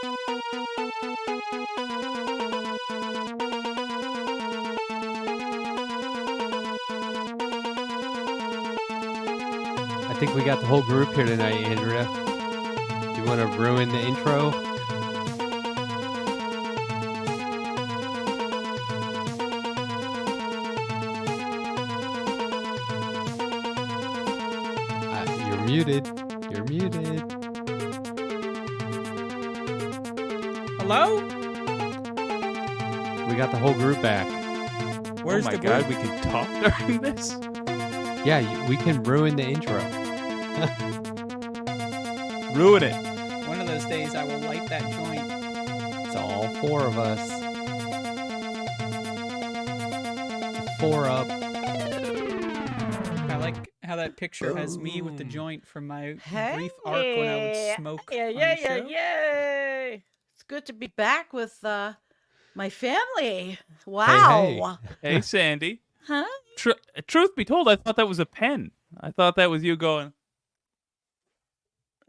I think we got the whole group here tonight, Andrea. You want to ruin the intro? You're muted. You're muted. Hello? We got the whole group back. Where's oh my the god, group? we can talk during this? Yeah, we can ruin the intro. Ruin it. One of those days I will light that joint. It's all four of us. It's a 4 up. I like how that picture has me with the Boom. joint from my Hey. brief arc when I would smoke Yeah, on yeah, the yeah, show. yay! It's good to be back with my family. Wow. Hey, Sandy. Huh? Truth be told, I thought that was a pen. I thought that was you going,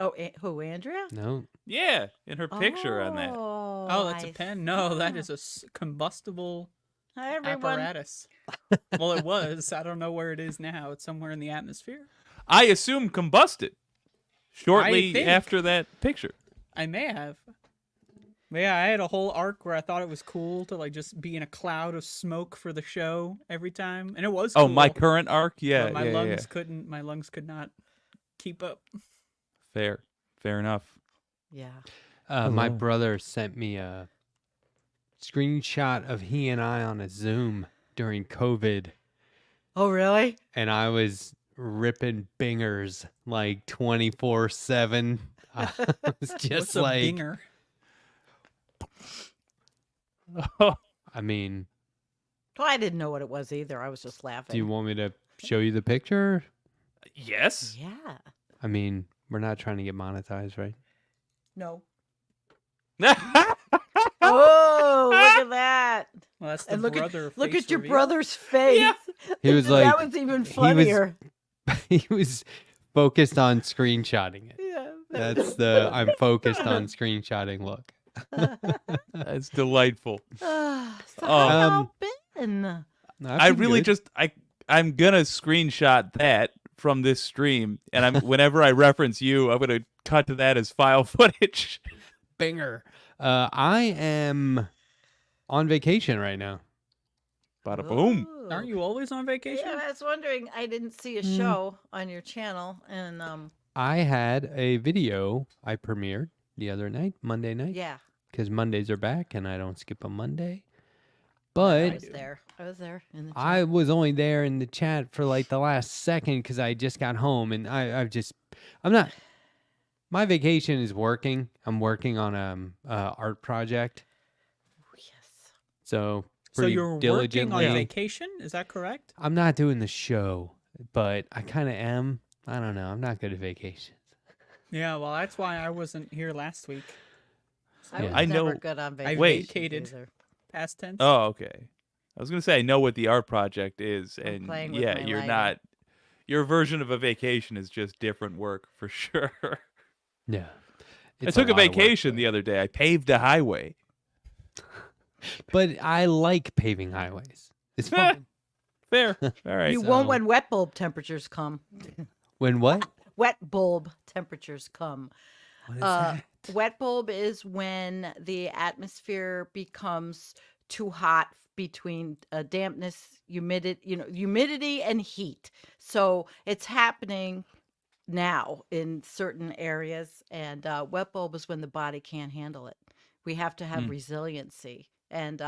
Oh, who, Andrea? No. yeah, in her picture on that. Oh, that's a I pen? No, that see. is a combustible Hi, everyone. apparatus. Well, it was. I don't know where it is now. It's somewhere in the atmosphere. I assume combusted shortly think. after that picture. I may have. But yeah, I had a whole arc where I thought it was cool to like just be in a cloud of smoke for the show every time, and it was. Oh, cool, my current arc? Yeah, but my yeah, lungs yeah. couldn't. My lungs could not keep up. Fair enough. Yeah. My Hello. brother sent me a screenshot of he and I on a Zoom during COVID, Oh, really? and I was ripping bingers like 24/7. I was What's just a like, binger? I mean, Well, I didn't know what it was either. I was just laughing. do you want me to show you the picture? Yes. Yeah. I mean, we're not trying to get monetized, right? No. Oh, look at that. Well, that's the And look brother. Look face at your reveal. brother's face. He was that like, was even he was- funnier. He was focused on screenshotting it. Yeah. That's the I'm focused on screenshotting look. That's delightful. So how Um, y'all been? I really I'm gonna screenshot that from this stream, and whenever I reference you, I'm gonna cut to that as file footage. Binger. I am on vacation right now. Bada boom. Ooh. Aren't you always on vacation? Yeah, I was wondering. I didn't see a Hmm. show on your channel, and I had a video I premiered the other night, Monday night, yeah, because Mondays are back and I don't skip a Monday. I But was there. I was there in the chat. I was only there in the chat for like the last second because I just got home and I'm not. My vacation is working. I'm working on a art project, Oh, yes. so So pretty you're working diligently. on vacation? Is that correct? I'm not doing the show, but I kind of am. I don't know. I'm not good at vacations. Yeah, well, that's why I wasn't here last week. I was Yeah. I never know- good on I vacation. Wait. vacated. either. Past tense. Oh, okay. I was gonna say I know what the art project is, I'm and playing with yeah, my you're lighting. not. Your version of a vacation is just different work for sure. Yeah. I took a lot of work, vacation though. the other day. I paved a highway. But I like paving highways. It's fun. Fair. All right. You So- won't when wet bulb temperatures come. When what? Wet bulb temperatures come. What is Uh, that? Wet bulb is when the atmosphere becomes too hot between dampness, humidity and heat. So it's happening now in certain areas, and wet bulb is when the body can't handle it. We have to have Hmm. resiliency. And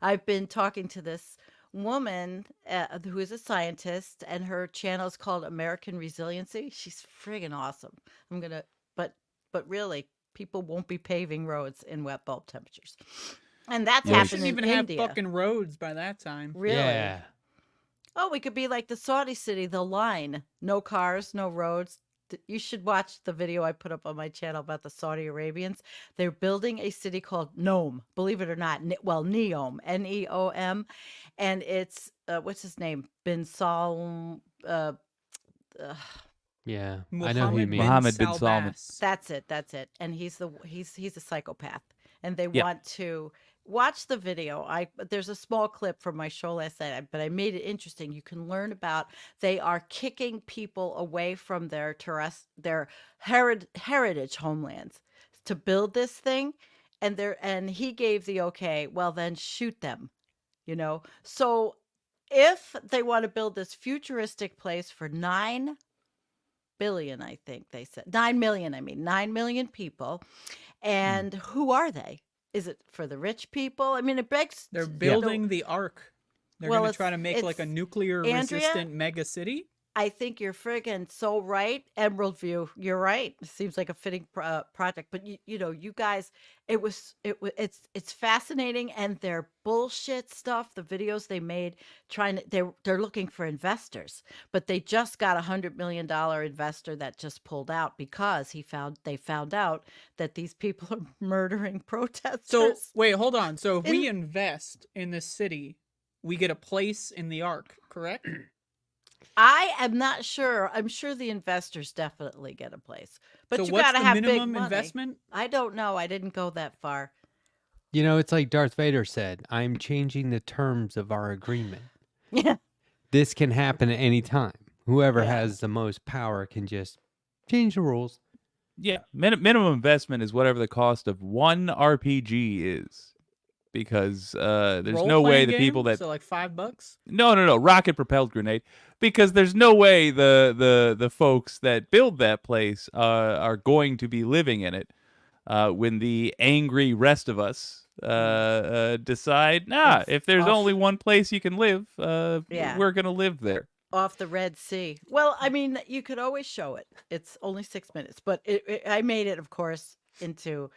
I've been talking to this woman who is a scientist, and her channel is called American Resiliency. She's friggin' awesome. But really, people won't be paving roads in wet bulb temperatures, and that's Yeah, we happening shouldn't even in have India. fucking roads by that time. Really? Yeah. Oh, we could be like the Saudi city, the line. No cars, no roads. You should watch the video I put up on my channel about the Saudi Arabians. They're building a city called Neom, believe it or not. Neom, Neom. And it's, what's his name? Bin Salm. Yeah, I know who you mean. Mohammed bin Salman. That's it. That's it. And he's a psychopath. And they Yeah. want to watch the video. There's a small clip from my show last night, but I made it interesting. You can learn about they are kicking people away from their heritage homelands to build this thing, and he gave the okay. Well, then shoot them. So if they want to build this futuristic place for 9 billion, I think they said 9 million. I mean, 9 million people. And who are they? Is it for the rich people? I mean, it begs. They're building the Ark. They're going to try to make like a nuclear resistant mega city. I think you're friggin' so right. Emerald View, you're right. It seems like a fitting project, but you guys, it's fascinating, and their bullshit stuff, the videos they made, they're looking for investors, but they just got $100 million investor that just pulled out because they found out that these people are murdering protesters. So wait, hold on. So if we invest in this city, we get a place in the Ark, correct? I am not sure. I'm sure the investors definitely get a place, but so you what's gotta the have big minimum money. investment? I don't know. I didn't go that far. It's like Darth Vader said, I'm changing the terms of our agreement. Yeah. This can happen at any time. Whoever Yeah. has the most power can just change the rules. Yeah, minimum investment is whatever the cost of one RPG is. Because there's no way Role-playing the people game? that So like $5? no rocket propelled grenade, because there's no way the folks that build that place are going to be living in it when the angry rest of us decide if there's only one place you can live, we're gonna live there Off the Red Sea. Well, I mean, you could always show it. It's only 6 minutes, but I made it, of course, into.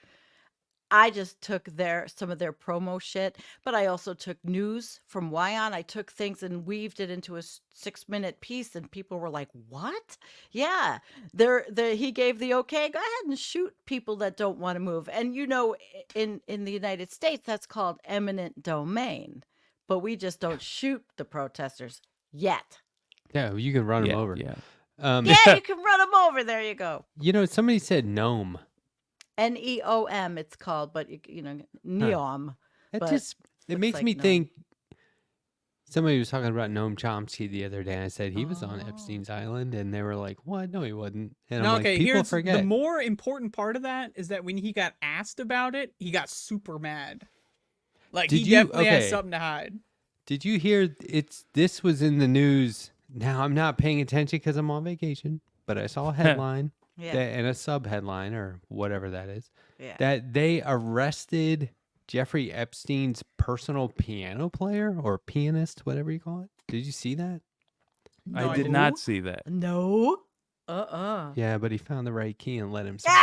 I just took some of their promo shit, but I also took news from Wyon. I took things and weaved it into a 6-minute piece, and people were like, "What?" Yeah, he gave the okay. Go ahead and shoot people that don't want to move. And in the United States, that's called eminent domain. But we just don't shoot the protesters yet. Yeah, you can run them over. Yeah. Yeah, you can run them over. There you go. Somebody said gnome. NEOM, it's called, but Neom. It But just it makes like me gnome. think. Somebody was talking about Noam Chomsky the other day. And I said he was on Oh. Epstein's Island, and they were like, "What? No, he wasn't." And No, I'm okay, like, "People here's forget." the more important part of that is that when he got asked about it, he got super mad. Like Did he you- definitely has okay. something to hide. Did you hear? This was in the news. Now I'm not paying attention because I'm on vacation, but I saw a headline Yeah. and a sub headline or whatever that is. Yeah. That they arrested Jeffrey Epstein's personal piano player or pianist, whatever you call it. Did you see that? No, I did not see that. No. Yeah, but he found the right key and let him sing.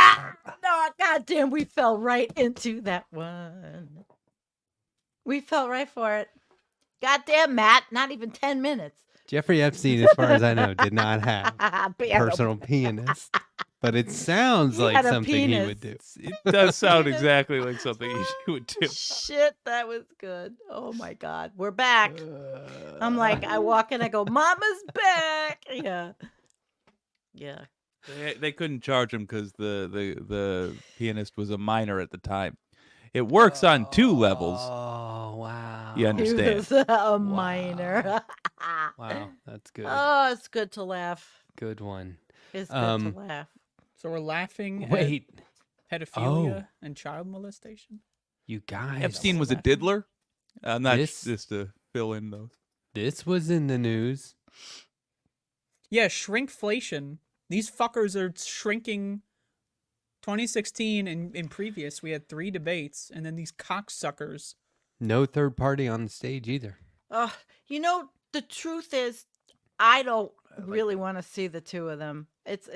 No, goddamn, we fell right into that one. We fell right for it. Goddamn, Matt, not even 10 minutes. Jeffrey Epstein, as far as I know, did not have a Piano. personal pianist. But it sounds He like had a something he penis. would do. It does sound exactly like something he would do. Shit, that was good. Oh my God, we're back. I'm like, I walk in, I go, Mama's back. Yeah. They couldn't charge him because the pianist was a minor at the time. It works on 2 levels. Oh, wow. You He understand? was a minor. Wow, that's good. Oh, it's good to laugh. Good one. It's good to laugh. So we're laughing Wait, at pedophilia and child molestation. you guys. Epstein was a diddler. I'm not This- just to fill in those. This was in the news. Yeah, shrinkflation. These fuckers are shrinking. 2016 and in previous, we had 3 debates, and then these cocksuckers. No third party on the stage either. The truth is, I don't really want to see the two of them. It's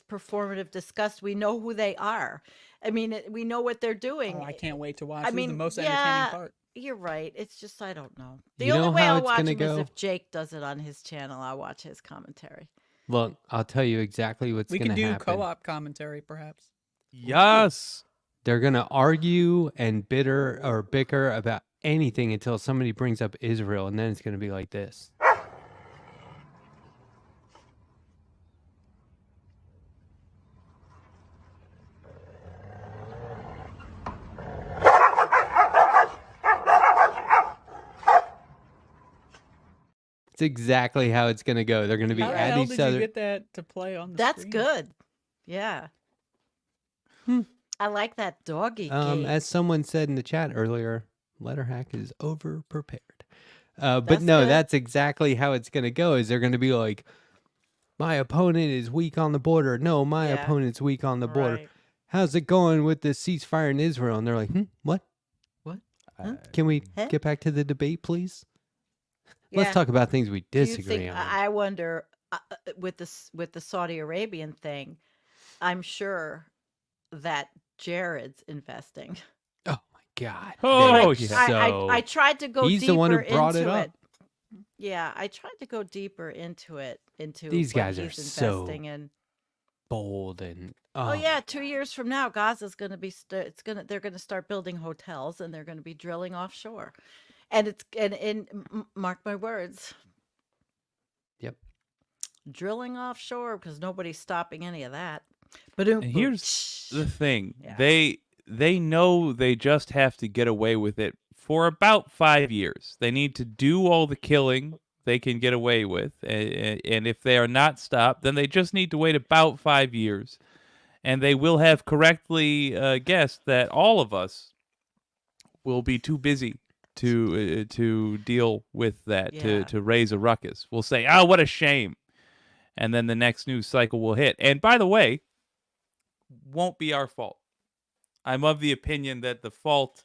performative disgust. We know who they are. I mean, we know what they're doing. Oh, I can't wait to watch. I This is mean, the most yeah, entertaining part. You're right. It's just I don't know. The You only know way how I'll it's watch gonna him is go? if Jake does it on his channel. I'll watch his commentary. Look, I'll tell you exactly what's We going can to do happen. co-op commentary, perhaps. Yes. They're going to argue and bicker about anything until somebody brings up Israel, and then it's going to be like this. It's exactly how it's gonna go. They're gonna be How the at hell each did other. you get that to play on the That's screen? good. Yeah. Hmm. I like that doggy As gate. someone said in the chat earlier, Letterhack is over prepared. But That's no, good. that's exactly how it's gonna go. Is they're gonna be like, my opponent is weak on the border. No, my Yeah. opponent's weak on the border. Right. How's it going with the ceasefire in Israel? And they're like, what? What? Huh? Can we Huh? get back to the debate, please? Let's Yeah. talk about things we Do you disagree think? on. I wonder with the Saudi Arabian thing. I'm sure that Jared's investing. Oh my God. Oh, They're yeah. I tried to go he's deeper the one who brought into it up. Yeah, I tried to go deeper into it. These what guys are he's so investing in. bold and Oh yeah, my 2 years from now, Gaza's going to be. They're going to start building hotels and they're going to be drilling offshore, and mark my words. Yep. Drilling offshore because nobody's stopping any of that. But And here's the thing. Yeah. They know they just have to get away with it for about 5 years. They need to do all the killing they can get away with. And if they are not stopped, then they just need to wait about 5 years. And they will have correctly guessed that all of us will be too busy to deal with that, Yeah. to raise a ruckus. We'll say, "Oh, what a shame." And then the next news cycle will hit. And by the way, won't be our fault. I'm of the opinion that the fault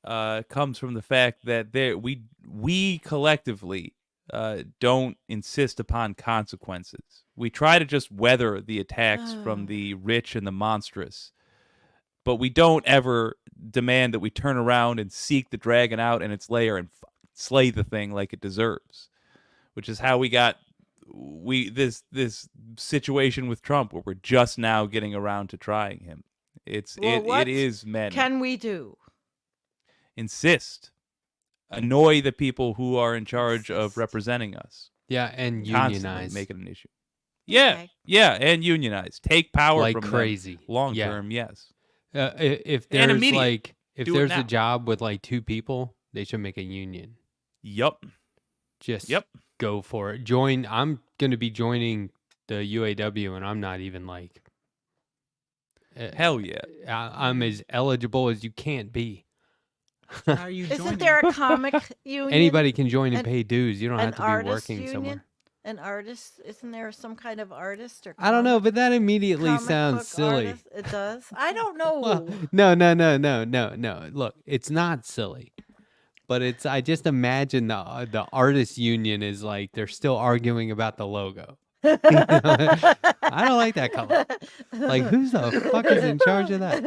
comes from the fact that we collectively don't insist upon consequences. We try to just weather the attacks from the rich and the monstrous, but we don't ever demand that we turn around and seek the dragon out in its lair and slay the thing like it deserves, which is how we got this situation with Trump, where we're just now getting around to trying him. What it is meant. can we do? Insist, annoy the people who are in charge of representing us. Yeah, and Constantly unionize make it an issue. Yeah, Okay. yeah, and unionize. Take power like from crazy. them. Long Yeah. term, yes. If And there's immediate. like if Do it there's now. a job with like 2 people, they should make a union. Yup. Just Yep. go for it. Join. I'm gonna be joining the UAW, and I'm not even like. Hell yeah. I'm as eligible as you can't be. How are you Isn't joining? there a comic union? Anybody can join and An- pay dues. You don't an have to be artist working union? somewhere. An artist? Isn't there some kind of artist or? I don't know, comic- but that immediately comic sounds book silly. artist? It does. I don't know. Well, no. Look, it's not silly, but it's. I just imagine the artists union is like they're still arguing about the logo. I don't like that color. Like, who's the fuck is in charge of that?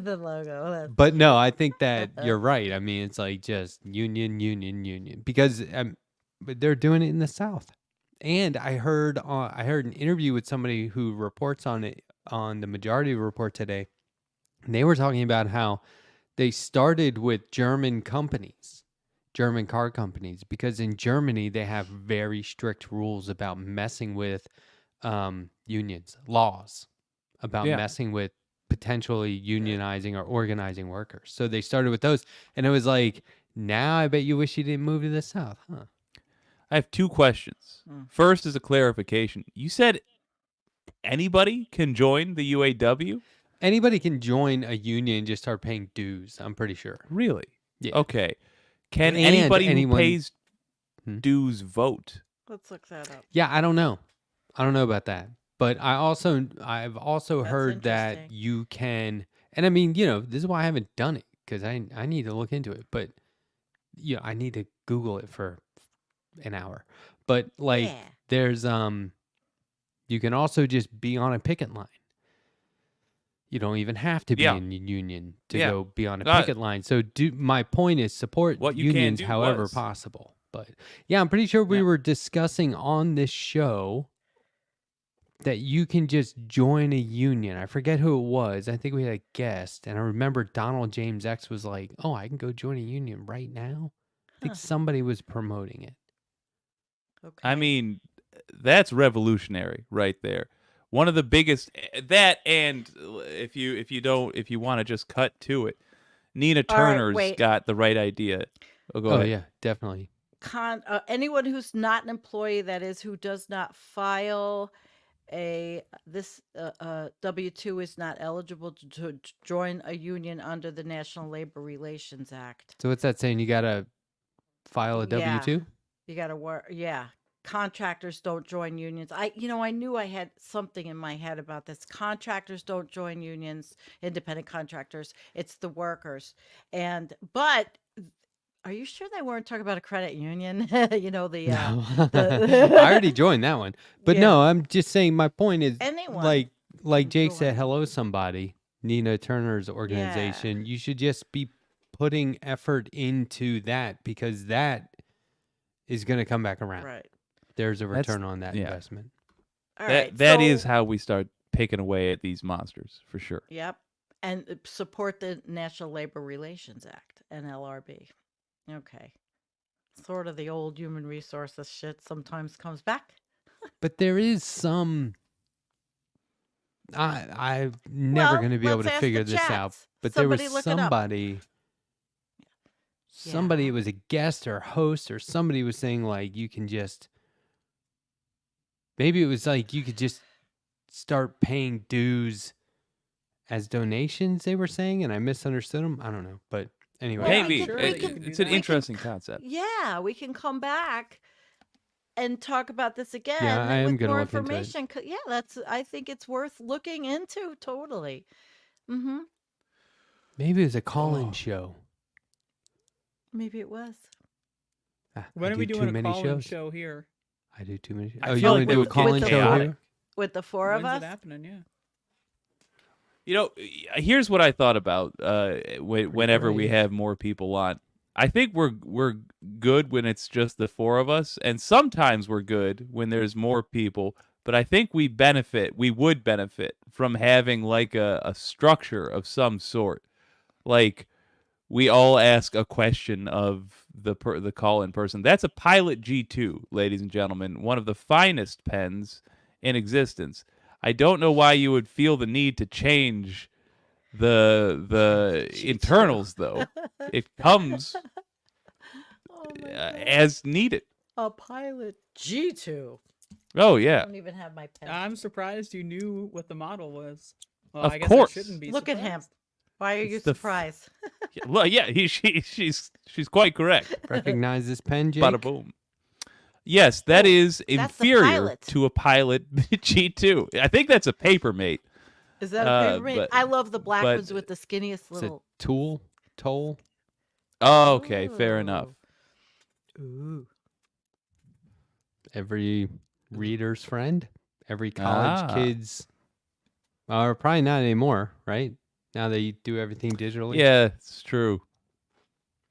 The logo. But no, I think that you're right. I mean, it's like just union, because but they're doing it in the South. And I heard an interview with somebody who reports on it on the Majority Report today. And they were talking about how they started with German companies, German car companies, because in Germany they have very strict rules about messing with unions, laws about Yeah. messing with potentially unionizing or organizing workers. So they started with those, and it was like, now I bet you wish you didn't move to the South, huh? I have 2 questions. First is a clarification. You said anybody can join the UAW? Anybody can join a union and just start paying dues, I'm pretty sure. Really? Yeah. Okay. Can And anybody anyone- who pays Hmm? dues vote? Let's look that up. Yeah, I don't know. I don't know about that. But I've also That's heard that interesting. you can, and I mean, this is why I haven't done it, because I need to look into it. But I need to Google it for an hour. But like Yeah. there's you can also just be on a picket line. You don't even have to be Yeah. in the union to Yeah. go be on a Uh, picket line. So my point is support What you can unions do however was. possible. But yeah, I'm pretty sure we Yeah. were discussing on this show that you can just join a union. I forget who it was. I think we had a guest, and I remember Donald James X was like, "Oh, I can go join a union right now." I think Huh. somebody was promoting it. Okay. I mean, that's revolutionary right there. One of the biggest that, and if you want to just cut to it, Nina All right, Turner's wait. got the right idea. Oh, go Oh ahead. yeah, definitely. anyone who's not an employee, that is, who does not file this W-2 is not eligible to join a union under the National Labor Relations Act. So what's that saying? You gotta file a Yeah. W-2? You got to work. Yeah. Contractors don't join unions. I knew I had something in my head about this. Contractors don't join unions, independent contractors. It's the workers. But are you sure they weren't talking about a credit union? No. the I already joined that one. But Yeah. no, I'm just saying my point is Anyone like can Jake said, join. hello somebody, Nina Turner's organization. You should just be putting effort into that because that is going to come back around. Right. There's a That's- return on that yeah. investment. All That right. that is so- how we start picking away at these monsters for sure. Yep. And support the National Labor Relations Act, NLRB. Okay. Sort of the old human resources shit sometimes comes back. But there is some. I'm never Well, going to be able let's to ask figure the this out. chats. But there was Somebody look it up. somebody, Yeah. it was a guest or host or somebody was saying like you can just. Maybe it was like you could just start paying dues as donations. They were saying, and I misunderstood them. I don't know, but anyway. Well, Maybe sure we that It- you can- can do it's an that. interesting concept. Yeah, we can come back and talk about this again I am with gonna more look into it. information. Yeah, I think it's worth looking into totally. Mm-hmm. Maybe it was a call-in Oh. show. Maybe it was. When I are we do doing too a many call-in shows. show here? I do too many. I Oh, you feel want like to do a with call-in the show chaotic. here? With the four of When's us? it happening? Yeah. You know, here's what I thought about whenever we brave. have more people on. I think we're good when it's just the four of us, and sometimes we're good when there's more people. But I think we would benefit from having like a structure of some sort. Like we all ask a question of the call-in person. That's a Pilot G2, ladies and gentlemen, one of the finest pens in existence. I don't know why you would feel the need to change the G2. internals though. It comes Oh my God. as needed. A Pilot G2. Oh I yeah. don't even have my pen. I'm surprised you knew what the model was. Well, Of I guess course. I shouldn't be. Look at him. surprised. Why are you It's the f- surprised? Well, yeah, she's quite correct. Recognize this pen, Jake? Bada boom. Yes, that Oh, is that's the inferior Pilot. to a Pilot G2. I think that's a Papermate. Is that a paper but- I love the black but ones with the skinniest It's a little. toll. Oh, okay, fair enough. Ooh. Every reader's friend, every college Ah. kid's, or probably not anymore, right? Now they do everything digitally. Yeah, it's true.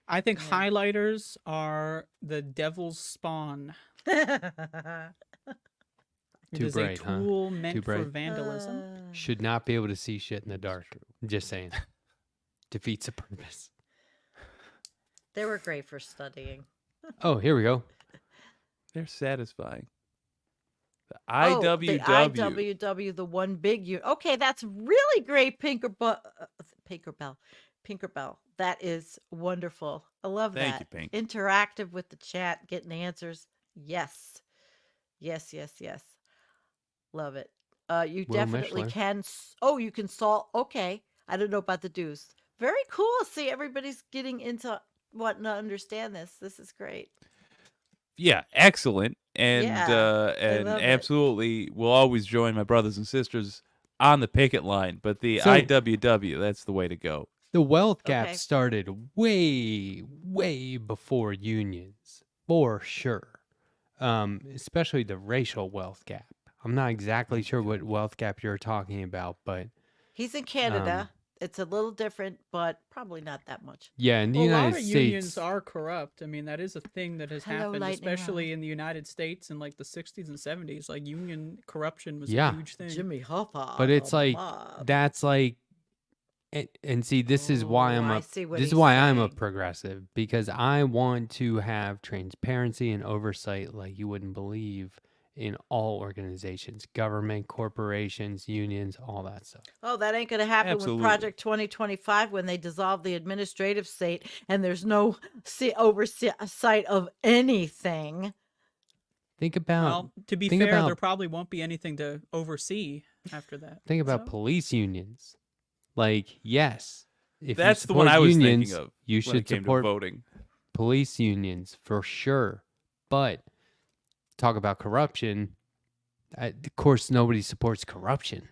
I think Yeah. highlighters are the devil's spawn. It Too is bright, a huh? tool meant Too for bright. vandalism. Should not be able to see shit in the dark. I'm just saying. Defeats the purpose. They were great for studying. Oh, here we go. They're satisfying. The Oh, IWW. the IWW, the one big unit. Okay, that's really great, Pinkerbell. That is wonderful. I love Thank that. you, Pink. Interactive with the chat, getting answers. Yes. Yes. Love it. You Will definitely Mishler. can. Oh, you can solve. Okay. I don't know about the dues. Very cool. See, everybody's getting into wanting to understand this. This is great. Yeah, excellent. And Yeah, and love it. absolutely will always join my brothers and sisters on the picket line. But the So- IWW, that's the way to go. The wealth gap Okay. started way before unions, for sure. Especially the racial wealth gap. I'm not exactly sure what wealth gap you're talking about, but He's in Canada. It's a little different, but probably not that much. yeah, in the Well, a lot United of States, unions are corrupt. I mean, that is a thing that has Hello, happened, Lightning especially Round. in the United States in like the 60s and 70s. Like union corruption was Yeah. a huge thing. Jimmy Hoffa. but it's the like mob. that's like, and see, this is why Oh, I'm I a see what this is he's why I'm a saying. progressive because I want to have transparency and oversight like you wouldn't believe in all organizations, government, corporations, unions, all that stuff. Oh, that ain't going to happen Absolutely. with Project 2025 when they dissolve the administrative state and there's no oversight of anything. Think about Well, to be think fair, about- there probably won't be anything to oversee after that. think about So, police unions. Like, yes, if That's you the one support I was unions, thinking of you when it should came to support voting. police unions for sure. But talk about corruption. Of course, nobody supports corruption.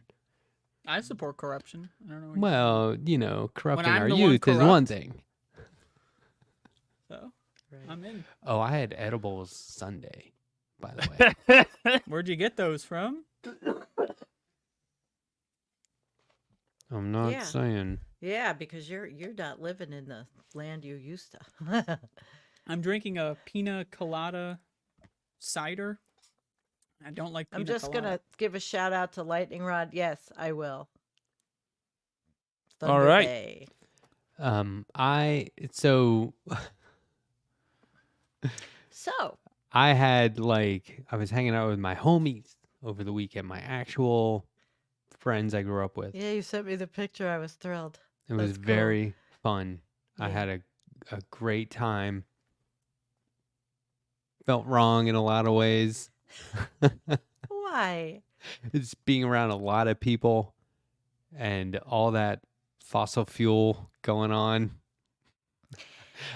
I support corruption. I don't know. What Well, corrupting I'm our the one youth is one corrupt. thing. so I'm in. Oh, I had edibles Sunday, by the way. Where'd you get those from? I'm not Yeah. saying. Yeah, because you're not living in the land you used to. I'm drinking a pina colada cider. I don't like pina I'm just colada. going to give a shout out to Lightning Rod. Yes, I will. All Thunder right. Bay. So, I had I was hanging out with my homies over the weekend, my actual friends I grew up with. yeah, you sent me the picture. I was thrilled. It was that's cool. very fun. I Yeah. had a great time. Felt wrong in a lot of ways. Why? It's being around a lot of people and all that fossil fuel going on.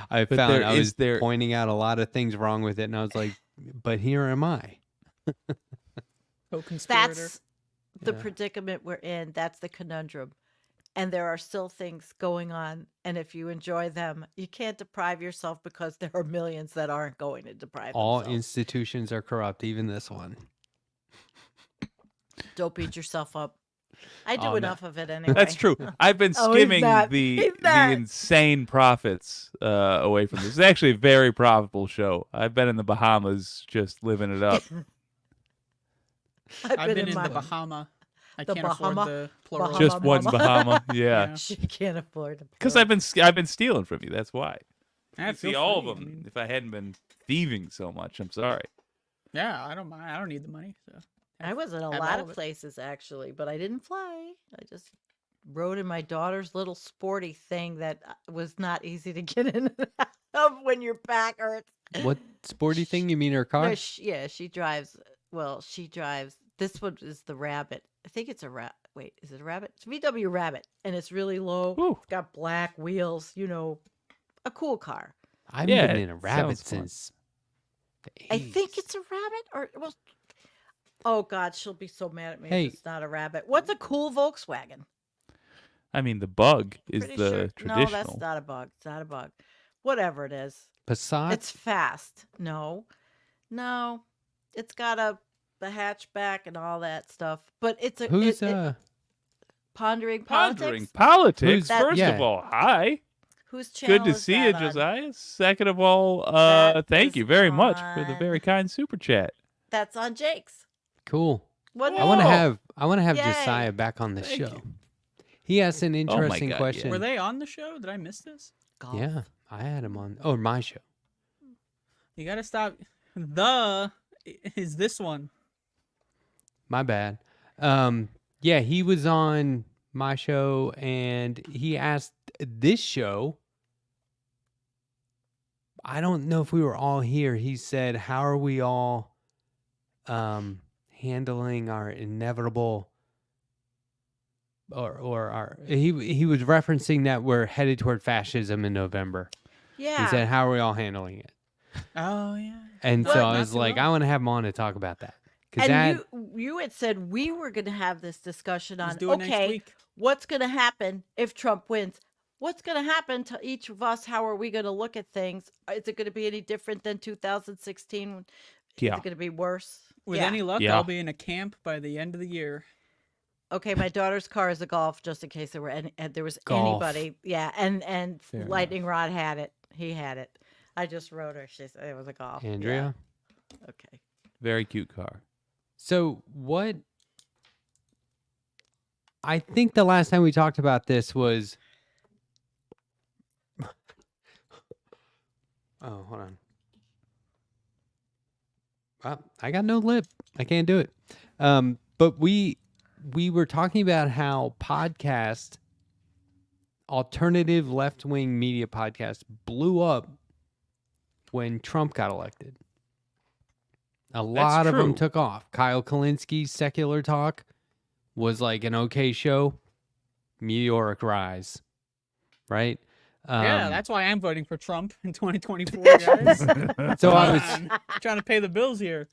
I But found there I is was there- pointing out a lot of things wrong with it, and I was like, but here am I. Co-conspirator. That's the Yeah. predicament we're in. That's the conundrum. And there are still things going on. And if you enjoy them, you can't deprive yourself because there are millions that aren't going to deprive All themselves. institutions are corrupt, even this one. Don't beat yourself up. I do Oh, no. enough of it anyway. That's true. I've been Oh, he's skimming not. the He's not. insane profits away from this. It's actually a very profitable show. I've been in the Bahamas just living it up. I've been in my- the Bahama. I The can't afford Bahama- the plural. Bahama Just one mama. Bahama. Yeah. She can't afford it. Because I've been stealing from you. That's why. I You feel see all of free. I them. mean, If I hadn't been thieving so much, I'm sorry. yeah, I don't mind. I don't need the money. So I was in a have lot all of of it. places actually, but I didn't fly. I just rode in my daughter's little sporty thing that was not easy to get in and out of when your back hurts. What sporty thing? You mean her car? No, she drives. Well, she drives. This one is the Rabbit. I think it's a Wait, is it a Rabbit? It's VW Rabbit, and it's really low. Ooh. It's got black wheels. A cool car. I haven't Yeah, been in a rabbit sounds fun. since the I think 80s. it's a Rabbit, or well. Oh God, she'll be so mad at me Hey. if it's not a Rabbit. What's a cool Volkswagen? I mean, the bug is Pretty the sure. traditional. No, that's not a bug. It's not a bug. Whatever it is. Passat. It's fast. No. It's got the hatchback and all that stuff. But it's a Who's pondering Pondering politics. politics. Who's- First yeah. of all, hi. Whose channel Good to is see you, that on? Josiah. Second of all, That thank is you very much for the on- very kind super chat. That's on Jake's. cool? What? I want to Whoa. have Yay. Josiah back on the Thank show. you. He asked an my interesting God, yeah. question. were they on the show? Did I miss this? Golf. Yeah, I had him on. Oh, my show. You gotta stop. Is this one? My bad. Yeah, he was on my show, and he asked this show. I don't know if we were all here. He said, "How are we all handling our inevitable?" Or our he was referencing that we're headed toward fascism in November. Yeah. He said, "How are we all handling it?" Oh yeah. And But so not I was too like, long. I want to have him on to talk about that. Because and that, you had said we were going to have this discussion Let's on do it next okay, week. what's going to happen if Trump wins? What's going to happen to each of us? How are we going to look at things? Is it going to be any different than 2016? Yeah. Is it going to be worse? With Yeah. any luck, Yeah. I'll be in a camp by the end of the year. Okay, my daughter's car is a Golf, just in case there was Golf. anybody. Yeah, and Fair enough. Lightning Rod had it. He had it. I just wrote her. She said it was a Golf. Yeah. Andrea. Okay. Very cute car. So what? I think the last time we talked about this was. Oh, hold on. I got no lip. I can't do it. But we were talking about how alternative left-wing media podcasts blew up when Trump got elected. A lot of them true. took off. Kyle Kalinski's Secular Talk was like an okay show. Meteoric rise, right? Yeah, that's why I'm voting for Trump in 2024, guys. So I was, Come on, trying to pay the bills here.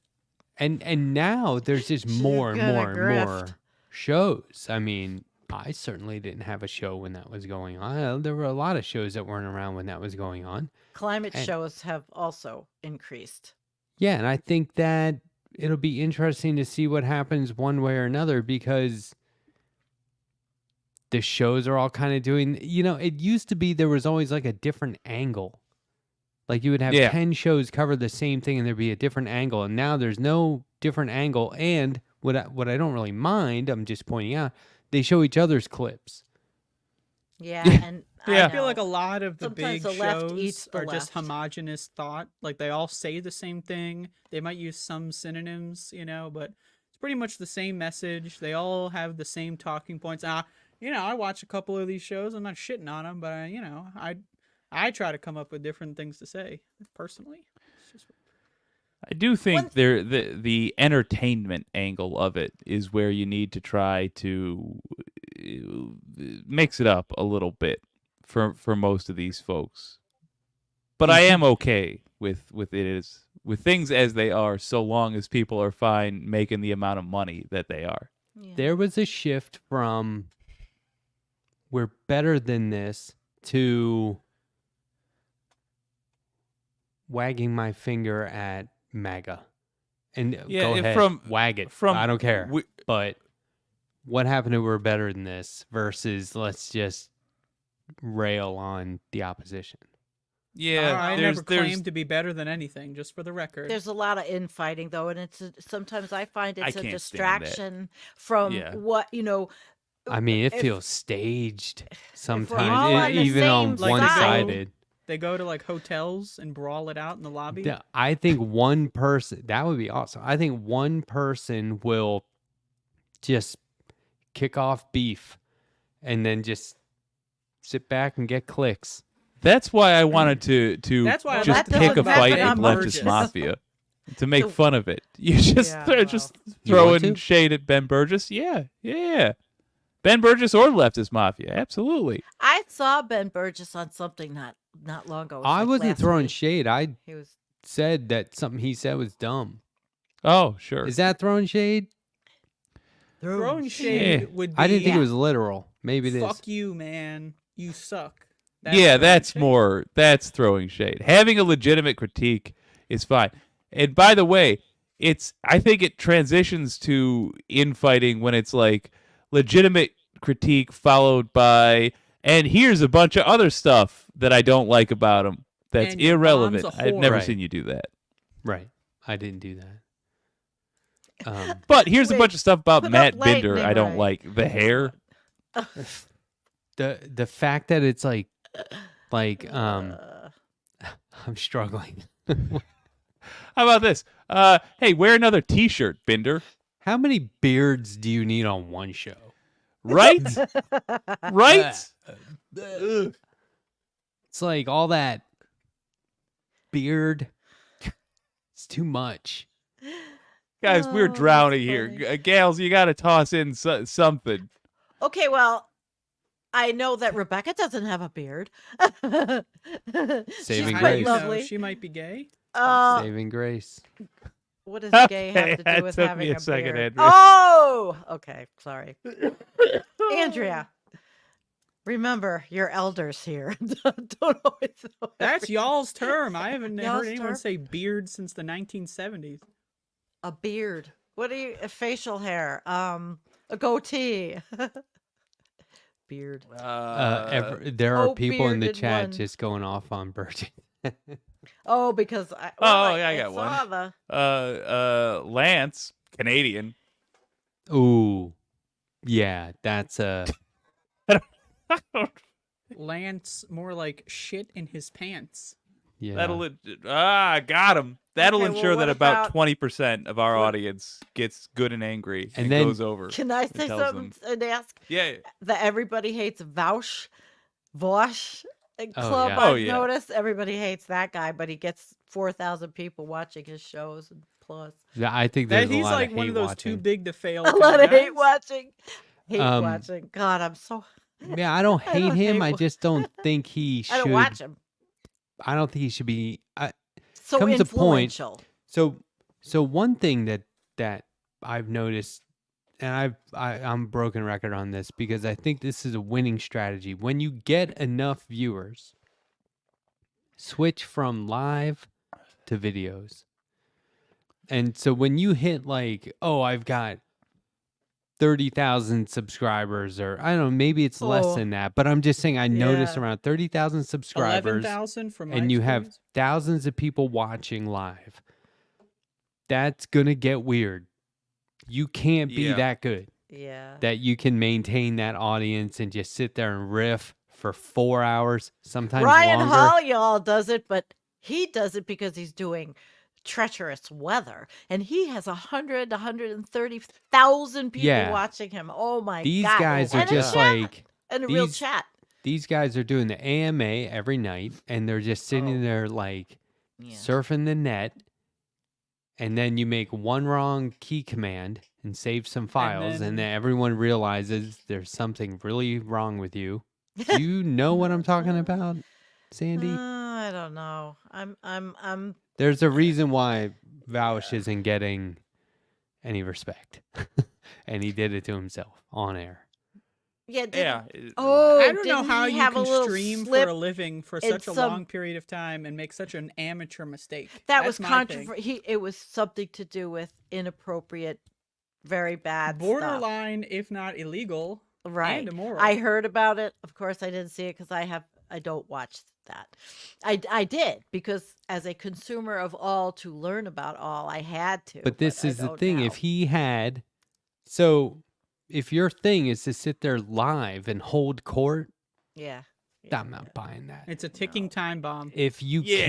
and now there's just more and gonna more and grift. more shows. I mean, I certainly didn't have a show when that was going on. There were a lot of shows that weren't around when that was going on. Climate And- shows have also increased. Yeah, and I think that it'll be interesting to see what happens one way or another because the shows are all kind of doing, it used to be there was always like a different angle. Like you would have Yeah. 10 shows cover the same thing and there'd be a different angle. And now there's no different angle. And what I don't really mind, I'm just pointing out, they show each other's clips. Yeah, and Yeah. I feel like a lot of the Sometimes big the left eats shows the are just left. homogenous thought. Like they all say the same thing. They might use some synonyms, but it's pretty much the same message. They all have the same talking points. I watch a couple of these shows. I'm not shitting on them, but I try to come up with different things to say personally. It's just, I do think the entertainment angle of it is where you need to try to mix it up a little bit for most of these folks. But I am okay with things as they are, so long as people are fine making the amount of money that they are. yeah. There was a shift from we're better than this to wagging my finger at MAGA. And Yeah, go and ahead, wag it. from I don't care. we- But what happened to we're better than this versus let's just rail on the opposition? Yeah, I there's never claimed to be better than anything, just for the record. There's a lot of infighting though, and sometimes I find I it's a can't stand that. distraction from Yeah. what I mean, it if- feels staged all sometimes, on the even on same side- one-sided. They go to like hotels and brawl it out in the lobby. I think one person, that would be awesome. I think one person will just kick off beef and then just sit back and get clicks. That's why I wanted to That's why I just like to pick a look back fight at with Ben leftist Burgess. mafia to make So- fun of it. You just Yeah, just You want throwing to? shade at Ben Burgess. Yeah. Ben Burgess or leftist mafia, absolutely. I saw Ben Burgess on something not long ago. It was I like wasn't last throwing week. shade. I He was said that something he said was dumb. Oh, sure. Is that throwing shade? Throwing Yeah. shade would be. I didn't think it Yeah. was literal. Maybe it is. Fuck you, man. You suck. Yeah, throwing that's shade. that's throwing shade. Having a legitimate critique is fine. And by the way, I think it transitions to infighting when it's like legitimate critique followed by, and here's a bunch of other stuff that I don't like about him that's And your irrelevant. mom's a I've never whore. seen you do that. Right. I didn't do that. But here's a Wait, bunch of stuff about put up Matt lightning, Binder I don't right? like. The hair. The fact that it's like I'm struggling. How about this? Hey, wear another T-shirt, Binder. How many beards do you need on one show? Right? Right? It's like all that beard. It's too much. Guys, we're Oh, that's drowning here. funny. Gals, you got to toss in something. Okay, well, I know that Rebecca doesn't have a beard. Saving She's I quite grace. know, lovely. she might be gay. Saving grace. What does gay Okay, have to that do with took having me a second, beard? Andrea. Oh, okay, sorry. Andrea, remember your elders here. Don't always throw That's every- y'all's term. I haven't Y'all's heard anyone term? say beard since the 1970s. a beard. What are you? A facial hair. A goatee. Beard. There are oh, people in the bearded chat one. just going off on Burgess. Oh, because I. yeah, I got saw one. Lance, Canadian. Ooh, yeah, that's a. Lance, more like shit in his pants. Yeah. Got him. That'll Okay, well, ensure what that about about- 20% of our audience gets good and angry And and then- goes over. Can I say tells something and ask? Yeah. The Everybody Hates Vosh club. yeah. Oh, I've yeah. noticed everybody hates that guy, but he gets 4,000 people watching his shows and plus Yeah, I think there's That a he's lot like of one hate of those watching. too big to fail. a kind lot of hate guys. watching. Hate Um, watching. God, I'm so. Yeah, I don't I hate don't him. hate I wa- just don't think he should. I don't watch him. I don't think he should be. So comes a point- influential. So one thing that I've noticed, and I'm broken record on this because I think this is a winning strategy. When you get enough viewers, switch from live to videos. And so when you hit like, oh, I've got 30,000 subscribers, or I don't know, maybe it's less Oh. than that, but I'm just saying I noticed Yeah. around 30,000 subscribers. 11,000 from my And you have experience. thousands of people watching live. That's gonna get weird. You can't be Yeah. that good Yeah. that you can maintain that audience and just sit there and riff for 4 hours, sometimes Ryan longer. Hall, y'all, does it, but he does it because he's doing treacherous weather, and he has 130,000 people Yeah. watching him. Oh my These god! guys And are a just chat, like and a real these- chat. these guys are doing the AMA every night, and they're just sitting Oh. there like Yeah. surfing the net. And then you make one wrong key command and save some files, and then everyone realizes there's something really wrong with you. Do you know what I'm talking about, Sandy? I don't know. I'm. There's a reason why Vaush isn't getting any respect, and he did it to himself on air. Yeah. Yeah. Oh, I don't know didn't how he you have can a little stream slip? for a living for in such a some- long period of time and make such an amateur mistake. That That's was my thing. controversial. It was something to do with inappropriate, very bad stuff. Borderline, if not illegal, Right. and immoral. I heard about it. Of course, I didn't see it because I don't watch that. I did because as a consumer of all to learn about all, I had to. But this I is the don't thing: now. if he had, so if your thing is to sit there live and hold court, yeah, I'm not buying that. It's a ticking time bomb. If you Yeah.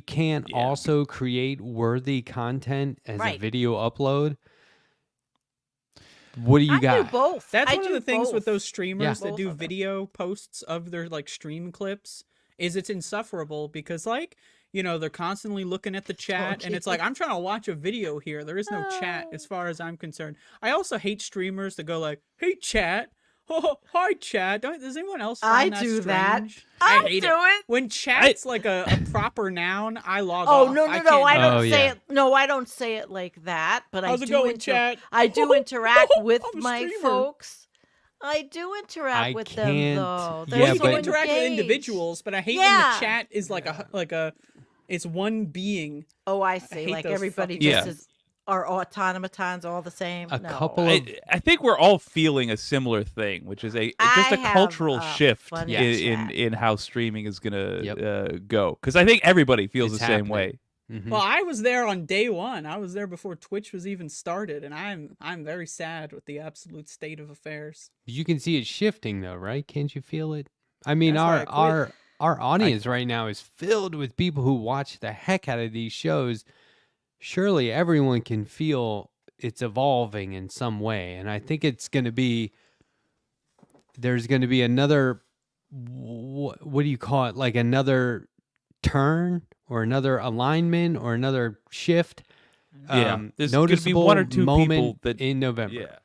can't Yeah. also create worthy content as a Right. video upload, what do you I got? do both. That's I one of the do things with both. those streamers that Both do of them. video posts of their like stream clips is it's insufferable because like, you know, they're constantly looking at the chat and it's like, I'm trying to watch a video here. There is no chat as far as I'm concerned. I also hate streamers that go like, hey chat. Oh, hi chat. Does anyone else find I that do that. strange? I hate do it. it. When chat's like a proper noun, I log Oh off. no, I no, no! I can't- don't Oh, say yeah. it. No, I don't say it like that. But How's I it do. going, chat? I do interact with I'm a my streamer. folks. I do interact I with can't- them though. yeah, They're Well, you so can but- interact with engaged. individuals, but I hate when Yeah. the chat is like a it's one being. Oh, I see. hate Like those everybody fucking just Yeah. is are automatons all the same. A No. couple of I think we're all feeling a similar thing, which is just I a have cultural a shift funny in chat. how streaming is gonna Yep. go. Because I think everybody feels It's the same happening. way. Mhm. Well, I was there on day one. I was there before Twitch was even started, and I'm very sad with the absolute state of affairs. You can see it shifting though, right? Can't you feel it? I mean, That's why I our audience right now is filled with people who watch the heck out of these shows. Surely everyone can feel it's evolving in some way, and I think it's going to be. There's going to be another. What do you call it? Like another turn or another alignment or another shift. Yeah, there's gonna be noticeable one or two moment people that- in November. Yeah.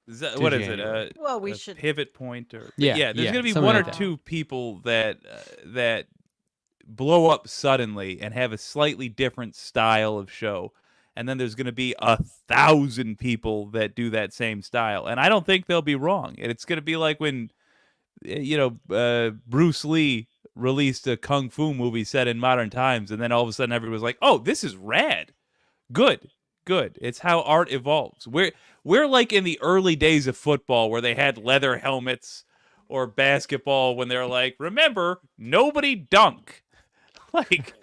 Is that, To what is January. it? Well, we a should. pivot point or Yeah, There's yeah, gonna be something one like or that. two people that blow up suddenly and have a slightly different style of show, and then there's gonna be 1,000 people that do that same style, and I don't think they'll be wrong. And it's gonna be like when Bruce Lee released a kung fu movie set in modern times, and then all of a sudden everybody was like, "Oh, this is rad, good." It's how art evolves. We're like in the early days of football where they had leather helmets, or basketball when they're like, "Remember, nobody dunk." Like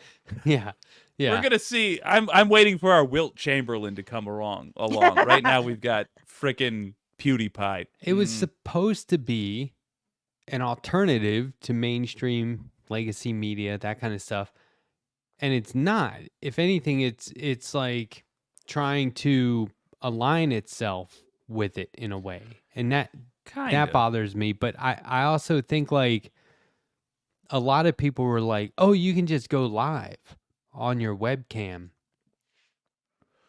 Yeah. Yeah. we're gonna see. I'm waiting for our Wilt Chamberlain to come along. Right now we've got frickin' PewDiePie. It was supposed to be an alternative to mainstream legacy media, that kind of stuff. and it's not. If anything, it's like trying to align itself with it in a way, and that Kind bothers me. But I also think like a lot of people were like, oh, you can just go live on your webcam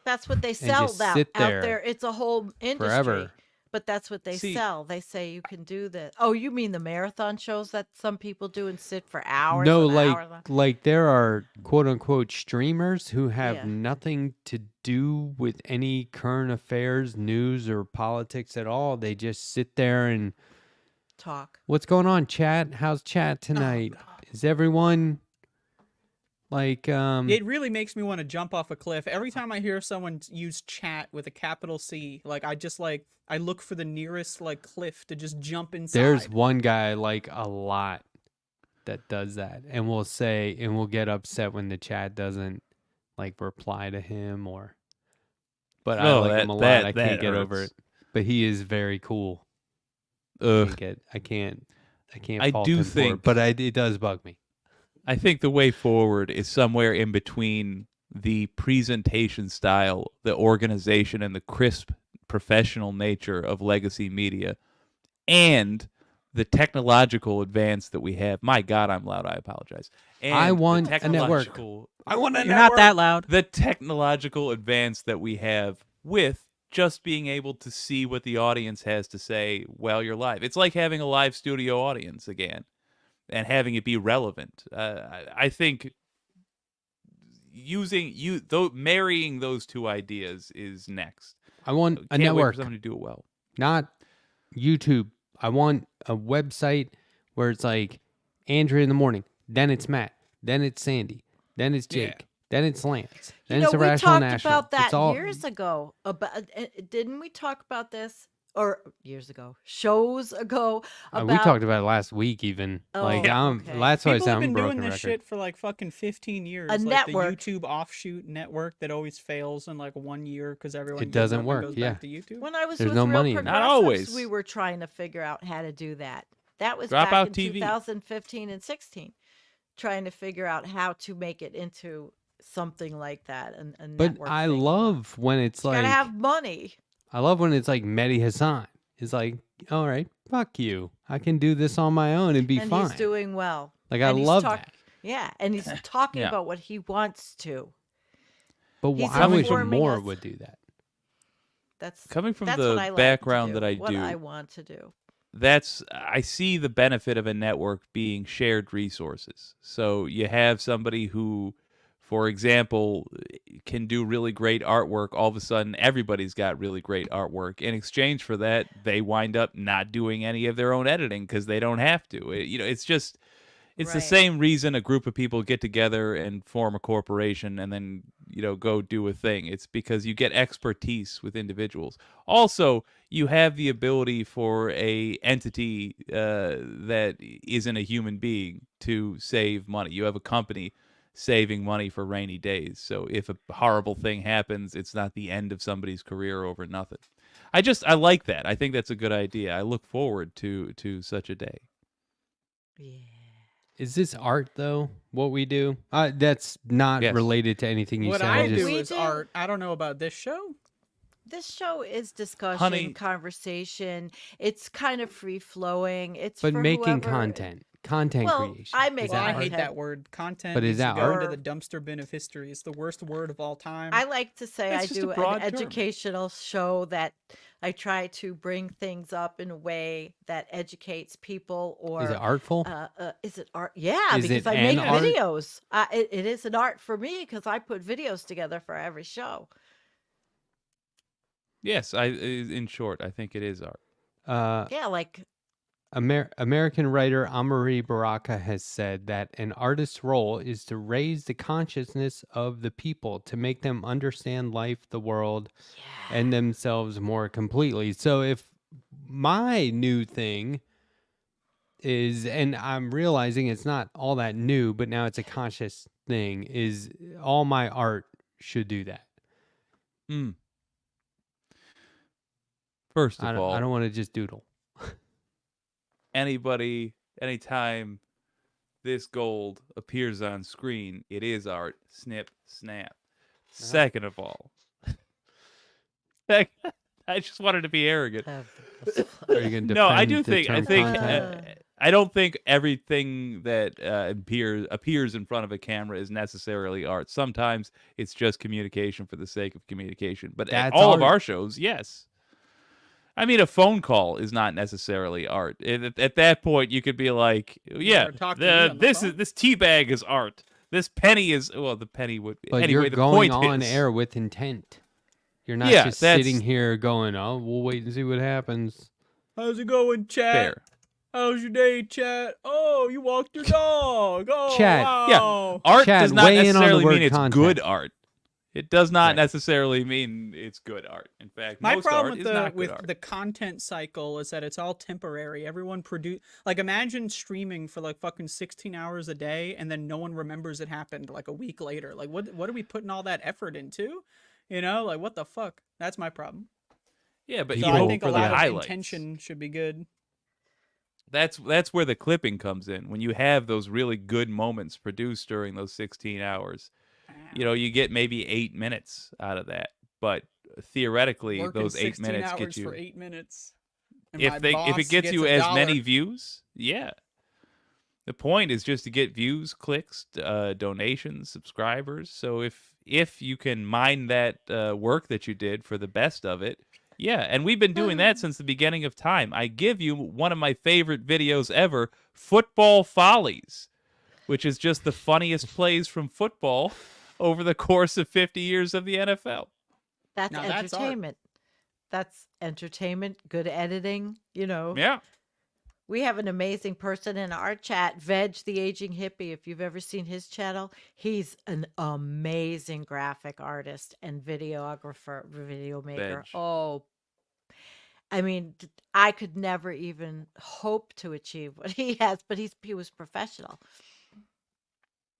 That's what they and sell just now sit out there. there It's a whole industry. forever. But that's what they See- sell. They say you can do this. Oh, you mean the marathon shows that some people do and sit for hours? No, and like hours? like there are quote unquote streamers who have Yeah. nothing to do with any current affairs, news, or politics at all. They just sit there and Talk. what's going on, chat? How's chat tonight? Is everyone like It really makes me want to jump off a cliff. Every time I hear someone use chat with a capital C, like I look for the nearest like cliff to just jump inside. there's one guy I like a lot that does that and will get upset when the chat doesn't like reply to him but I Oh, like him a lot. I can't get over hurts. it. But he is very cool. Ugh. I can't I fault do him for it, think- but it does bug me. I think the way forward is somewhere in between the presentation style, the organization, and the crisp professional nature of legacy media, and the technological advance that we have. My God, I'm loud. I apologize. And I the want a network. technological- I want You're not that loud. The technological advance that we have with just being able to see what the audience has to say while you're live. It's like having a live studio audience again and having it be relevant. I think marrying those two ideas is next. I want a Can't wait network, for someone to do it well. not YouTube. I want a website where it's like Andrea in the morning, then it's Matt, then it's Sandy, then it's Jake, Yeah. then it's Lance, then You it's know, we Irrational talked National. about that It's all, years ago. About didn't we talk about this? Or years ago, shows ago. About we talked about it last week even. Like Oh, okay. that's why I People said have I'm been doing broken this record. shit for like fucking 15 years. A like network. the YouTube offshoot network that always fails in like 1 year because everyone It gives doesn't up and work, goes yeah. back to YouTube. when I was There's with no Real money in it. Not Progressives, always. we were trying to figure out how to do that. That was Drop back out in TV. 2015 and 16, trying to figure out how to make it into something like that. And a But network I thing. love when it's You like gotta have money. I love when it's like Mehdi Hassan. It's like, all right, fuck you. I can do this on my own and be And fine. he's doing well. Like, I And he's love that. Yeah, and he's talking Yeah. about what he wants to. But he's I wish informing more us. would do that. That's Coming from that's the what I like background to that I what do, I want to do. I see the benefit of a network being shared resources. So you have somebody who, for example, can do really great artwork. All of a sudden, everybody's got really great artwork. In exchange for that, they wind up not doing any of their own editing because they don't have to. It's just, it's the Right. same reason a group of people get together and form a corporation and then, go do a thing. It's because you get expertise with individuals. Also, you have the ability for a entity that isn't a human being to save money. You have a company saving money for rainy days. So if a horrible thing happens, it's not the end of somebody's career over nothing. I like that. I think that's a good idea. I look forward to such a day. Yeah. Is this art though? What we do? That's not Yes. related to anything you What said. I just, do We is do- art. I don't know about this show. This show is discussion, Honey- conversation. It's kind of free flowing. It's but for making whoever- content Well, creation. I Is make that Well, I art? hate content. that word. Content But is needs to that go art? into the dumpster bin of history. It's the worst word of all time. I like to say It's I just a do an broad term. educational show that I try to bring things up in a way that educates people. Or Is it artful? is it art? Yeah, Is because it I an make art? videos. It is an art for me because I put videos together for every show. Yes, in short, I think it is art. Yeah, like American writer Amari Baraka has said that an artist's role is to raise the consciousness of the people to make them understand life, the world, and themselves more completely. So if my new thing is, and I'm realizing it's not all that new, but now it's a conscious thing, is all my art should do that. Hmm. First I of all, don't want to just doodle. anybody, anytime this gold appears on screen, it is art. Snip, snap. Second of all, I just wanted to be arrogant. Are you going to No, I defend do the think term content? I don't think everything that appears in front of a camera is necessarily art. Sometimes it's just communication for the sake of communication. But at That's all of art. our shows, yes. I mean, a phone call is not necessarily art. At that point, you could be like, "Yeah, Or talk to me on the phone. this tea bag is art. This penny is the penny would." But anyway, you're the going point on is, air with intent. You're not Yeah, just that's- sitting here going, "Oh, we'll wait and see what happens." How's it going, chat? Fair. How's your day, chat? Oh, you walked your dog. Oh, Chat. wow. Art Chad, does not weigh in on the necessarily word mean it's content. good art. It does not Right. necessarily mean it's good art. In fact, My most problem art with is not good with art. the content cycle is that it's all temporary. Everyone like imagine streaming for like fucking 16 hours a day and then no one remembers it happened like a week later. Like what are we putting all that effort into? You know, like what the fuck? That's my problem. Yeah, but So you I hope think for a the lot of highlights. intention should be good. That's where the clipping comes in. When you have those really good moments produced during those 16 hours, you get maybe 8 minutes out of that. But theoretically, Working those 8 16 minutes hours get you. for 8 minutes. And my If boss it gets you a as dollar. many views, yeah. The point is just to get views, clicks, donations, subscribers. So if you can mine that work that you did for the best of it, yeah. And we've been doing that since the beginning of time. I give you one of my favorite videos ever, Football Follies, which is just the funniest plays from football over the course of 50 years of the NFL. That's Now that's art. entertainment. That's entertainment, good editing, Yeah. We have an amazing person in our chat, Veg the Aging Hippie. If you've ever seen his channel, he's an amazing graphic artist and video maker. Veg. Oh, I mean, I could never even hope to achieve what he has, but he was professional.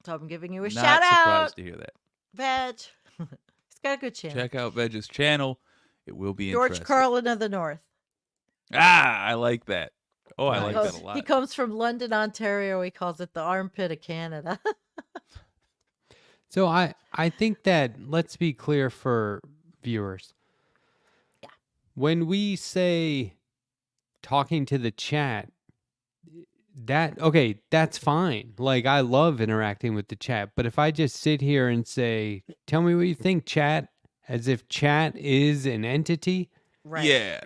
So I'm giving you a Not shout surprised out, to hear that. Veg. He's got a good channel. Check out Veg's channel. It will be George interesting. Carlin of the North. I like that. Oh, I like Nice. that a lot. He comes from London, Ontario. He calls it the armpit of Canada. So I think that, let's be clear for viewers. Yeah. When we say talking to the chat, that's fine. Like, I love interacting with the chat. But if I just sit here and say, "Tell me what you think, chat," as if chat is an entity, Right. Yeah.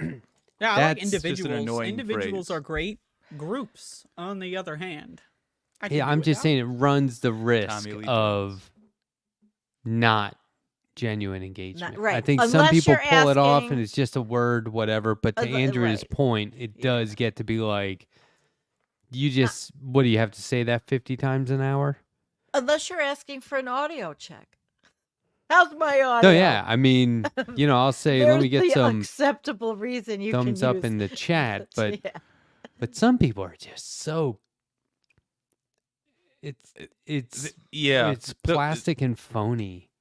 Yeah, I like That's just an individuals. annoying Individuals phrase. are great. Groups, on the other hand. I yeah, can I'm do just without. saying it runs the risk Tommy Lee of not genuine engagement. I right. think some Unless people you're pull it off asking- and it's just a word, whatever. But to Andrea's right. point, it Yeah. does get to be like, you just, what do you have to say that 50 times an hour? Unless you're asking for an audio check. How's my audio? So yeah, I mean, I'll say, let me There's get the some acceptable reason you thumbs can up use. in the chat, but Yeah. but some people are just so it's Yeah. it's plastic and phony.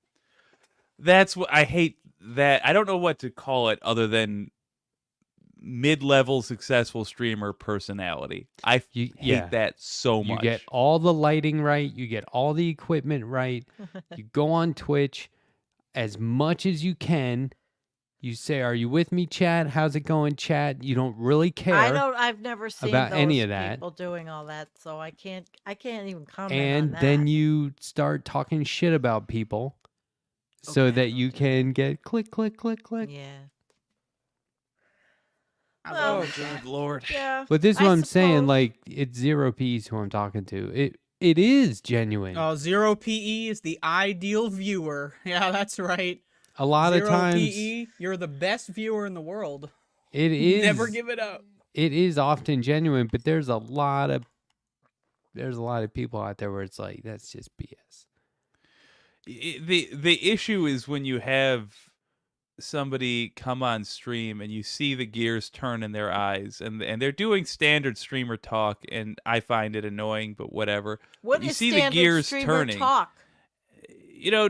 That's what I hate. That I don't know what to call it other than mid-level successful streamer personality. I Yeah. hate that so You much. get all the lighting right, you get all the equipment right. You go on Twitch as much as you can. You say, "Are you with me, chat? How's it going, chat?" You don't really care. I've never seen about those any of that. people doing all that, so I can't even comment And on that. then you start talking shit about people so Okay, that you can get click, click, click, click. Yeah. Well, Oh, good lord. Yeah. But this is what I'm saying. suppose- Like, it's Zero P's who I'm talking to. It is genuine. Oh, Zero PE is the ideal viewer. Yeah, that's right. A lot Zero of times, PE, you're the best viewer in the world. it is. Never give it up. It is often genuine, but there's a lot of people out there where it's like, that's just BS. The issue is when you have somebody come on stream and you see the gears turn in their eyes and they're doing standard streamer talk, and I find it annoying, but whatever. What you is see the standard gears streamer turning. talk?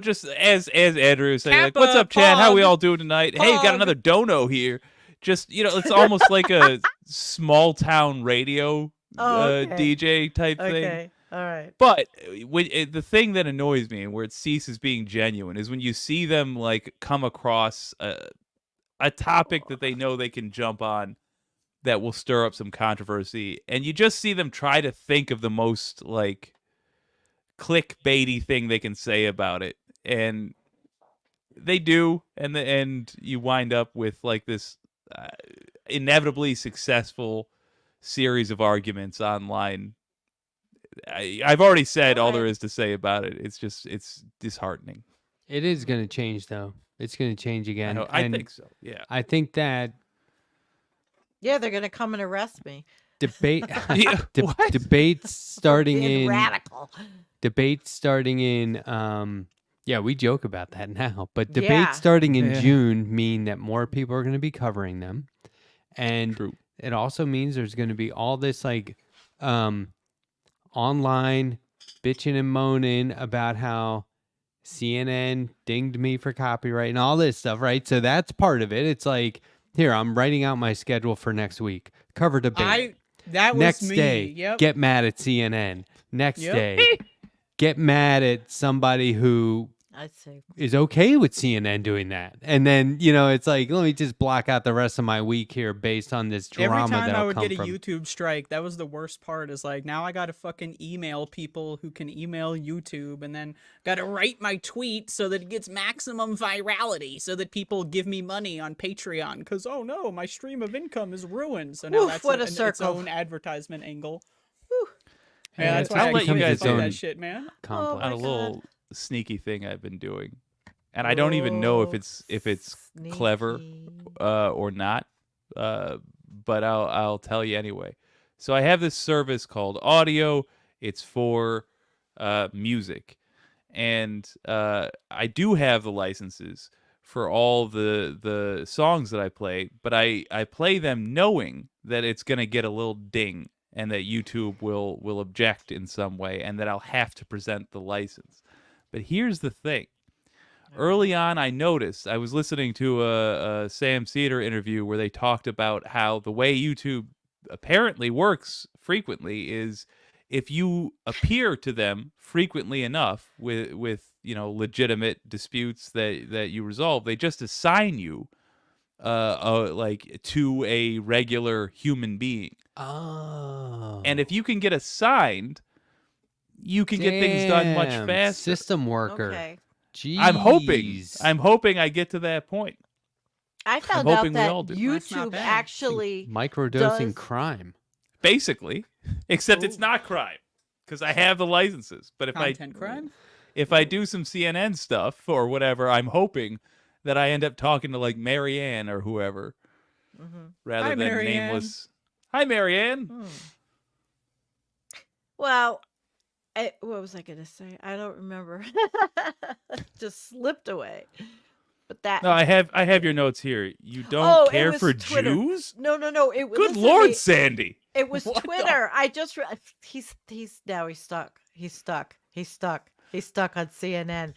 Just as Andrew was saying, like, Kappa, "What's up, Chad? How we Pog, all doing tonight? Hey, we got Pog." another dono here." Just it's almost like a small town radio Oh, okay. DJ type thing. Okay. All right. But the thing that annoys me and where it ceases being genuine is when you see them like come across a topic that they know they can jump on that will stir up some controversy, and you just see them try to think of the most like clickbaity thing they can say about it, and they do, and you wind up with like this inevitably successful series of arguments online. I've already said all there is to say about it. It's disheartening. It is going to change, though. It's going to change again. I think so. Yeah. I think that Yeah, they're gonna come and arrest me. debate What? debates starting Being in radical. debates starting in yeah, we joke about that now, but debates Yeah. starting in Yeah. June mean that more people are going to be covering them, and True. it also means there's going to be all this like online bitching and moaning about how CNN dinged me for copyright and all this stuff, right? So that's part of it. It's like, here, I'm writing out my schedule for next week. Cover debate. That was Next me. day, Yep. get mad at CNN. Next Yep. day, get mad at somebody who I'd say. is okay with CNN doing that. And then, it's like, let me just block out the rest of my week here based on this drama Every time I that'll would come get a from. YouTube strike, that was the worst part. Is like now I got to fucking email people who can email YouTube, and then got to write my tweet so that it gets maximum virality, so that people give me money on Patreon. Because oh no, my stream of income is ruined. So now Oof, that's what a its circle. own advertisement angle. Whew. Yeah, that's why I'll I let you quit guys doing own that shit, man. Complex. On a my little sneaky thing I've been doing, and I don't even know if it's clever Sneaky. or not, but I'll tell you anyway. So I have this service called Audio. It's for music, and I do have the licenses for all the songs that I play, but I play them knowing that it's gonna get a little ding and that YouTube will object in some way, and that I'll have to present the license. But here's the thing. Early on, I noticed, I was listening to a Sam Cedar interview where they talked about how the way YouTube apparently works frequently is if you appear to them frequently enough with legitimate disputes that you resolve, they just assign you like to a regular human being. Oh. And if you can get assigned, you can get things done much Damn, faster. System worker. Okay. Jeez. I'm hoping I get to that point. I found out hoping we that all do. That's not YouTube bad. actually Microdosing does- crime. Basically, except it's Ooh. not crime because I have the licenses. But Content crime. if I do some CNN stuff or whatever, I'm hoping that I end up talking to like Marianne or whoever rather Hi, than Marianne. nameless. Hi, Marianne. Hmm. Well, what was I going to say? I don't remember. Just slipped away. But that. No, I have your notes here. You don't Oh, it care was for Twitter. Jews? No. It was. Good listen, Lord, Sandy. It was What the- Twitter. I just. He's now he's stuck. He's stuck. He's stuck. He's stuck on CNN.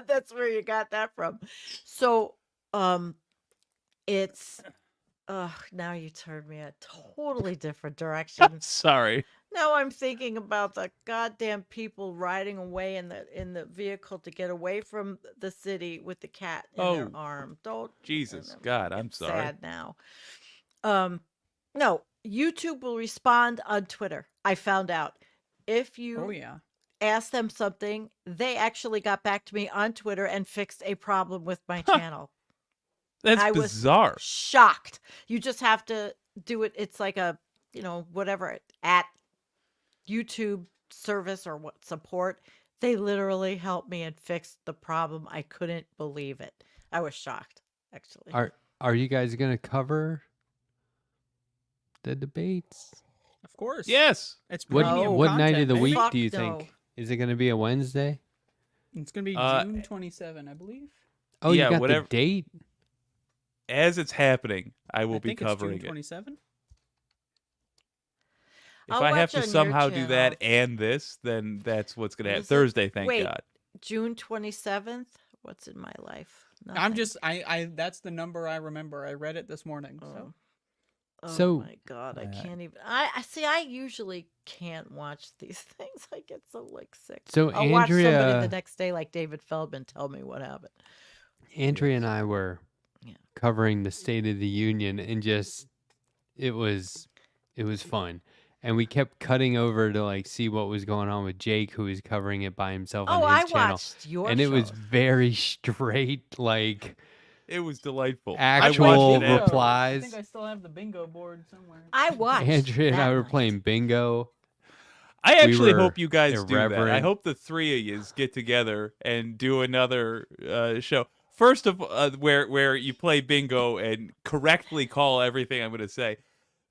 That's where you got that from. So, it's. Now you turned me a totally different direction. Sorry. Now I'm thinking about the goddamn people riding away in the vehicle to get away from the city with the cat in their Oh, arm. Don't Jesus, I'm God, I'm getting sorry. sad now. No, YouTube will respond on Twitter. I found out if you Oh yeah. ask them something, they actually got back to me on Twitter and fixed a problem with my channel. That's I was bizarre. Shocked. You just have to do it. It's like a whatever at YouTube service or what support. They literally helped me and fixed the problem. I couldn't believe it. I was shocked, actually. Are you guys gonna cover the debates? Of course. Yes. It's What premium what night of content, the baby. week Fuck do you no. think? Is it gonna be a Wednesday? It's gonna be Uh, June 27, I believe. Oh, Yeah, you got whatever- the date. As it's happening, I will I be think covering it's June it. 27. If I'll I have watch to on your somehow do that channel. and this, then that's what's going to happen. Is it- Thursday, thank wait. God. June 27th? What's in my life? I'm Nothing. just I that's the number I remember. I read it this morning. So Oh. Oh So my God, I Uh, can't even. I see. I usually can't watch these things. I get so like sick. so I'll watch somebody the Andrea next day, like David Feldman, tell me what happened. Andrea and Yes. I were Yeah. covering the State of the Union, and just it was fun. And we kept cutting over to like see what was going on with Jake, who was covering it by himself on Oh, his I channel. watched your And it was shows. very straight, like It was delightful. actual it after. replies. I think I still have the bingo board somewhere. I watched. Andrea and I that were night. playing bingo. I actually were hope you guys do that. I irreverent. hope the three of yous get together and do another show. First of where you play bingo and correctly call everything I'm going to say.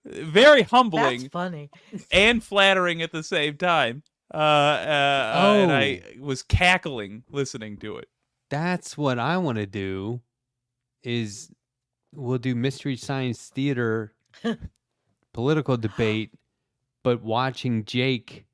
Very That's humbling funny. and flattering at the same time. And I was cackling listening to it. That's what I want to do. Is we'll do Mystery Science Theater political debate, but watching Jake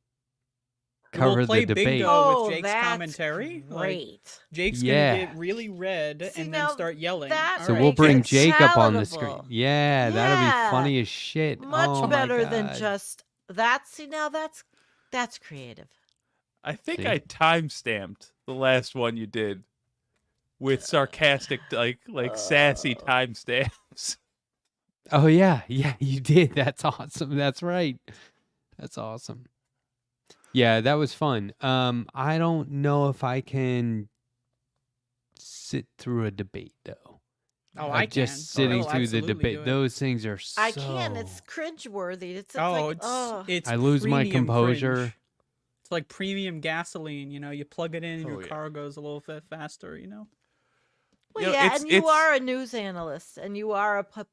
cover We'll play the debate. bingo with Jake's that's commentary. Like, great. Jake's Yeah. gonna get really red See, and now then start yelling. that All So right, we'll bring makes it Jake up on the screen. palatable. Yeah, that'll be Yeah. funny as shit. Much Oh my better than God. just that. See, now that's creative. I think See? I time-stamped the last one you did with sarcastic, like sassy timestamps. Oh yeah, you did. That's awesome. That's right. That's awesome. Yeah, that was fun. I don't know if I can sit through a debate though. Oh, Like I just can. sitting I'll through the absolutely debate. do it. Those things are so. I can. It's cringeworthy. It's Oh, like, oh. it's I lose my premium composure. cringe. It's like premium gasoline. You plug it in, and Oh, your yeah. car goes a little bit faster. Well, You know, yeah, it's- and you it's- are a news analyst, and you are a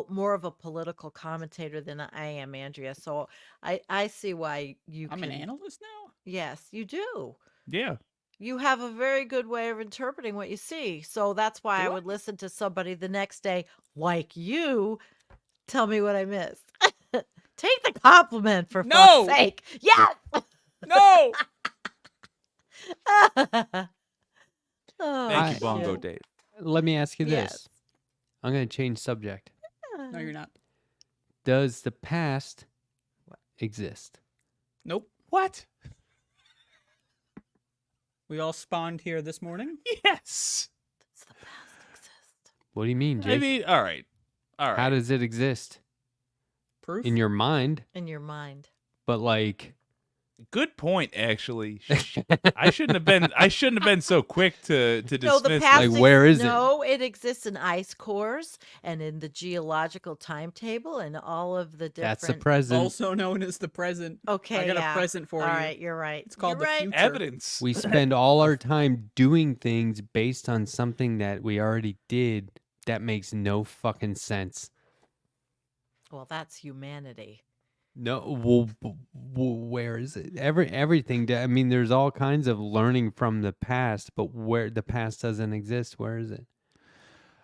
more of a political commentator than I am, Andrea. So I see why you I'm can. an analyst now. Yes, you do. Yeah. You have a very good way of interpreting what you see. So that's why Do I I? would listen to somebody the next day like you tell me what I missed. Take the compliment for No! fuck's sake. Yes. No. Oh, Thank you, I- Bongo shit. Dave. Let me ask you Yes. this. I'm going to change subject. No, you're not. Does the past exist? Nope. What? We all spawned here this morning. Yes. Does the past exist? What do you mean, Jake? I mean, all right. How does it exist? Proof. In your mind, In your mind. but like Good point, actually. I shouldn't have been so quick to No, the dismiss. past. Like, where is it? No, it exists in ice cores and in the geological timetable and all of the different. that's the present. also known as the present. Okay, I got yeah. a present for All you. right, you're right. It's called you're the right. future. Evidence. We spend all our time doing things based on something that we already did that makes no fucking sense. Well, that's humanity. No, where is it? Everything. I mean, there's all kinds of learning from the past, but where the past doesn't exist, where is it?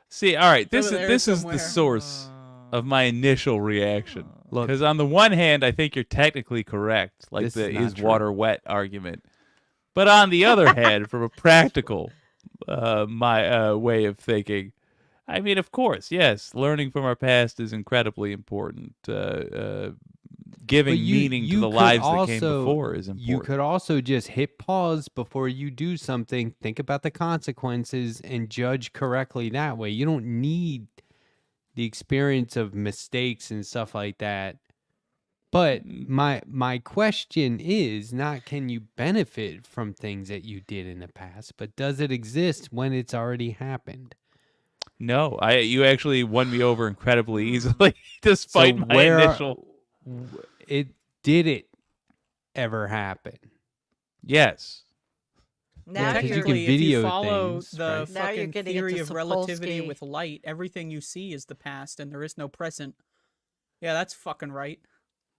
See, all right. It's over there This is somewhere. the source of my initial reaction. Look, Because on the one hand, I think you're technically correct, like This the is not is true. water wet argument. But on the other hand, from a practical way of thinking, I mean, of course, yes, learning from our past is incredibly important. Giving But meaning to you the could lives that came also- before is important. you could also just hit pause before you do something, think about the consequences, and judge correctly that way. You don't need the experience of mistakes and stuff like that. But my question is not can you benefit from things that you did in the past, but does it exist when it's already happened? No, you actually won me over incredibly easily, despite So my where initial. did it ever happen? Yes. Now Yeah, 'cause you you're can Technically, if video you follow things, the right? Now you're fucking getting theory into of relativity Sapolsky. with light, everything you see is the past, and there is no present. Yeah, that's fucking right.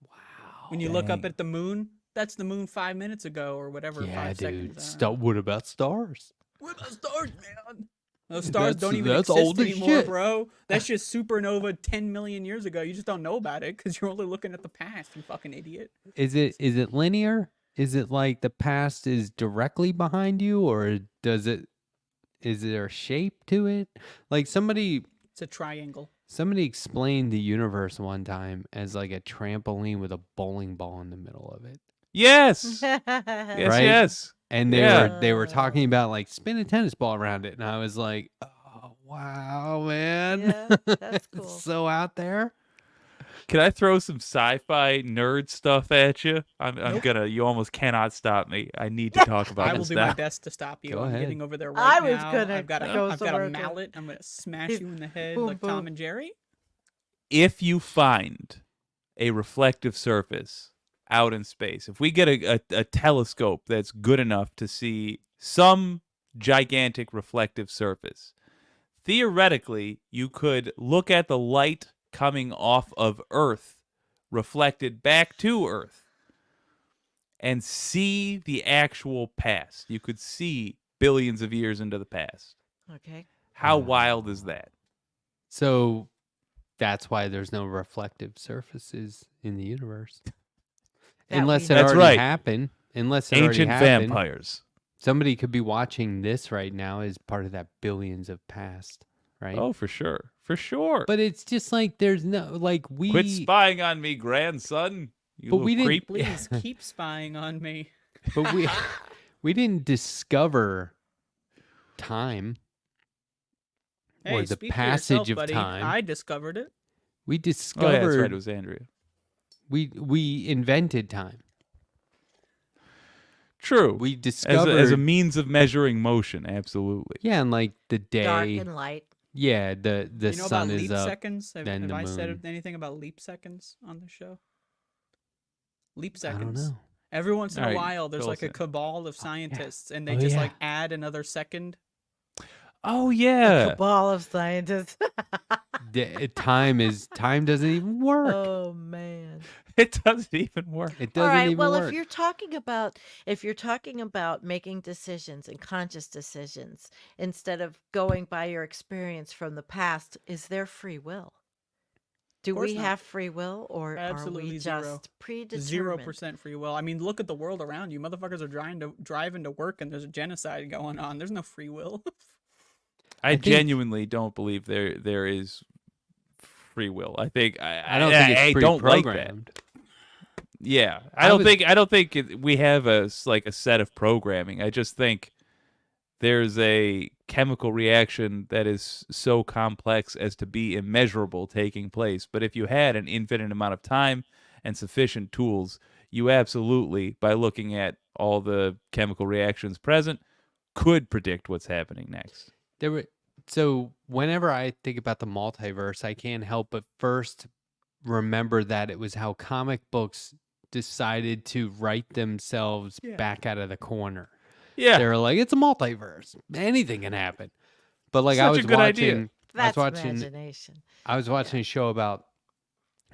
Wow. When you look up Dang. at the moon, that's the moon 5 minutes ago or whatever. Yeah, 5 dude. seconds. What about stars? What about stars, man? Those stars don't even That's exist old as anymore, shit. bro. That's just supernova 10 million years ago. You just don't know about it because you're only looking at the past, you fucking idiot. Is it linear? Is it like the past is directly behind you, or is there a shape to it? Like somebody It's a triangle. Somebody explained the universe one time as like a trampoline with a bowling ball in the middle of it. Yes. Yes, Right? yes. And Yeah. they were talking about like spin a tennis ball around it, and I was like, "Oh wow, man, Yeah, that's cool. so out there." Can I throw some sci-fi nerd stuff at you? I'm Nope. gonna. You almost cannot stop me. I need to talk about I will this do now. my best to stop you. Go I'm ahead. getting over there I right was now. gonna I've got go a somewhere too. mallet. I'm gonna smash He's- you in the head boom, like Tom boom. and Jerry. If you find a reflective surface out in space, if we get a telescope that's good enough to see some gigantic reflective surface, theoretically, you could look at the light coming off of Earth reflected back to Earth and see the actual past. You could see billions of years into the past. Okay. How wild is that? So that's why there's no reflective surfaces in the universe, That unless we it know. That's already right. happened. Unless it already Ancient happened. vampires. Somebody could be watching this right now as part of that billions of past, right? Oh, for sure. For sure. But it's just like there's no like we. Quit spying on me, grandson. You But little we didn't- creep. Please keep spying on me. But we didn't discover time Hey, or the speak for passage yourself, of buddy. time. I discovered it. We Oh, discovered. yeah, that's right. It was Andrea. We invented time. True. We as discovered as a means of measuring motion, absolutely. yeah, and like the Dark day. and light. Yeah, the You know sun about is leap up. seconds? Have then the I said moon. anything about leap seconds on the show? Leap I don't seconds. know. Every once in a Alright, while, there's fill like us a in. cabal of scientists, and they Oh, just yeah. like add another second. Oh, yeah. Cabal of scientists. Time doesn't even work. Oh man. It doesn't even work. It All doesn't right. even Well, work. if you're talking about making decisions and conscious decisions instead of going by your experience from the past, is there free will? Do course we not. have free will, or Absolutely are we zero. just predetermined? 0% free will. I mean, look at the world around you. Motherfuckers are driving to work, and there's a genocide going on. There's no free will. I think- genuinely don't believe there is free will. I think I don't think it's I don't like that. pre-programmed. Yeah, I I don't would- think we have a set of programming. I just think there's a chemical reaction that is so complex as to be immeasurable taking place. But if you had an infinite amount of time and sufficient tools, you absolutely, by looking at all the chemical reactions present, could predict what's happening next. So whenever I think about the multiverse, I can't help but first remember that it was how comic books decided to write themselves Yeah. back out of the corner. Yeah, They were like, it's a multiverse. Anything can happen. But like I Such a was good watching idea. That's watching imagination. I was watching a show about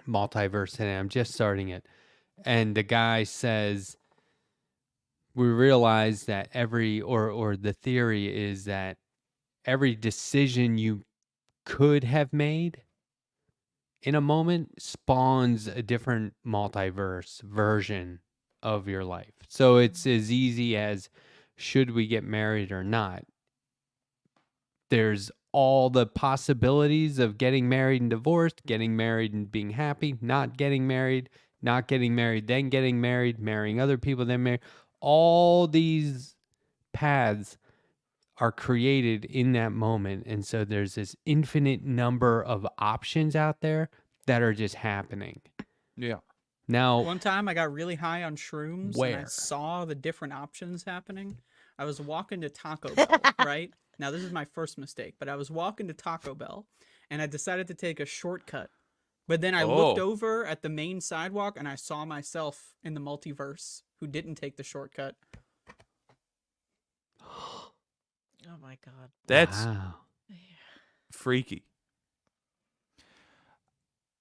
multiverse today. I'm just starting it. And the guy says we realize that or the theory is that every decision you could have made in a moment spawns a different multiverse version of your life. So it's as easy as should we get married or not? There's all the possibilities of getting married and divorced, getting married and being happy, not getting married, then getting married, marrying other people, then marry. All these paths are created in that moment. And so there's this infinite number of options out there that are just happening. yeah. Now, One time I got really high on shrooms and I Where? saw the different options happening. I was walking to Taco Bell, right? Now this is my first mistake, but I was walking to Taco Bell and I decided to take a shortcut. But then I looked Oh. over at the main sidewalk and I saw myself in the multiverse who didn't take the shortcut. Oh my God. That's wow. freaky.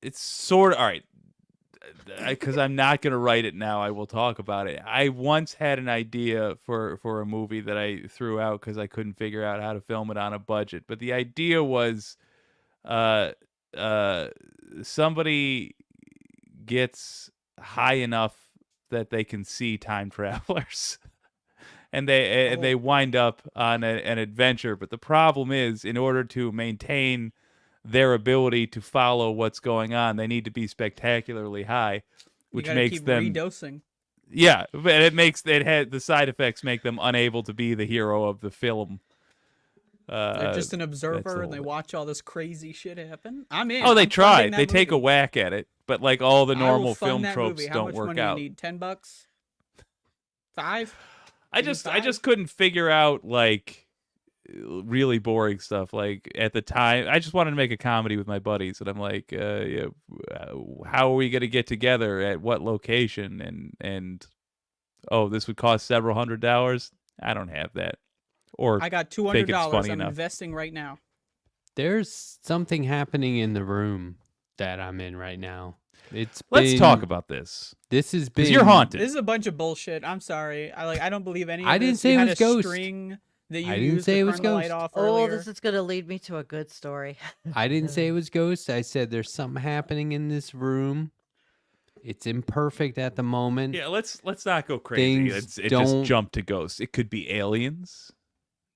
It's sort of all right. Because I'm not going to write it now, I will talk about it. I once had an idea for a movie that I threw out because I couldn't figure out how to film it on a budget. But the idea was, somebody gets high enough that they can see time travelers, and they wind up on an adventure. But the problem is, in order to maintain their ability to follow what's going on. They need to be spectacularly high, which you gotta makes keep them redosing. yeah, but the side effects make them unable to be the hero of the film. They're just an that's observer the and they whole- watch all this crazy shit happen. I'm in. Oh, they I'm funding try. that They take a movie. whack at it, but like all the I will normal fund film that tropes movie. How don't much work money out. you need? $10? 5? I just couldn't figure out like really boring stuff. Like at the time, I just wanted to make a comedy with my buddies, and I'm like, how are we gonna get together at what location? And oh, this would cost several $100s. I don't have that. Or I got think it's $200. funny I'm enough. investing right now. There's something happening in the room that I'm in right now. Let's talk about this. This has been. Because you're haunted. This is a bunch of bullshit. I'm sorry. I don't believe any of I this. didn't say You it had was a ghost. string that you I didn't used say to it was turn the light ghost. off Oh, earlier. this is going to lead me to a good story. I didn't say it was ghost. I said there's something happening in this room. It's imperfect at the moment. Yeah, let's not go crazy. Things It don't- just jumped to ghosts. It could be aliens,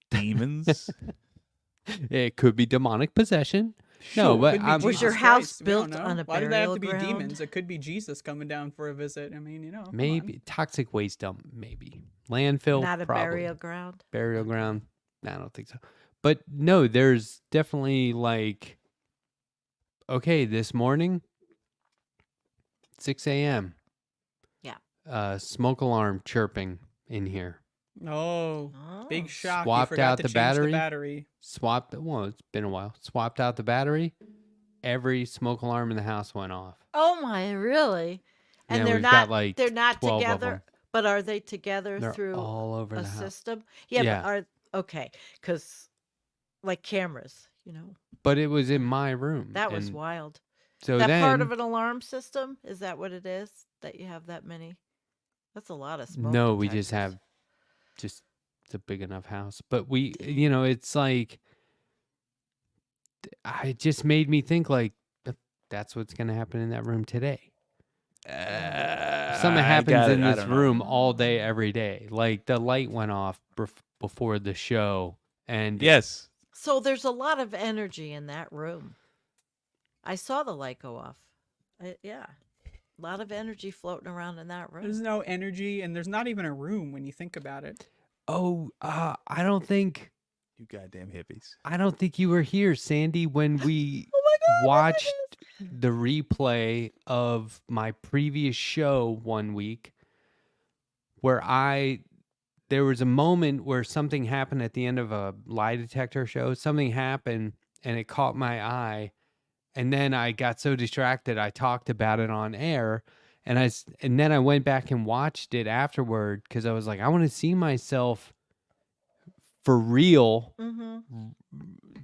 demons. It could be demonic possession. No, Sure. but Could be I'm, Was your Jesus house Christ, we don't built know. on a Why do they have to be burial ground? demons? It could be Jesus coming down for a visit. I mean, come on. maybe toxic waste dump. Maybe landfill. Not a probably. burial ground. Burial ground. No, I don't think so. But no, there's definitely like. Okay, this morning, 6 a.m. Yeah. Smoke alarm chirping in here. Oh, Oh. big shock. Swapped you forgot out to the change battery. the battery. Swapped. Well, it's been a while. Swapped out the battery. Every smoke alarm in the house went off. Oh my, really? And Yeah, they're we've not got, like, they're not 12 of together, them. but are they together They're through all over a the house. system? Yeah, Yeah. but are okay, cuz like cameras, But it was in my room. That was and wild. so That then, part of an alarm system, is that what it is? That you have that many? That's a lot of smoke. No, we just detectors. have just it's a big enough house. But it's like it just made me think like that's what's gonna happen in that room today. Something happens in this room all day, every day. Like the light went off before the show, and Yes. So there's a lot of energy in that room. I saw the light go off. Yeah. A lot of energy floating around in that room. There's no energy, and there's not even a room when you think about it. I don't think You goddamn hippies. you were here, Sandy, when we watched the replay of my previous show one week where there was a moment where something happened at the end of a lie detector show. Something happened and it caught my eye. And then I got so distracted, I talked about it on air. And then I went back and watched it afterward because I was like, I want to see myself for real, Mm-hmm.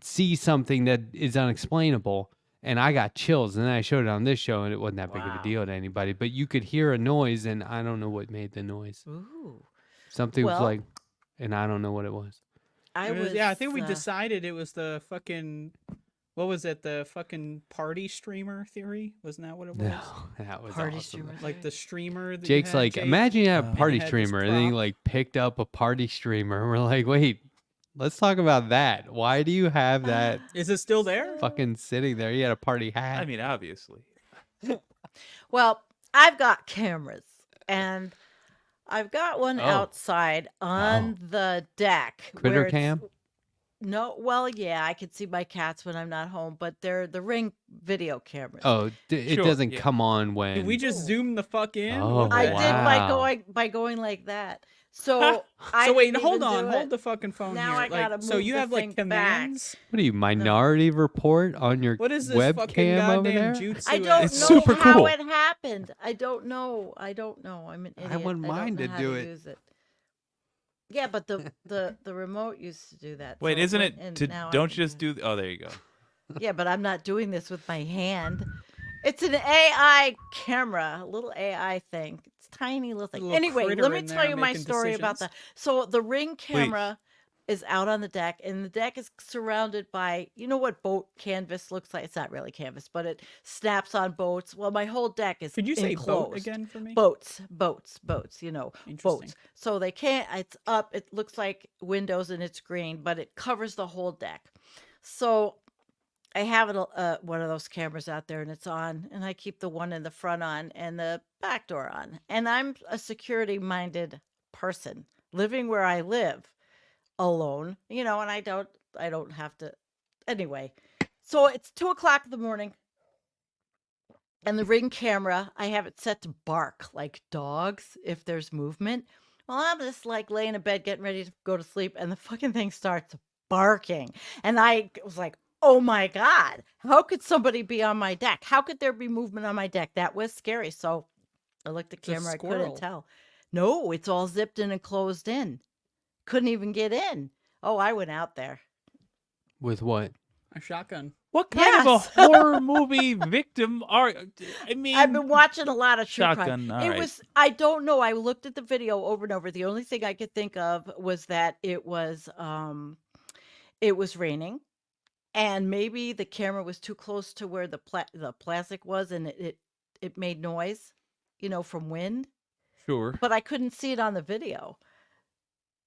see something that is unexplainable. And I got chills. And then I showed it on this show and it wasn't that big of Wow. a deal to anybody. But you could hear a noise and I don't know what made the noise. Ooh. Something was Well- like, and I don't know what it was. I think we decided it was the fucking, what was it? The fucking party streamer theory? Wasn't that what it was? No, that was Party awesome. streamer. Like the streamer. That you Jake's had, like, Jake? imagine you have a And party it had this streamer, and then he prop. like picked up a party streamer. We're like, wait, let's talk about that. Why do you have that Is it still there? fucking sitting there? You had a party hat. I mean, obviously. Well, I've got cameras, and I've got one Oh. outside on the deck. Critter where it's- cam? No, well, yeah, I can see my cats when I'm not home, but they're the Ring video cameras. Oh, it Sure, doesn't yeah. come on when. Did we just zoom the fuck in? Oh, What I the did heck? by going like that. So I So wait, didn't hold even on, do hold it. the fucking phone Now here. I gotta so move you the have like thing back. commands. What are you, Minority Report on your What is this fucking webcam over goddamn there? jutsu? I don't It's know super how cool. it happened. I don't know. I'm an idiot. wouldn't don't mind know to how do it. use it. Yeah, but the remote used to do that. Wait, so isn't went- it and to now I don't can just do oh there you go. Yeah, but I'm not doing this with my hand. It's an AI camera, a little AI thing. It's a tiny little thing. Little Anyway, critter let me in tell there you my making story about decisions. that. So the Ring camera is out on the deck, and the deck is surrounded by, you know what boat canvas looks like? It's not really canvas, but it snaps on boats. Well, my whole deck is Could you say boat enclosed. again for me? Boats, Interesting. boats. So they can't, it's up, it looks like windows and it's green, but it covers the whole deck. So I have one of those cameras out there, and it's on, and I keep the one in the front on and the back door on. And I'm a security-minded person living where I live alone, and I don't have to. Anyway, so it's 2 o'clock in the morning, and the Ring camera, I have it set to bark like dogs if there's movement. Well, I'm just like laying in bed getting ready to go to sleep, and the fucking thing starts barking. And I was like, oh my God, how could somebody be on my deck? How could there be movement on my deck? That was scary. So I looked at the It's a camera, I couldn't squirrel. tell. No, it's all zipped in and closed in. Couldn't even get in. Oh, I went out there. With what? A shotgun. What kind of a Yes. horror movie victim are? I mean, I've been watching a lot of true shotgun. crime. All It right. was, I don't know. I looked at the video over and over. The only thing I could think of was that it was raining, and maybe the camera was too close to where the plastic was, and it made noise, from wind. Sure. But I couldn't see it on the video.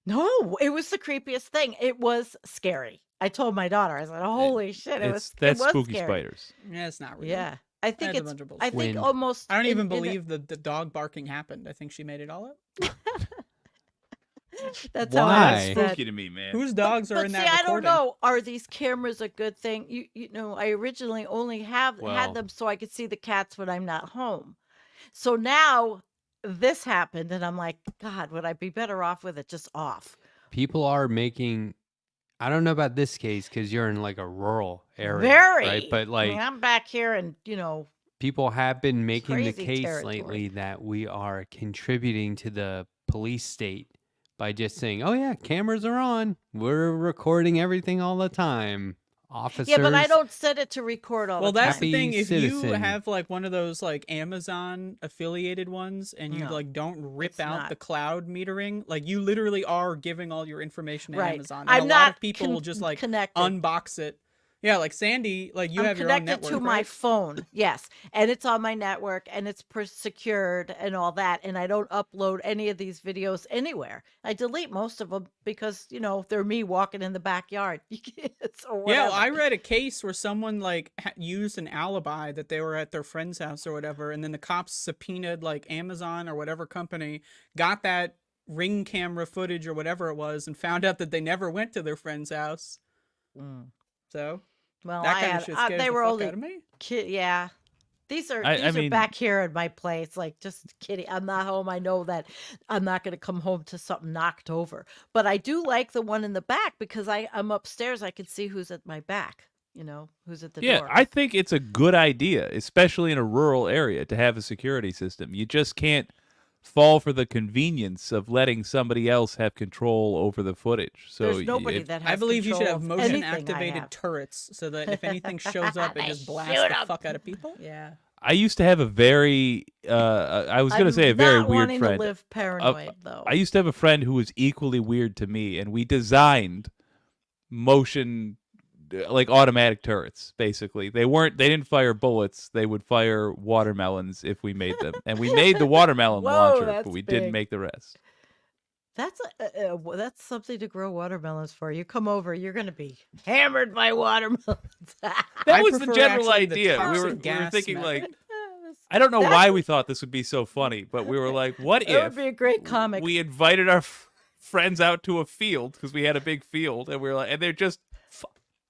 No, it was the creepiest thing. It was scary. I told my daughter, I said, "Holy shit!" That's it was spooky scary. spiders. Yeah, it's not real. Yeah, I think That's a it's. bunch of I bullshit. think Wind. almost. I don't even in a- believe that the dog barking happened. I think she made it all up. That's Why? how That's I said. spooky to me, man. Whose dogs are But in see, that I don't recording? know. Are these cameras a good thing? I originally only had Well- them so I could see the cats when I'm not home. So now this happened, and I'm like, God, would I be better off with it just off? People are making. I don't know about this case because you're in like a rural area, Very. right? But I like mean, I'm back here, and people have been making the crazy case territory. lately that we are contributing to the police state by just saying, "Oh yeah, cameras are on. We're recording everything all the time." Officers. yeah, but I don't set it to record all Well, the time. that's the thing. Happy If you citizen. have like one of those like Amazon affiliated ones, and you No, like don't rip it's out not. the cloud metering, like you literally are giving all your information to Right. Amazon, and I'm a lot not of people will just like connected. unbox it. Yeah, like Sandy, like you I'm have your own connected network, to my right? phone, yes, and it's on my network, and it's secured and all that, and I don't upload any of these videos anywhere. I delete most of them because they're me walking in the backyard. So Yeah, whatever. I read a case where someone like used an alibi that they were at their friend's house or whatever, and then the cops subpoenaed like Amazon or whatever company, got that Ring camera footage or whatever it was, and found out that they never went to their friend's house. Mm. So Well, that I kind had, of shit scares they the were fuck only out of me. yeah. These are I these are mean- back here in my place. Like, just kidding. I'm not home. I know that I'm not going to come home to something knocked over. But I do like the one in the back because I'm upstairs. I can see who's at my back. Who's at the Yeah, door. I think it's a good idea, especially in a rural area, to have a security system. You just can't fall for the convenience of letting somebody else have control over the footage. So There's nobody if- that has I believe you should control have of motion anything I activated have. turrets so that if anything shows up, it They just blasts shoot the 'em. fuck out of people. Yeah. I used to have a very, I was going to say a very not weird wanting friend. to live paranoid, though. I used to have a friend who was equally weird to me, and we designed motion, like automatic turrets. Basically, they didn't fire bullets; they would fire watermelons if we made them, and we made the watermelon Whoa, launcher, that's but we didn't big. make the rest. That's something to grow watermelons for. You come over, you're going to be hammered by watermelons. That I was the prefer general actually the idea. We toxic were gas thinking method. like, I don't know That why we thought this would be so funny, but we were like, what That would if be a great comic. we invited our friends out to a field because we had a big field, and we were like, and they're just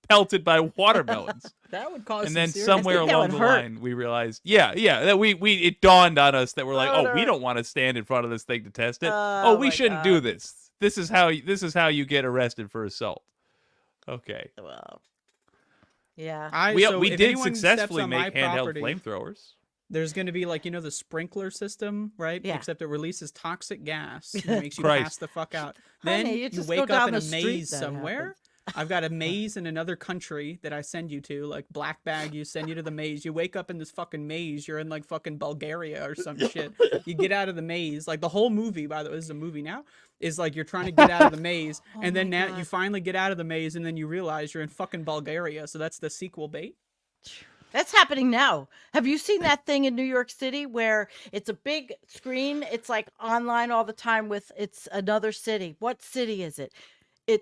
pelted by watermelons. That would cause. And then some serious- somewhere I think that along would the hurt. line, we realized, that it dawned on us that we're like, Oh, oh, we no. don't want to stand in front of this thing to test it. Oh, We my shouldn't do God. this. This is how you get arrested for assault. Okay. Well, yeah. So we if did anyone steps successfully on my make handheld property, flamethrowers. There's going to be like the sprinkler system, right? Yeah. Except it releases toxic gas and makes you Christ. pass the fuck out. Honey, Then you you just wake go up down in a the street, maze that somewhere. happens. I've got a maze in another country that I send you to, like black bag. You send you to the maze. You wake up in this fucking maze. You're in like fucking Bulgaria or some shit. You get out of the maze. Like the whole movie, by the way, this is a movie now. Is like you're trying to get out of the maze, Oh and then my now God. you finally get out of the maze, and then you realize you're in fucking Bulgaria. So that's the sequel bait. That's happening now. Have you seen that thing in New York City where it's a big screen? It's like online all the time it's another city. What city is it? You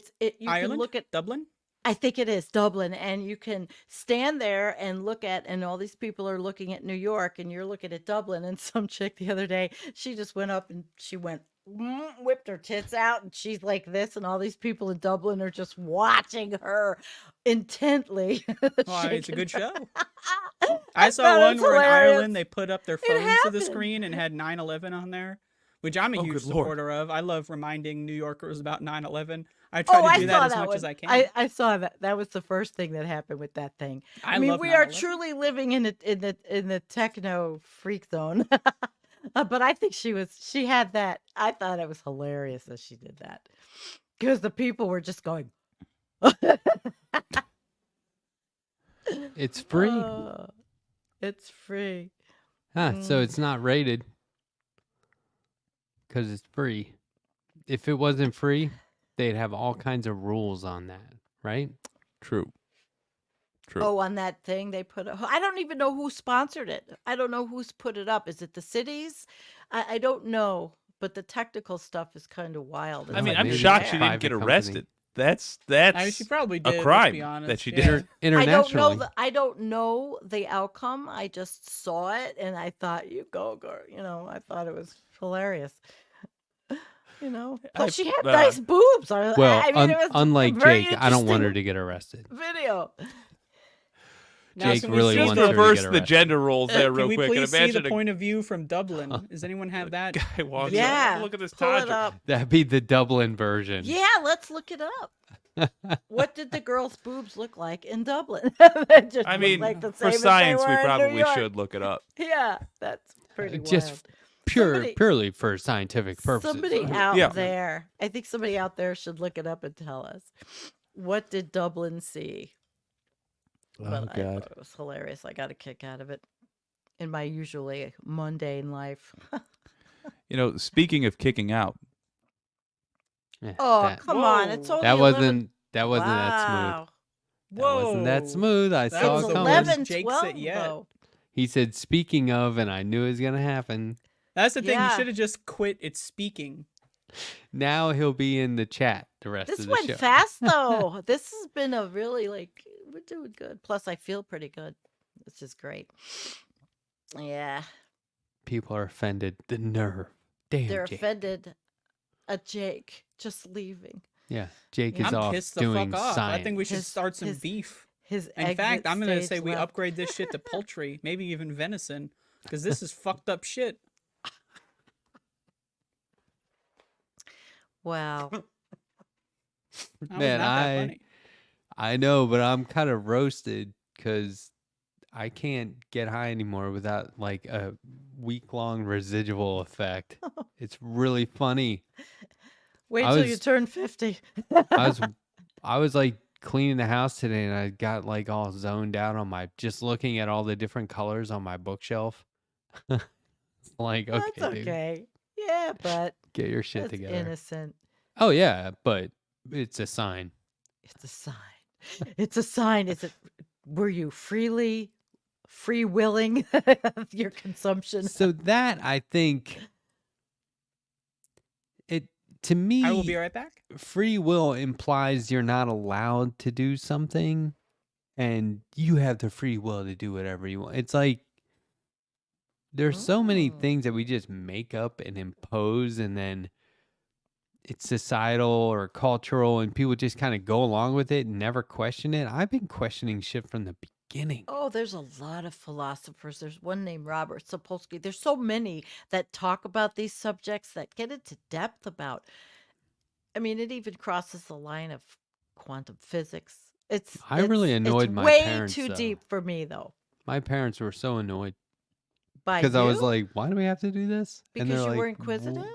Ireland, can look at Dublin. I think it is Dublin, and you can stand there and look at, and all these people are looking at New York, and you're looking at Dublin. And some chick the other day, she just went up and she went, whipped her tits out, and she's like this, and all these people in Dublin are just watching her intently. Well, it's a shaking good her- show. I I saw thought it one was where in hilarious. Ireland they put up their phones to the happened. screen and had 9/11 on there, which I'm a Oh, huge good Lord. supporter of. I love reminding New Yorkers about 9/11. I try Oh, to I do saw that as that much one. as I can. I saw that. That was the first thing that happened with that thing. I mean, love we are 9/11. truly living in the techno freak zone. But I think she had that. I thought it was hilarious that she did that because the people were just going. It's free. It's free. So it's not rated because it's free. If it wasn't free, they'd have all kinds of rules on that, right? True. Oh, on that thing they put up. I don't even know who sponsored it. I don't know who's put it up. Is it the cities? I don't know. But the technical stuff is kind of wild. I It's mean, like, I'm maybe shocked it's she a didn't get private arrested. company. That's I mean, she probably did. a let's crime be honest. that she Yeah. did. Internationally. I don't know the outcome. I just saw it and I thought, you go, girl. I thought it was hilarious. Plus she had nice boobs. Well, I mean, it was unlike very Jake, I don't want her interesting to get arrested. video. Now, Jake can we really see Just wants the- her to reverse get the arrested. gender roles there Can real we quick. And please see the imagine a point of view from Dublin? Does anyone have that? guy walks Yeah. up. Look at this Pull it Todger. up. That'd be the Dublin version. Yeah, let's look it up. What did the girls' boobs look like in Dublin? They just I look mean, like the for same as they science, we were in New probably York. should look it up. Yeah, that's pretty Just wild. Somebody- purely for scientific purposes. Somebody out Yeah. there, I think somebody out there should look it up and tell us. What did Dublin see? But I thought it was hilarious. I got a kick out of it in my usually mundane life. Speaking of kicking out, Yeah, Oh, that, come on. It's Whoa. only that 11 wasn't that wasn't that smooth. Wow. That wasn't that Whoa. smooth. I That saw was it It's the coming. worst 11, Jake 12, said yet. though. He said, "Speaking of," and I knew it was gonna happen. That's the thing. Yeah. You should have just quit. It's speaking. Now he'll be in the chat the rest This of the went show. fast, though. This has been a really, we're doing good. Plus, I feel pretty good. This is great. Yeah. People are offended. The nerve. Damn, They're Jake. offended at Jake just leaving. Yeah, Jake is I'm off pissed the doing fuck off. science. I think we should His- start some his- beef. His In fact, I'm going gonna say we upgrade this shit to poultry, maybe even venison, because this is fucked up shit. Wow. That was Man, not that funny. I know, but I'm kind of roasted because I can't get high anymore without like a week-long residual effect. It's really funny. Wait I till you was- turn 50. I was like cleaning the house today and I got like all zoned out on just looking at all the different colors on my bookshelf. It's like, okay, That's dude, okay. Yeah, but get your shit that's together. innocent. Oh yeah, but it's a sign. It's a sign. It's a sign. Were you free willing your consumption? So that I think it to me I will be right back. free will implies you're not allowed to do something and you have the free will to do whatever you want. It's like there's so many Mm. things that we just make up and impose and then it's societal or cultural and people just kind of go along with it and never question it. I've been questioning shit from the beginning. Oh, there's a lot of philosophers. There's one named Robert Sapolsky. There's so many that talk about these subjects that get into depth about. I mean, it even crosses the line of quantum physics. I really annoyed it's my way parents, too though. deep for me, though. My parents were so annoyed By because I was you? like, why do we have to do this? Because they're you like, were inquisitive? "Well,"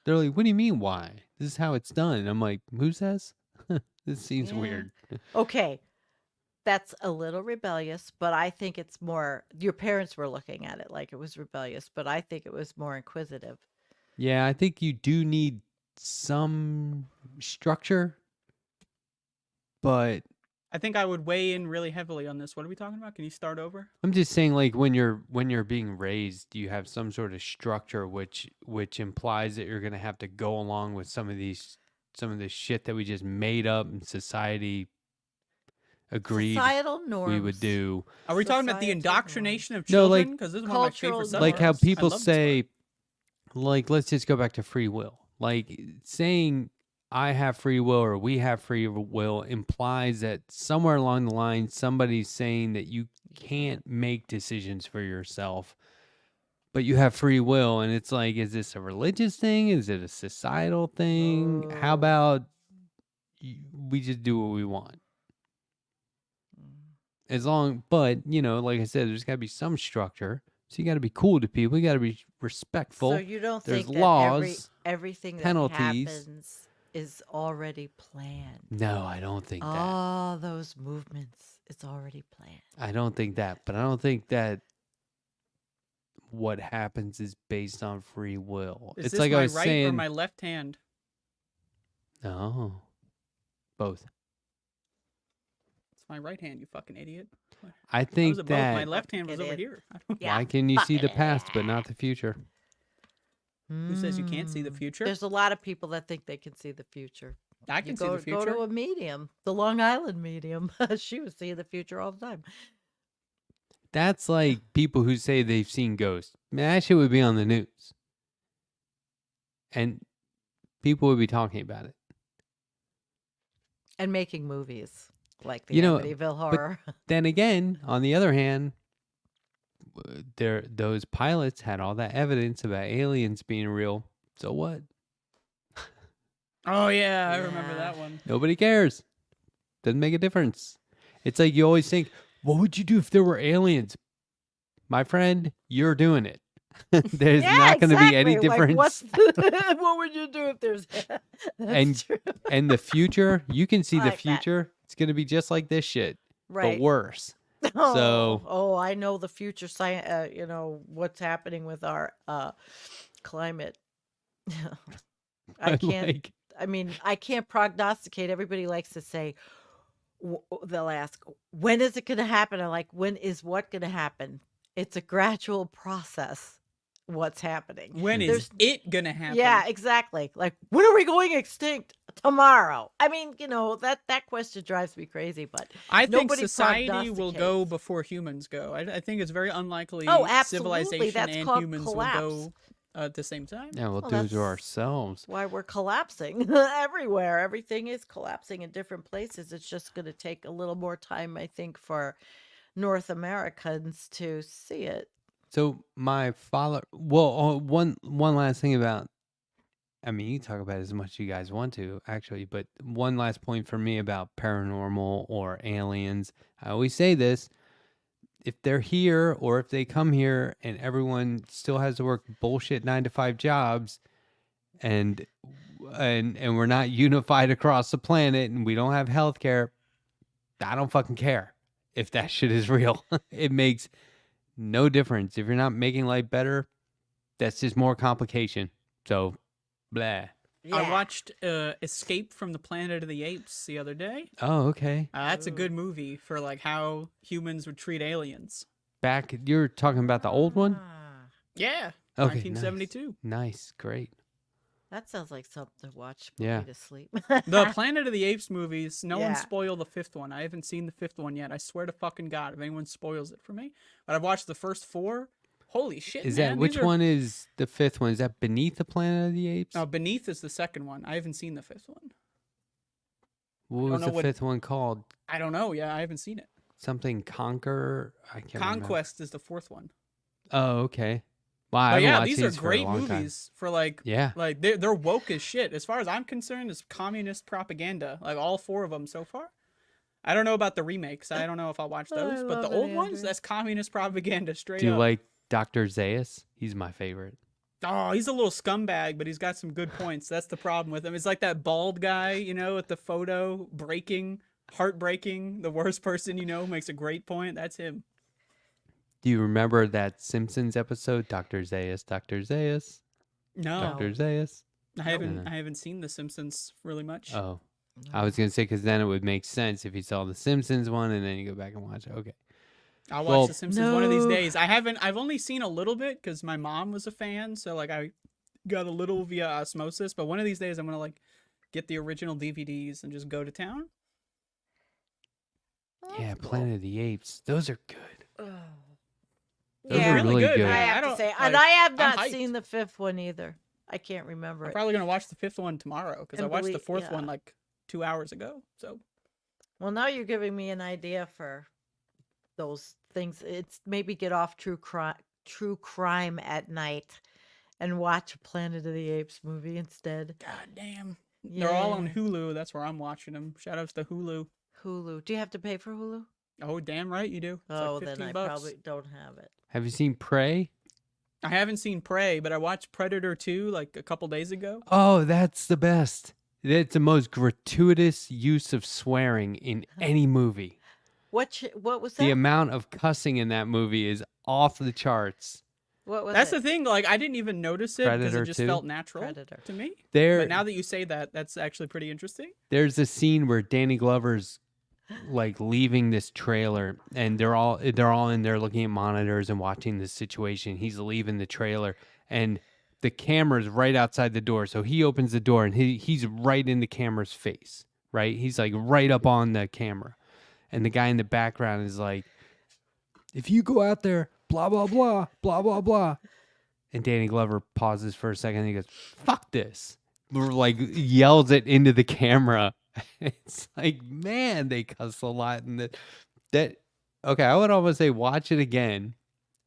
they're like, what do you mean why? This is how it's done. And I'm like, who says? This seems Yeah. weird. Okay. That's a little rebellious, but I think it's more your parents were looking at it like it was rebellious, but I think it was more inquisitive. Yeah, I think you do need some structure, but I think I would weigh in really heavily on this. What are we talking about? Can you start over? I'm just saying like when you're being raised, you have some sort of structure which implies that you're going to have to go along with some of this shit that we just made up and society agreed Societal norms. we would do. Are we talking about the Societal indoctrination of No, like, children? Because this is one of my favorite cultural Like how subgenres. I people love this say, part. like, let's just go back to free will. Like saying I have free will or we have free will implies that somewhere along the line somebody's saying that you can't make decisions for yourself, but you have free will. And it's like, is this a religious thing? Is it a societal thing? How about we just do what we want? As long, but like I said, there's got to be some structure. So you got to be cool to people. You got to be respectful. So you don't There's think that laws, everything that penalties. happens is already planned? No, I don't think that. All those movements, it's already planned. I don't think that. But I don't think that what happens is based on free will. Is It's this like my I was right saying. or my left hand? No, both. It's my right hand, you fucking idiot. I How think was it both? My that. left hand was over Idiot. here. Yeah. Why can you see the fucking past but idiot. not the future? Who says you can't see the future? There's a lot of people that think they can see the future. I You can see go, the future. Go to a medium, the Long Island medium. She was seeing the future all the time. That's like people who say they've seen ghosts. Man, that shit would be on the news, and people would be talking about it. And making movies like the You know, Amityville Horror. Then again, on the other hand, those pilots had all that evidence about aliens being real. So what? Oh yeah, I remember Yeah. that one. Nobody cares. Doesn't make a difference. It's like you always think, what would you do if there were aliens? My friend, you're doing it. There's Yeah, not going to be any exactly. Like, difference. what would you do if there's that's And- true. And the future, you can see I the like that. future. It's going to be just like this shit, Right. but worse. Oh, So- I know the future science, what's happening with our climate. I can't Like, I mean, I can't prognosticate. Everybody likes to say, they'll ask, when is it going to happen? I'm like, when is what going to happen? It's a gradual process. What's happening? When is There's- it gonna happen? Yeah, exactly. Like, when are we going extinct? Tomorrow. I mean, that question drives me crazy, but I think nobody society will go prognosticates. before humans go. I think it's very unlikely Oh, absolutely. civilization That's and called humans collapse. will go at the same time. yeah, we'll Well, do it to that's- ourselves. why we're collapsing everywhere. Everything is collapsing in different places. It's just going to take a little more time, I think, for North Americans to see it. So my father. Well, one last thing about. I mean, you can talk about it as much as you guys want to, actually. But one last point for me about paranormal or aliens. I always say this: if they're here or if they come here and everyone still has to work bullshit 9-to-5 jobs, and we're not unified across the planet and we don't have healthcare, I don't fucking care if that shit is real. It makes no difference. If you're not making life better, that's just more complication. So, blah. I watched Escape from the Planet of the Apes the other day. Oh, okay. That's a good movie for like how humans would treat aliens. Back, you're talking about the old one? Ah, Yeah. Okay, 1972. Nice, great. that sounds like something to watch. Put Yeah. me to sleep. The Planet of the Apes movies, no one Yeah. spoiled the fifth one. I haven't seen the fifth one yet. I swear to fucking God if anyone spoils it for me. But I've watched the first four. Holy shit, Is man. that, these which are- one is the fifth one? Is that Beneath the Planet of the Apes? No, Beneath is the second one. I haven't seen the fifth one. What don't was know the what- fifth one called? I don't know. Yeah, I haven't seen it. Something Conquer? I can't remember. Conquest is the fourth one. Oh, okay. Wow, I But haven't yeah, watched these are for a great long time. movies for like Yeah. they're woke as shit. As far as I'm concerned, it's communist propaganda. Like all four of them so far. I don't know about the remakes. I don't know if I'll watch I those. But the love it, old ones, Andrew. that's communist propaganda straight Do you up. like Dr. Zaius? He's my favorite. Oh, he's a little scumbag, but he's got some good points. That's the problem with him. It's like that bald guy, with the photo breaking, heartbreaking. The worst person makes a great point. That's him. Do you remember that Simpsons episode, Dr. Zaius, Dr. Zaius, No, Dr. Zaius? I haven't. No. I haven't seen The Simpsons really much. Oh, I was going to say, because then it would make sense if you saw the Simpsons one and then you go back and watch it. Okay. I'll watch Well- The Simpsons one of these No. days. I've only seen a little bit because my mom was a fan, so like I got a little via osmosis. But one of these days, I'm gonna like get the original DVDs and just go to town. Well, Yeah, that's cool. Planet of the Apes. Those are good. Oh. Those They're are really really good, good. I man. have to don't, say, like, and I have I'm not hyped. seen the fifth one either. I can't remember I'm it. probably gonna watch the fifth one tomorrow because I And watched the believe- fourth one yeah. like 2 hours ago. So Well, now you're giving me an idea for those things. It's maybe get off true crime at night and watch a Planet of the Apes movie instead. god damn, they're all on Yeah. Hulu. That's where I'm watching them. Shout outs to Hulu. Hulu. Do you have to pay for Hulu? Oh damn right you do. It's Oh, like then 15 I bucks. probably don't have it. Have you seen Prey? I haven't seen Prey, but I watched Predator 2 like a couple days ago. Oh, that's the best. It's the most gratuitous use of swearing in any movie. What was that? The amount of cussing in that movie is off the charts. What was That's it? the thing. Like I didn't even notice it because Predator it just 2? felt natural Predator. to me. There, But now that you say that, that's actually pretty interesting. there's a scene where Danny Glover's like leaving this trailer, and they're all in there looking at monitors and watching this situation. He's leaving the trailer, and the camera's right outside the door. So he opens the door, and he's right in the camera's face. Right, he's like right up on the camera, and the guy in the background is like, "If you go out there, blah blah blah, blah blah blah." And Danny Glover pauses for a second, and he goes, "Fuck this!" Like yells it into the camera. It's like, man, they cuss a lot, and that. Okay, I would almost say watch it again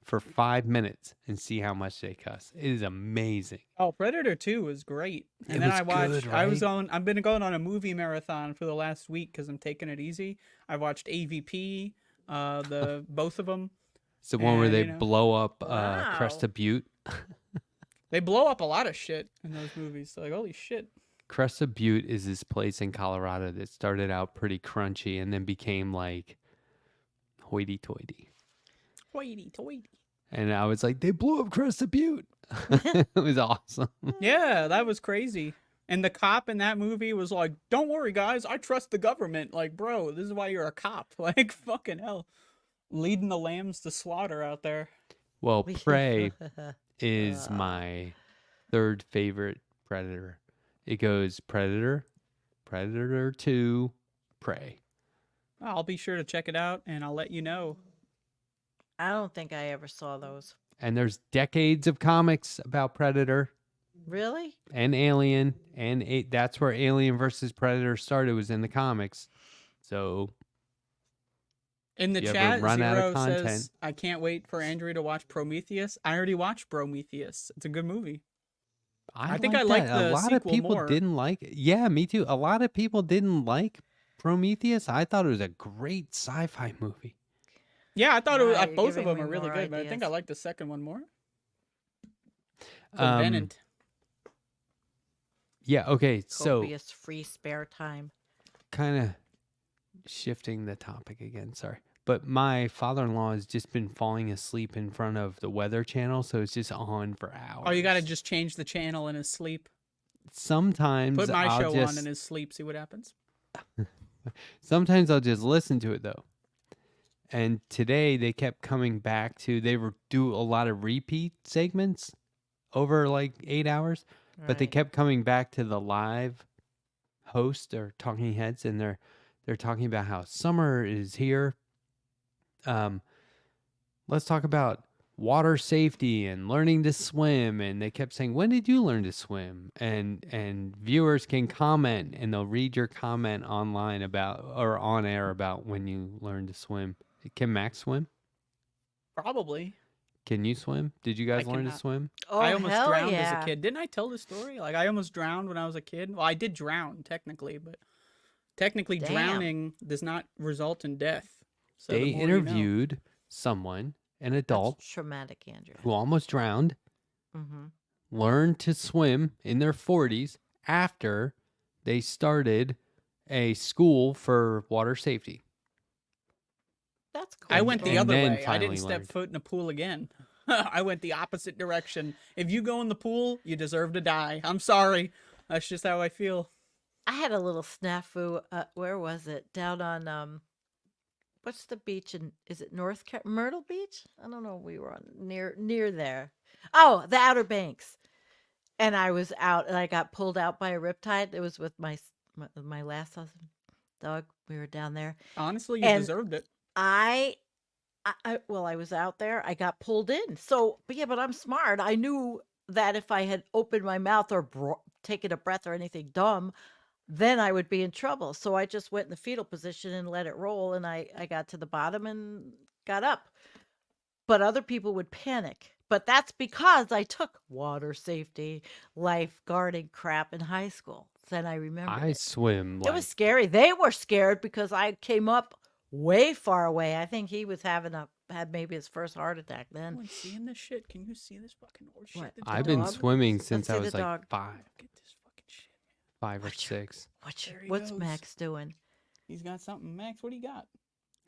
for 5 minutes and see how much they cuss. It is amazing. Oh, Predator 2 was great. And It then was I watched good, I've been going on a movie marathon for the last week cuz I'm taking it easy. I watched AVP, both of them. It's the one where And, they you know, blow up Wow. Cresta Butte. They blow up a lot of shit in those movies. Like holy shit. Cresta Butte is this place in Colorado that started out pretty crunchy and then became like hoity-toity. Hoity-toity. And I was like, they blew up Cresta Butte. It was awesome. Yeah, that was crazy. And the cop in that movie was like, "Don't worry, guys, I trust the government." Like, bro, this is why you're a cop. Like, fucking hell, leading the lambs to slaughter out there. Well, Prey is my third favorite Predator. It goes Predator, Predator 2, Prey. I'll be sure to check it out, and I'll let you know. I don't think I ever saw those. And there's decades of comics about Predator Really? and Alien, and that's where Alien versus Predator started, was in the comics. So In the You ever chat, run out of Zero says, content? "I can't wait for Andrea to watch Prometheus." I already watched Prometheus. It's a good movie. I think I like that. the A lot of sequel people more. didn't like it. Yeah, me too. A lot of people didn't like Prometheus. I thought it was a great sci-fi movie. Yeah, I thought it was, Wow, you're both of giving them are me really more good, but I think I ideas. like the second one more. Um, Venant. Yeah, okay. So Copious free spare time. kind of shifting the topic again, sorry. But my father-in-law has just been falling asleep in front of the Weather Channel, so it's just on for hours. Oh, you got to just change the channel in his sleep. Sometimes Put my I'll show just on in his sleep. See what happens. sometimes I'll just listen to it though. And today they kept coming back to do a lot of repeat segments over like 8 hours, but they Right. kept coming back to the live host or talking heads, and they're talking about how summer is here. Let's talk about water safety and learning to swim. And they kept saying, when did you learn to swim? And viewers can comment, and they'll read your comment online about, or on air about, when you learn to swim. Can Max swim? Probably. Can you swim? Did you guys learn to cannot. swim? Oh, I almost hell drowned yeah. as a kid. Didn't I tell the story? Like I almost drowned when I was a kid. Well, I did drown technically, but technically Damn. drowning does not result in death. So the They more you know. interviewed someone, an That's adult, traumatic, Andrea. who almost drowned, Mm-hmm. learned to swim in their 40s after they started a school for water safety. That's cool. I went the And other then way. I finally didn't step learned. foot in a pool again. I went the opposite direction. If you go in the pool, you deserve to die. I'm sorry. That's just how I feel. I had a little snafu. Where was it? Down on what's the beach in? Is it Myrtle Beach? I don't know. We were on near there. Oh, the Outer Banks. And I was out, and I got pulled out by a riptide. It was with my last husband. dog. We were down there. Honestly, you And deserved it. Well, I was out there. I got pulled in. So, but I'm smart. I knew that if I had opened my mouth or taken a breath or anything dumb, then I would be in trouble. So I just went in the fetal position and let it roll. And I got to the bottom and got up. But other people would panic. But that's because I took water safety, lifeguarding crap in high school. Then I remembered I it. swim It like was scary. They were scared because I came up way far away. I think he was had maybe his first heart attack then. Anyone seeing this shit? Can you see this fucking horse shit? What? that's I've the been dog? swimming Let's since I see the was like dog. 5, Look at this fucking shit, man. 5 or Watch. 6. There he What's goes. Max doing? He's got something. Max, what do you got?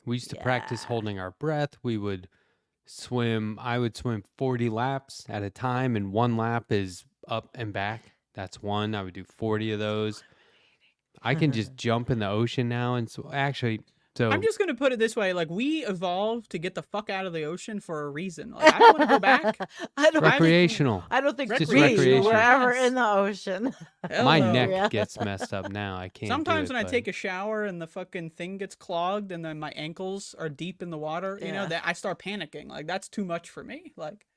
We used to practice Yeah. holding our breath. We would swim. I would swim 40 laps at a time, and one lap is up and back. That's one. I would do 40 of those. I can just jump in the ocean now, and so actually, so I'm just gonna put it this way: like we evolved to get the fuck out of the ocean for a reason. Like I don't want to go back. I don't. recreational. I don't think Just we recreation. were ever Yes. in the ocean. Hell My no. neck Yeah. gets messed up now. I can't. Sometimes do it, when I but take a shower and the fucking thing gets clogged and then my ankles are deep in the water, you know, Yeah. that I start panicking. Like that's too much for me. Like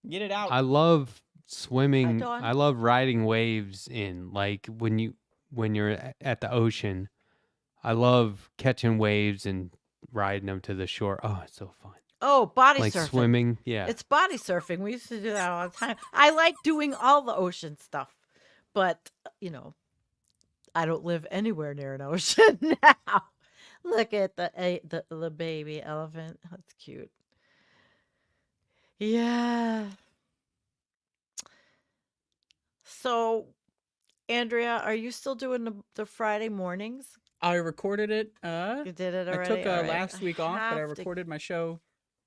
get it out. I love swimming. Dawn. I love riding waves in like when you're at the ocean. I love catching waves and riding them to the shore. Oh, it's so fun. Oh, body Like surfing. swimming. Yeah. It's body surfing. We used to do that all the time. I like doing all the ocean stuff, but I don't live anywhere near an ocean now. Look at the baby elephant. That's cute. Yeah. So, Andrea, are you still doing the Friday mornings? I recorded it. You did it I already. took All right. last week off, but I have to- recorded my show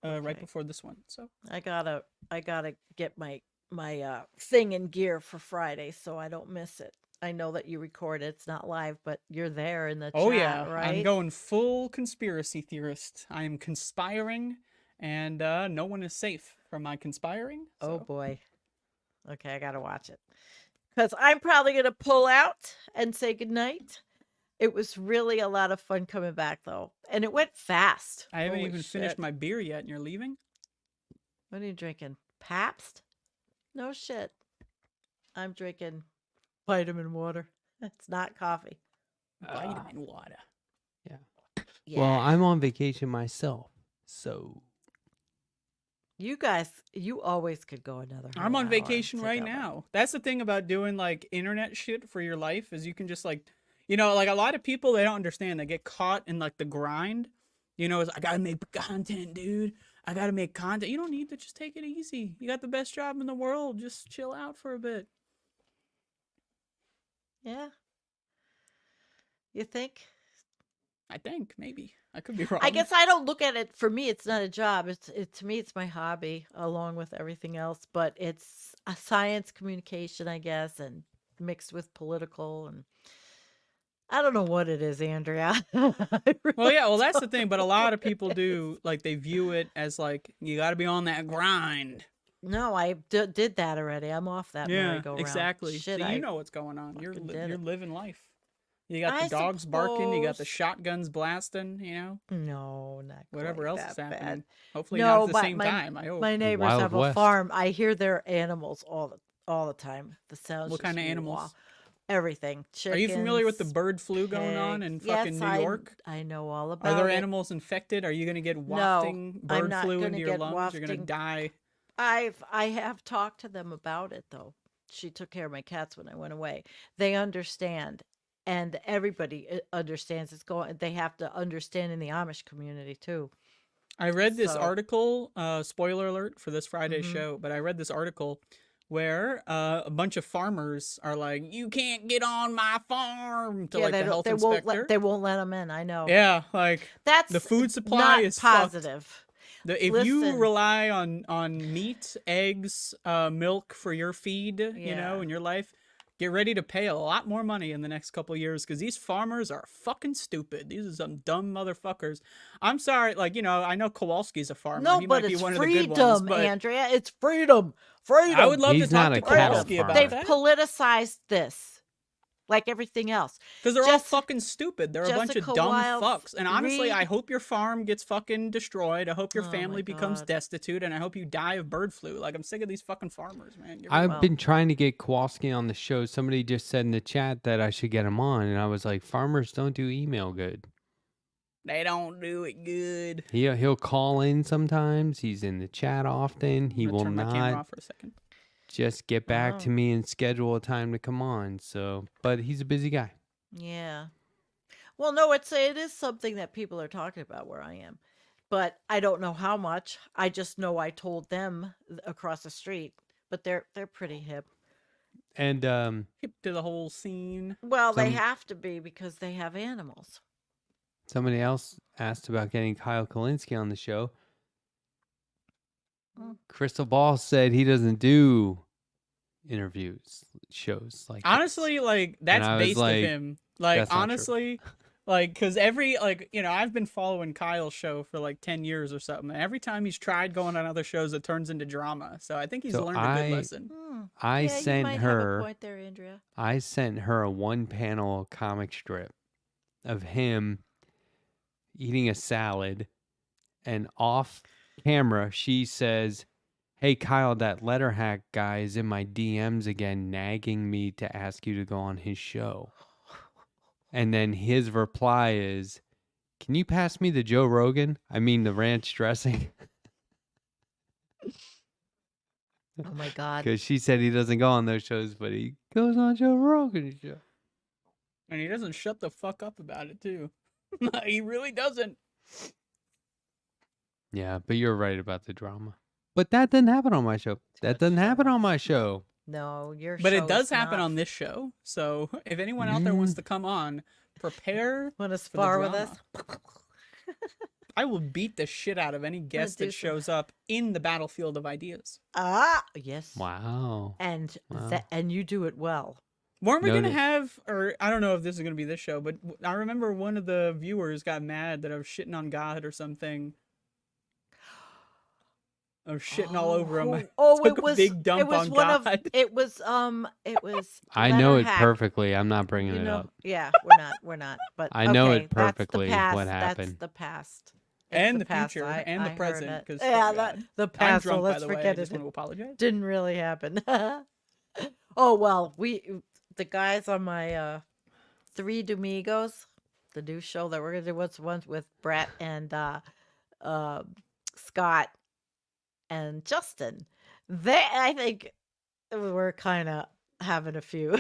right Okay. before this one. So I gotta get my thing in gear for Friday so I don't miss it. I know that you record it. It's not live, but you're there in the oh chat, yeah, right? I'm going full conspiracy theorist. I am conspiring, and no one is safe from my conspiring. Oh so- boy. Okay, I gotta watch it. Because I'm probably gonna pull out and say goodnight. It was really a lot of fun coming back though. And it went fast. I haven't Holy even finished shit. my beer yet, and you're leaving. What are you drinking? Pabst? No shit. I'm drinking vitamin water. It's not coffee. Vitamin water. Yeah. Well, I'm on vacation myself, so You guys, you always could go another. I'm whole on hour vacation and right take a- now. That's the thing about doing like internet shit for your life is you can just like, like a lot of people they don't understand. They get caught in like the grind. It's I gotta make content, dude. I gotta make content. You don't need to just take it easy. You got the best job in the world. Just chill out for a bit. Yeah. You think? I think maybe I could be wrong. I guess I don't look at it. For me, it's not a job. To me, it's my hobby along with everything else. But it's a science communication, I guess, and mixed with political, and I don't know what it is, Andrea. I Well, really yeah. Well, that's the don't thing. But a know lot what of people it do like they view it as like you got to be on that grind. No, I did that already. I'm off that Yeah, merry-go-round. exactly. Shit, so I you know what's going on. You're fucking did you're it. living life. You got I the dogs barking. You got the suppose. shotguns blasting. No, not Whatever quite else is that happening. bad. Hopefully No, not at the but same time. I hope. My neighbors Wild have a West. farm. I hear their animals all the time. The sounds. What just kind of wah. animals? Everything. Are you familiar with the Chickens, bird flu going on in pigs. fucking Yes, New York? I know all about Are there it. animals infected? Are you gonna get wafting I'm bird not flu gonna into your get lungs? You're gonna wafting. die. I have talked to them about it though. She took care of my cats when I went away. They understand, and everybody understands. It's going. They have to understand in the Amish community too. I read this So- article, spoiler alert for this Friday Mhm. show, but I read this article where a bunch of farmers are like, "You can't get on my farm," to like they the health they inspector. won't let them in. I know. Yeah, like That's the food supply not is fucked. positive. If you Listen. rely on meat, eggs, milk for your feed, Yeah. in your life, get ready to pay a lot more money in the next couple of years because these farmers are fucking stupid. These are some dumb motherfuckers. I'm sorry, I know Kowalski's a farmer. No, he but might be it's one of the good freedom, ones, but Andrea. It's freedom. Freedom. I would love He's to talk not to a cattle Kowalski about farmer. They've that. politicized this. like everything else. Because they're all Jess- fucking stupid. They're a bunch of Jessica dumb Wilde, fucks. And honestly, I read- hope your farm gets fucking destroyed. I hope your Oh my family becomes God. destitute. And I hope you die of bird flu. Like, I'm sick of these fucking farmers, man. Get rid of I've them. been trying to get Kowalski on the show. Somebody just said in the chat that I should get him on, and I was like, farmers don't do email good. They don't do it good. He'll call in sometimes. He's in the chat often. He I'm gonna will turn my camera not off for a second. just get back to Oh. me and schedule a time to come on. So, but he's a busy guy. Yeah. Well, no, it is something that people are talking about where I am, but I don't know how much. I just know I told them across the street, but they're pretty hip. And Hip to the whole scene. Well, they Some- have to be because they have animals. somebody else asked about getting Kyle Kalinske on the show. Mm. Crystal Ball said he doesn't do interviews, shows like this. Honestly, like, that's I was based like, of him. Like, "That's not true." honestly, like, because I've been following Kyle's show for like 10 years or something. And every time he's tried going on other shows, it turns into drama. So I think he's So learned a I- good lesson. I yeah, you sent might have a her. point there, Andrea. I sent her a one-panel comic strip of him eating a salad, and off camera she says, "Hey Kyle, that Letterhack guy is in my DMs again, nagging me to ask you to go on his show." And then his reply is, "Can you pass me the Joe Rogan? I mean the ranch dressing." Oh my God. Because she said he doesn't go on those shows, but he goes on Joe Rogan's show. And he doesn't shut the fuck up about it, too. He really doesn't. Yeah, but you're right about the drama. But that didn't happen on my show. That much doesn't happen drama. on my show. No, your But show it does is happen not- on this show. So if anyone out there wants to come on, prepare. Want to for the spar with drama. us? I will beat the shit out of any guest do that some- shows up in the battlefield of ideas. Yes. Wow. And Wow. and you do it well. Weren't we No, gonna no. have, or I don't know if this is gonna be this show, but I remember one of the viewers got mad that I was shitting on God or something. I was shitting all over him. I Oh, took it was a big dump it was on one God. of it was I know it Letterhack. perfectly. I'm not bringing You it know, up. yeah, we're not. But I know okay, it perfectly That's what the past. happened. That's the past. It's And the past. future, I- and the I heard present, it. 'cause, yeah, oh God. the I'm past. drunk, So by let's the way. I forget just it. want to apologize. Didn't really happen. Oh well, the guys on my Three Domingos, the new show that we're gonna do once with Brett and Scott and Justin. I think we're kind of having a few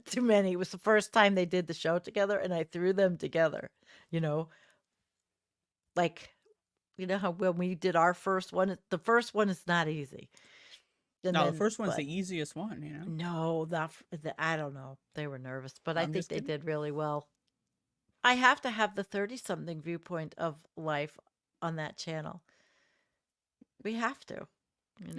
too many. It was the first time they did the show together, and I threw them together. Like how when we did our first one, the first one is not easy. And No, then- the first one's but- the easiest one, you know? No, I don't know. They were nervous, but I I'm think just they kidding. did really well. I have to have the 30-something viewpoint of life on that channel. We have to.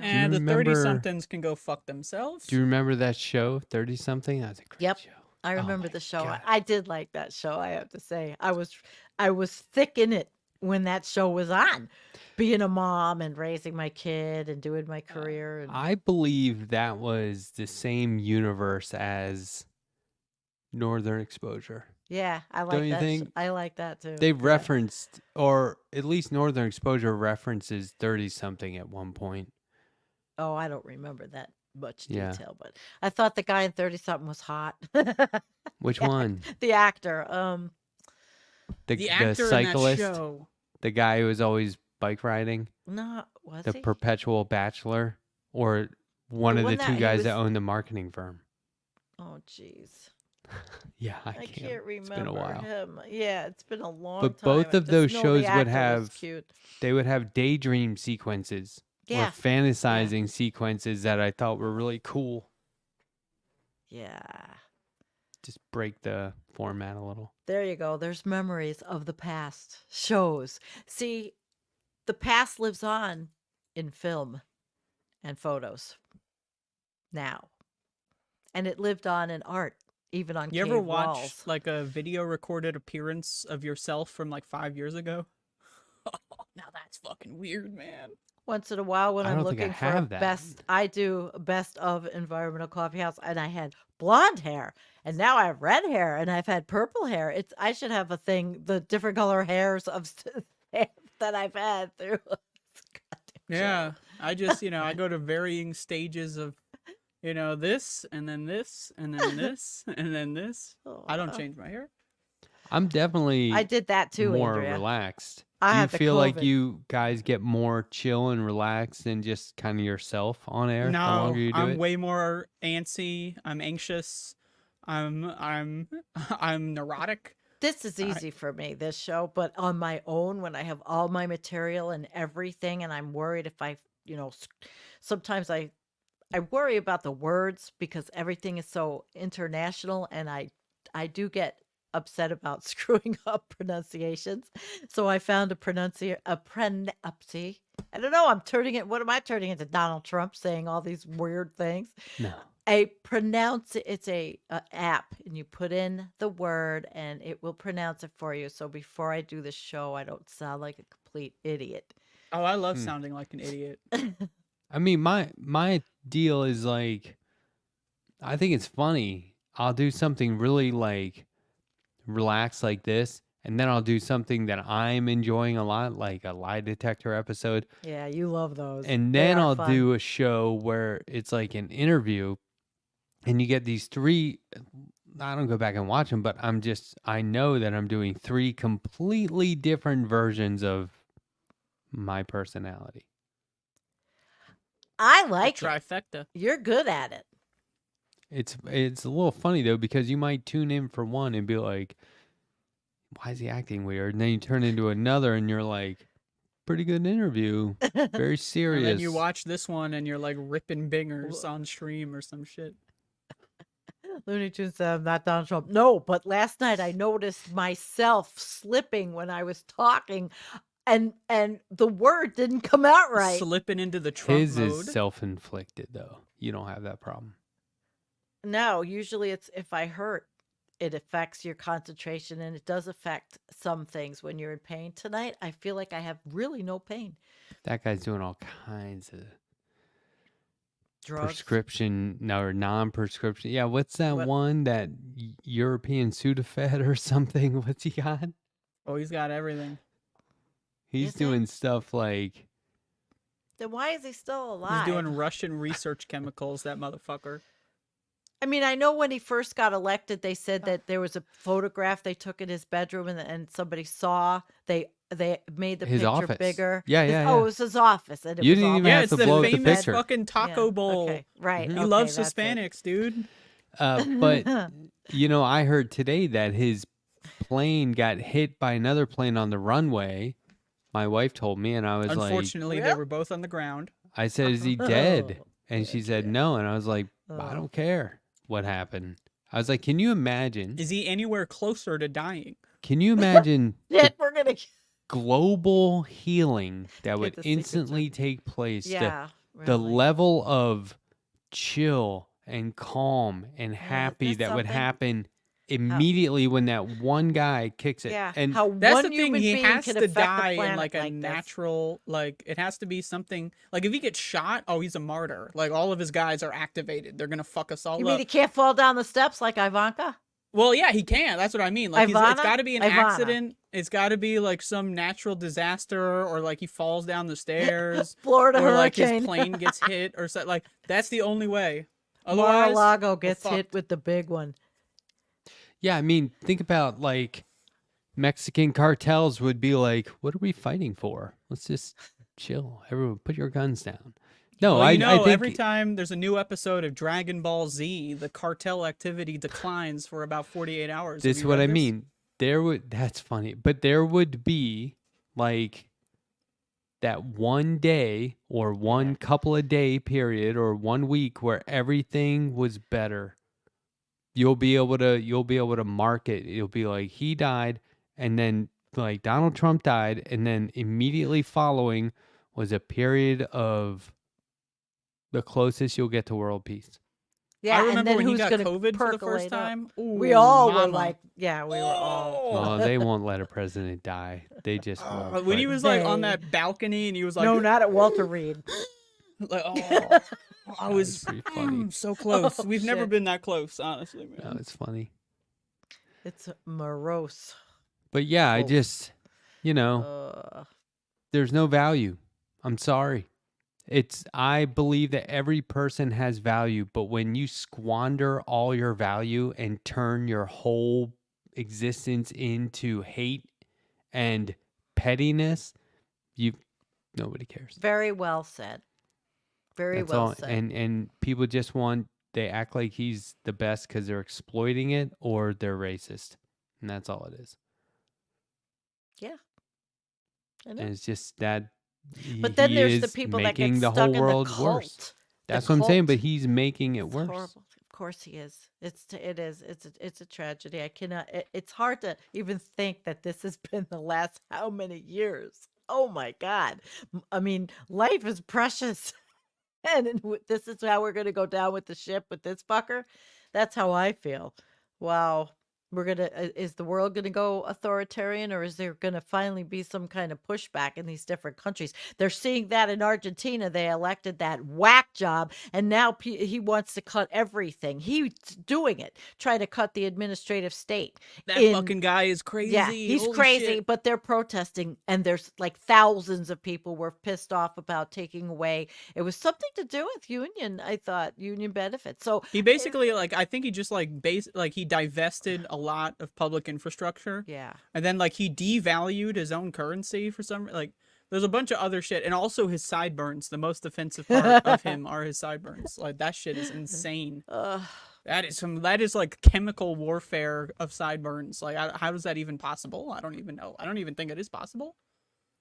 And the remember- 30-somethings can go fuck themselves. Do you remember that show, 30 something? That's a great Yep. show. I Oh remember my the show. God. I did like that show, I have to say. I was thick in it when that show was on. Being a mom and raising my kid and doing my career and I believe that was the same universe as Northern Exposure. yeah, I Don't like you that. think? I like that too. They've Yeah. referenced, or at least Northern Exposure references 30 something at one point. Oh, I don't remember that much Yeah. detail, but I thought the guy in 30-something was hot. Which Yeah. one? The actor. The actor in cyclist, that show. the guy who was always bike riding, No, was the he? perpetual bachelor, or one The of one the that two he guys that was- owned the marketing firm. Oh, jeez. Yeah, I I can't. can't remember It's been a while. him. Yeah, it's been a long But time. both I of just those know the shows would actor was have- cute. They would have daydream sequences or Yeah, fantasizing sequences that I thought were really cool. yeah. Just break the format a little. There you go. There's memories of the past shows. See, the past lives on in film and photos now. And it lived on in art, even on You cave ever watch walls. like a video recorded appearance of yourself from like 5 years ago? Now that's fucking weird, man. once in a while when I I'm don't think I looking for a have that. best. I do a best of environmental coffee house, and I had blonde hair, and now I have red hair, and I've had purple hair. It's I should have a thing, the different color hairs of that I've had through. Goddamn Yeah, show. I just I go to varying stages of this and then this and then this and then this. I don't Oh, change my hair. I'm I definitely did that too, more Andrea. relaxed. I Do you had the feel like COVID. you guys get more chill and relaxed and just kind of yourself on air the longer No, you do I'm it? way more antsy. I'm anxious. I'm I'm neurotic. This is I, easy for me, this show, but on my own, when I have all my material and everything, and I'm worried if sometimes I worry about the words because everything is so international, and I do get upset about screwing up pronunciations. So I found I don't know. I'm turning it. What am I turning into? Donald Trump saying all these weird things. No. It's a app, and you put in the word and it will pronounce it for you. So before I do the show, I don't sound like a complete idiot. oh, I love Hmm. sounding like an idiot. I mean, my deal is like, I think it's funny. I'll do something really like relaxed like this, and then I'll do something that I'm enjoying a lot, like a lie detector episode, Yeah, you love those. and They then are I'll fun. do a show where it's like an interview, and you get these three. I don't go back and watch them, but I know that I'm doing three completely different versions of my personality. I The like it. trifecta. You're good at it. It's a little funny though, because you might tune in for one and be like, why is he acting weird? And then you turn into another and you're like, pretty good interview. Very serious. And then you watch this one and you're like ripping bingers on stream or some shit. Looney Tunes said I'm not Donald Trump. No, but last night I noticed myself slipping when I was talking, and the word didn't come out right. Slipping into the Trump His mode. is self-inflicted though. You don't have that problem. No, usually it's if I hurt, it affects your concentration, and it does affect some things when you're in pain. Tonight, I feel like I have really no pain. That guy's doing all kinds of Drugs. prescription or non-prescription. Yeah, what's that What- one, that European Sudafed or something? What's he got? Oh, he's got everything. He's Is it? doing stuff like, Then why is he still alive? He's doing Russian research chemicals, that motherfucker. I mean, I know when he first got elected, they said that there was a photograph they took in his bedroom, and somebody saw they made the his picture office. bigger. Yeah, His- yeah, Oh, yeah. it was his office, and it You was didn't all even that Yeah, have it's to the blow up the famous picture. fucking taco Yeah, bowl. Okay, right. Mhm. He okay, loves that's it. Hispanics, dude. But I heard today that his plane got hit by another plane on the runway. My wife told me, and I was like, Unfortunately, they Well- were both on the ground. I said, is he dead? Oh, And she said, yeah. no. And I was like, I Oh. don't care what happened. I was like, can you imagine? Is he anywhere closer to dying? Can you imagine Shit, we're gonna. global healing that would the secret instantly take place? Yeah, The really. level of chill and calm and happy there's that would something- happen immediately when that one guy kicks it. Yeah, And how That's one the thing. human He being has can to affect the die in planet like a this. natural, like it has to be something. Like if he gets shot, oh, he's a martyr. Like all of his guys are activated. They're gonna fuck us all You up. mean he can't fall down the steps like Ivanka? Well, yeah, he can. That's what I mean. Like it's Ivana? got to be an Ivana. accident. It's got to be like some natural disaster, or like he falls down the stairs, Florida or like hurricane. his plane gets hit, or something. Like that's the only way. Otherwise, Mar-a-Lago gets hit fucked. with the big one. yeah, I mean, think about like Mexican cartels would be like, what are we fighting for? Let's just chill. Everyone put your guns down. No, well, I think every time there's a new episode of Dragon Ball Z, the cartel activity declines for about 48 hours. this Have is you what read I this? mean. That's funny, but there would be like that one day or one couple of day period or 1 week where everything was better. You'll be able to mark it. You'll be like, he died, and then like Donald Trump died, and then immediately following was a period of the closest you'll get to world peace. Yeah, I and remember then when he who's got gonna COVID for the first percolate up? time. We Ooh, all were mama. like, yeah, we were all. Well, they won't let a president die. They just won't. When he but- was like on They- that balcony and he was like, No, not at Walter Reed. like, oh, I That was pretty funny. so close. Oh, We've never shit. been that close, honestly, man. No, it's funny. It's morose. But yeah, I Oh. just, Uh, there's no value. I'm sorry. I believe that every person has value, but when you squander all your value and turn your whole existence into hate and pettiness, nobody cares. very well said. Very That's well all. said. And people just they act like he's the best because they're exploiting it or they're racist. And that's all it is. I know. And it's just that But then he there's the is people that get making the stuck whole in world the worse. cult. That's The what I'm saying, but cult. he's making it It's worse. horrible. Of course he is. It is. It's a tragedy. I cannot. It's hard to even think that this has been the last how many years. Oh my God. I mean, life is precious, and this is how we're gonna go down with the ship with this fucker. That's how I feel. Wow. Is the world gonna go authoritarian, or is there gonna finally be some kind of pushback in these different countries? They're seeing that in Argentina. They elected that whack job, and now he wants to cut everything. He's doing it, trying to cut the administrative state. That in- fucking guy is crazy. Yeah, he's Holy crazy, shit. but they're protesting, and there's like thousands of people were pissed off about taking away. It was something to do with union benefits. So He basically I think he just he divested a lot of public infrastructure, yeah, and then he devalued his own currency for some there's a bunch of other shit, and also his sideburns. The most offensive part of him are his sideburns. Like that shit is insane. That is like chemical warfare of sideburns. Like how is that even possible? I don't even know. I don't even think it is possible.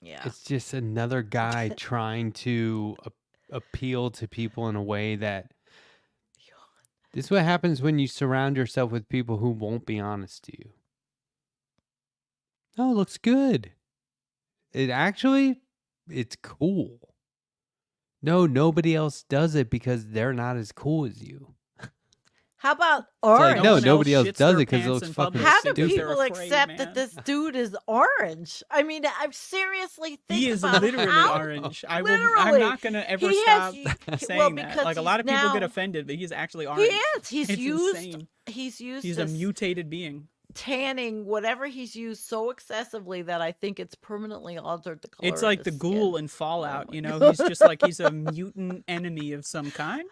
yeah. It's just another guy trying to appeal to people in a way that this is what happens when you surround yourself with people who won't be honest to you. Oh, it looks good. It's cool. No, nobody else does it because they're not as cool as you. How about like, orange? no, one nobody else shits does their it 'cause it pants looks in fucking public How do because they're people afraid, accept man. that this dude is orange? I mean, I'm seriously thinking He is about literally how, orange. I'm Literally. not gonna ever He stop has- saying well, that. because Like a lot of he's people get now- offended, but he's actually He orange. is. He's It's used. insane. He's used. He's a this mutated being. tanning, whatever he's used so excessively that I think it's permanently altered the color. It's of like his the skin. ghoul in Fallout, my you know? He's just he's a mutant enemy of some kind.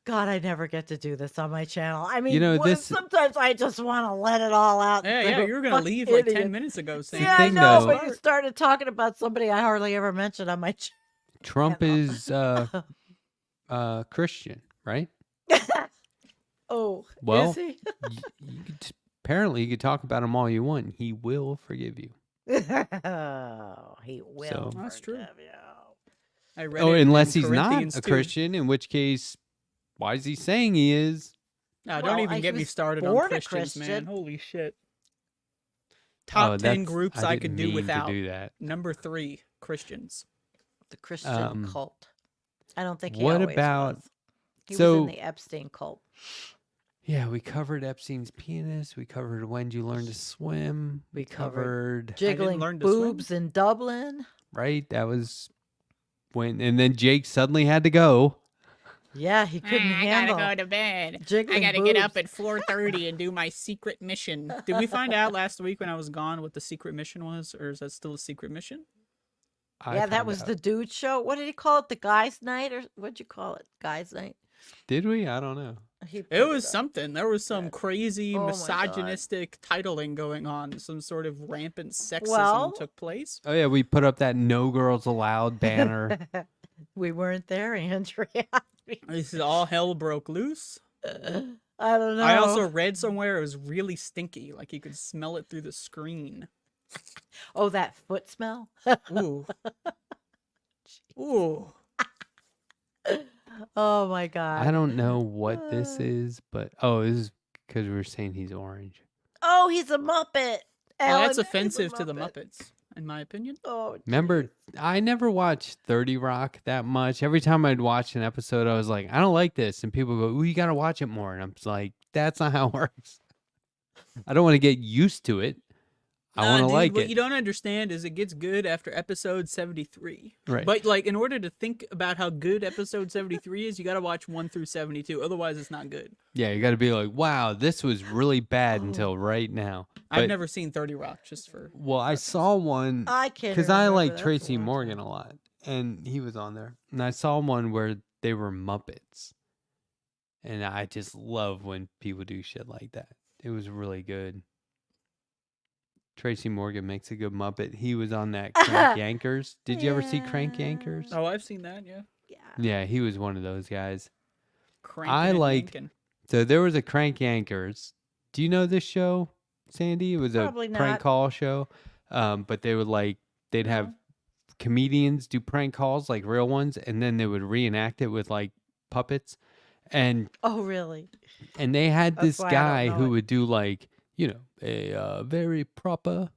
God, I never get to do this on my channel. I mean, this- sometimes I just want to let it all out. and Yeah, say, you were gonna "Fuck leave like 10 idiot." minutes ago saying Yeah, I thing, know. though- But you started talking about somebody I hardly ever mentioned on my channel. Trump is Christian, right? Oh, Well, is he? Apparently, you could talk about him all you want. And he will forgive you. Oh, he will. So- That's true. forgive you. I read Oh, it in unless he's Corinthians not a 2. Christian, in which case, why is he saying he is? No, Well, don't even he get me was started on born a Christians, man. Christian. Holy shit. Oh, Top 10 that's- groups I didn't could do mean without. To do that. Number 3, Christians. The Christian Um, cult. I don't think he what always about- was. He was so- in the Epstein cult. Yeah, we covered Epstein's penis. We covered when did you learn to swim. We covered Jiggling learn to swim. boobs in Dublin. right. That was when, and then Jake suddenly had to go. Yeah, he couldn't handle to bed. jiggling at boobs. 4:30 and do my secret mission. Did we find out last week when I was gone what the secret mission was, or is that still a secret mission? I Yeah, that found was out. the dude show. What did he call it? The guys' night, or what'd you call it? Guys' night. Did we? I don't know. He It put was up. something. There was some crazy Oh my God. misogynistic titling going on. Some sort of rampant sexism Well- took place. Oh yeah, we put up that "No Girls Allowed" banner. We weren't there, Andrea. This is all hell broke loose. I don't know. I also read somewhere it was really stinky, like you could smell it through the screen. Oh, that foot smell. Ooh. Ooh. Oh my God. I don't know what this is, but this is because we were saying he's orange. Oh, he's a Muppet. Well, Alan that's is a offensive to the Muppet. Muppets. in my opinion. Oh, Remember, geez. I never watched 30 Rock that much. Every time I'd watch an episode, I was like, I don't like this. And people go, ooh, you got to watch it more. And I'm just like, that's not how it works. I don't want to get used to it. I want to Dude, like what it. you don't understand is it gets good after episode 73. Right. But like, in order to think about how good episode 73 is, you got to watch 1 through 72. Otherwise, it's not good. Yeah, you got to be like, wow, this was really bad Oh. until right now. I've But- never seen 30 Rock, just for. Well, I saw one I can't because I remember like that for a Tracy long Morgan time. a lot, and he was on there. And I saw one where they were Muppets, and I just love when people do shit like that. It was really good. Tracy Morgan makes a good Muppet. He was on that Crank Yankers. Did you ever see Crank Yeah. Yankers? Oh, I've seen that, yeah. Yeah. Yeah, he was one of those guys. Cranking I and liked- yanking. So there was a Crank Yankers. Do you know this show, Sandy? It was Probably a prank not. call show. But they would they'd have comedians do prank calls, like real ones, and then they would reenact it with like puppets. And Oh, really? they had That's this why I don't guy know who it. would do like, a very proper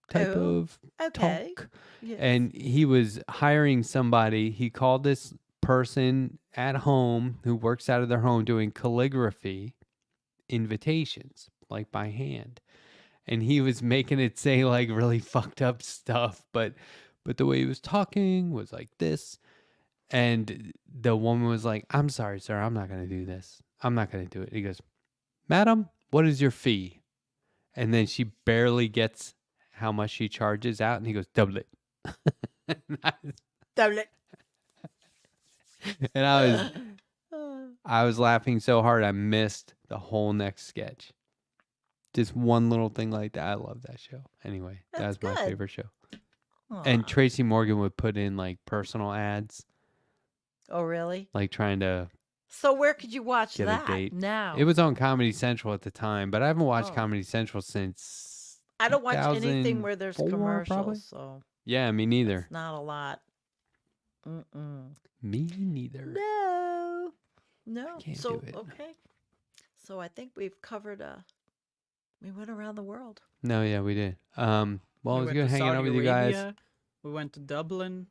type Oh, of Okay. talk. Yes. And he was hiring somebody. He called this person at home who works out of their home doing calligraphy invitations, like by hand. And he was making it say like really fucked up stuff, but the way he was talking was like this. And the woman was like, I'm sorry, sir, I'm not going to do this. I'm not going to do it. He goes, Madam, what is your fee? And then she barely gets how much she charges out. And he goes, double it. Double it. And I was Uh, I was laughing so hard I missed the whole next sketch. Just one little thing like that. I love that show. Anyway, that was That's my good. favorite show. aw. And Tracy Morgan would put in like personal ads, Oh, really? like trying to. So where could you watch Get a that date. now? It was on Comedy Central at the time, but I haven't watched Oh. Comedy Central since. I don't watch anything where there's 2004 probably? commercials, so Yeah, me neither. it's not a lot. Mm-mm. Me neither. No. No. can't So, do it. okay. So I think we've covered we went around the world. No, yeah, we did. Well, it We was went good to hanging out Saudi with you guys. Arabia, we went to Dublin.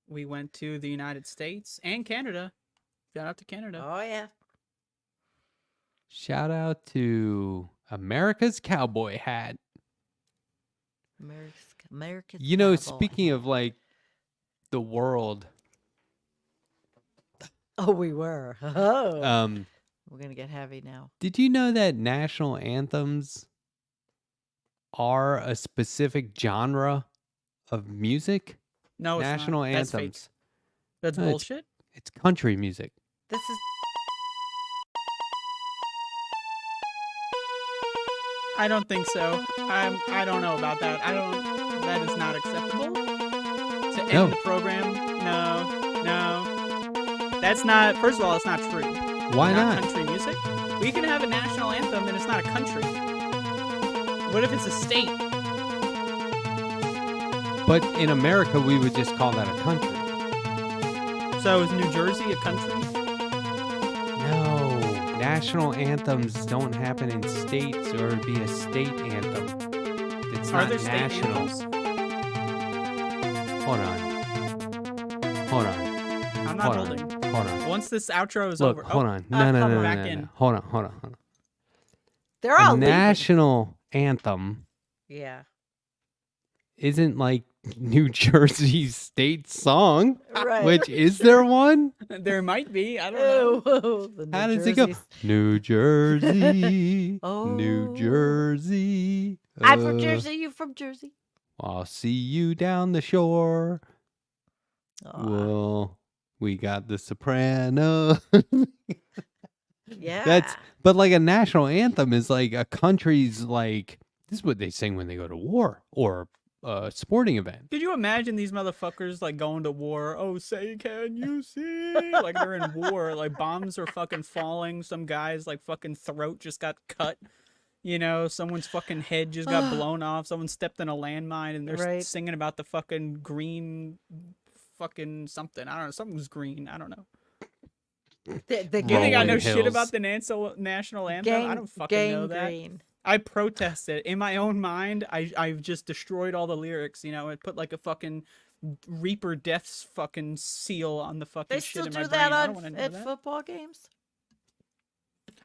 We went to the United States and Canada. Shout out to Canada. Oh yeah. Shout out to America's Cowboy Hat. America's You know, cowboy. speaking of like the world, Oh, we were. Oh. um, We're gonna get heavy now. did you know that national anthems are a specific genre of music? No, it's National not. That's fake. anthems. That's No, it's- bullshit. It's country music. This is I don't think so. I don't know about that. That is not acceptable. To end No. the program. No. That's not. First of all, it's not true. Why Not not? country music. We can have a national anthem and it's not a country. What if it's a state? But in America, we would just call that a country. So is New Jersey a country? No, national anthems don't happen in states, or it'd be a state anthem. It's Are not there state national. anthems? Hold on. I'm not Hold holding. on. Hold on. Once this outro is Look, over. hold oh, on. No. back in. Hold on. they're all A leaving. national anthem Yeah. isn't like New Jersey's state song. Right. Which is there one? There might be. I don't know. Oh, the How New does it go? Jersey's- New Jersey, Oh. New Jersey. I'm from Jersey. You from Jersey? I'll see you down the shore. Aw, Well, we got the soprano. yeah. But like a national anthem is like a country's like, this is what they sing when they go to war or a sporting event. Could you imagine these motherfuckers like going to war? Oh, say, can you see? Like they're in war. Like bombs are fucking falling. Some guy's like fucking throat just got cut. You know, someone's fucking head just got blown off. Someone stepped in a landmine and they're Right. singing about the fucking green fucking something. I don't know. Something's green. I don't know. The You think I know Rolling shit hills. about the national anthem? I don't fucking know that. Gangrene. I protested in my own mind. I've just destroyed all the lyrics. You know, I put like a fucking Reaper Death's fucking seal on the fucking They shit still in my do brain. that I on don't want to know at that. football games.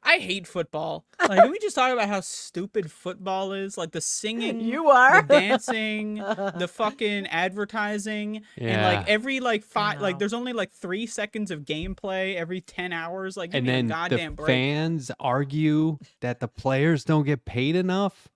I hate football. Like, can we just talk about how stupid football is? Like the singing, You are. the dancing, the fucking advertising, and like Yeah. every like five, like know. there's only like 3 seconds of gameplay every 10 hours. Like, give And me a then goddamn the break. fans argue that the players don't get paid enough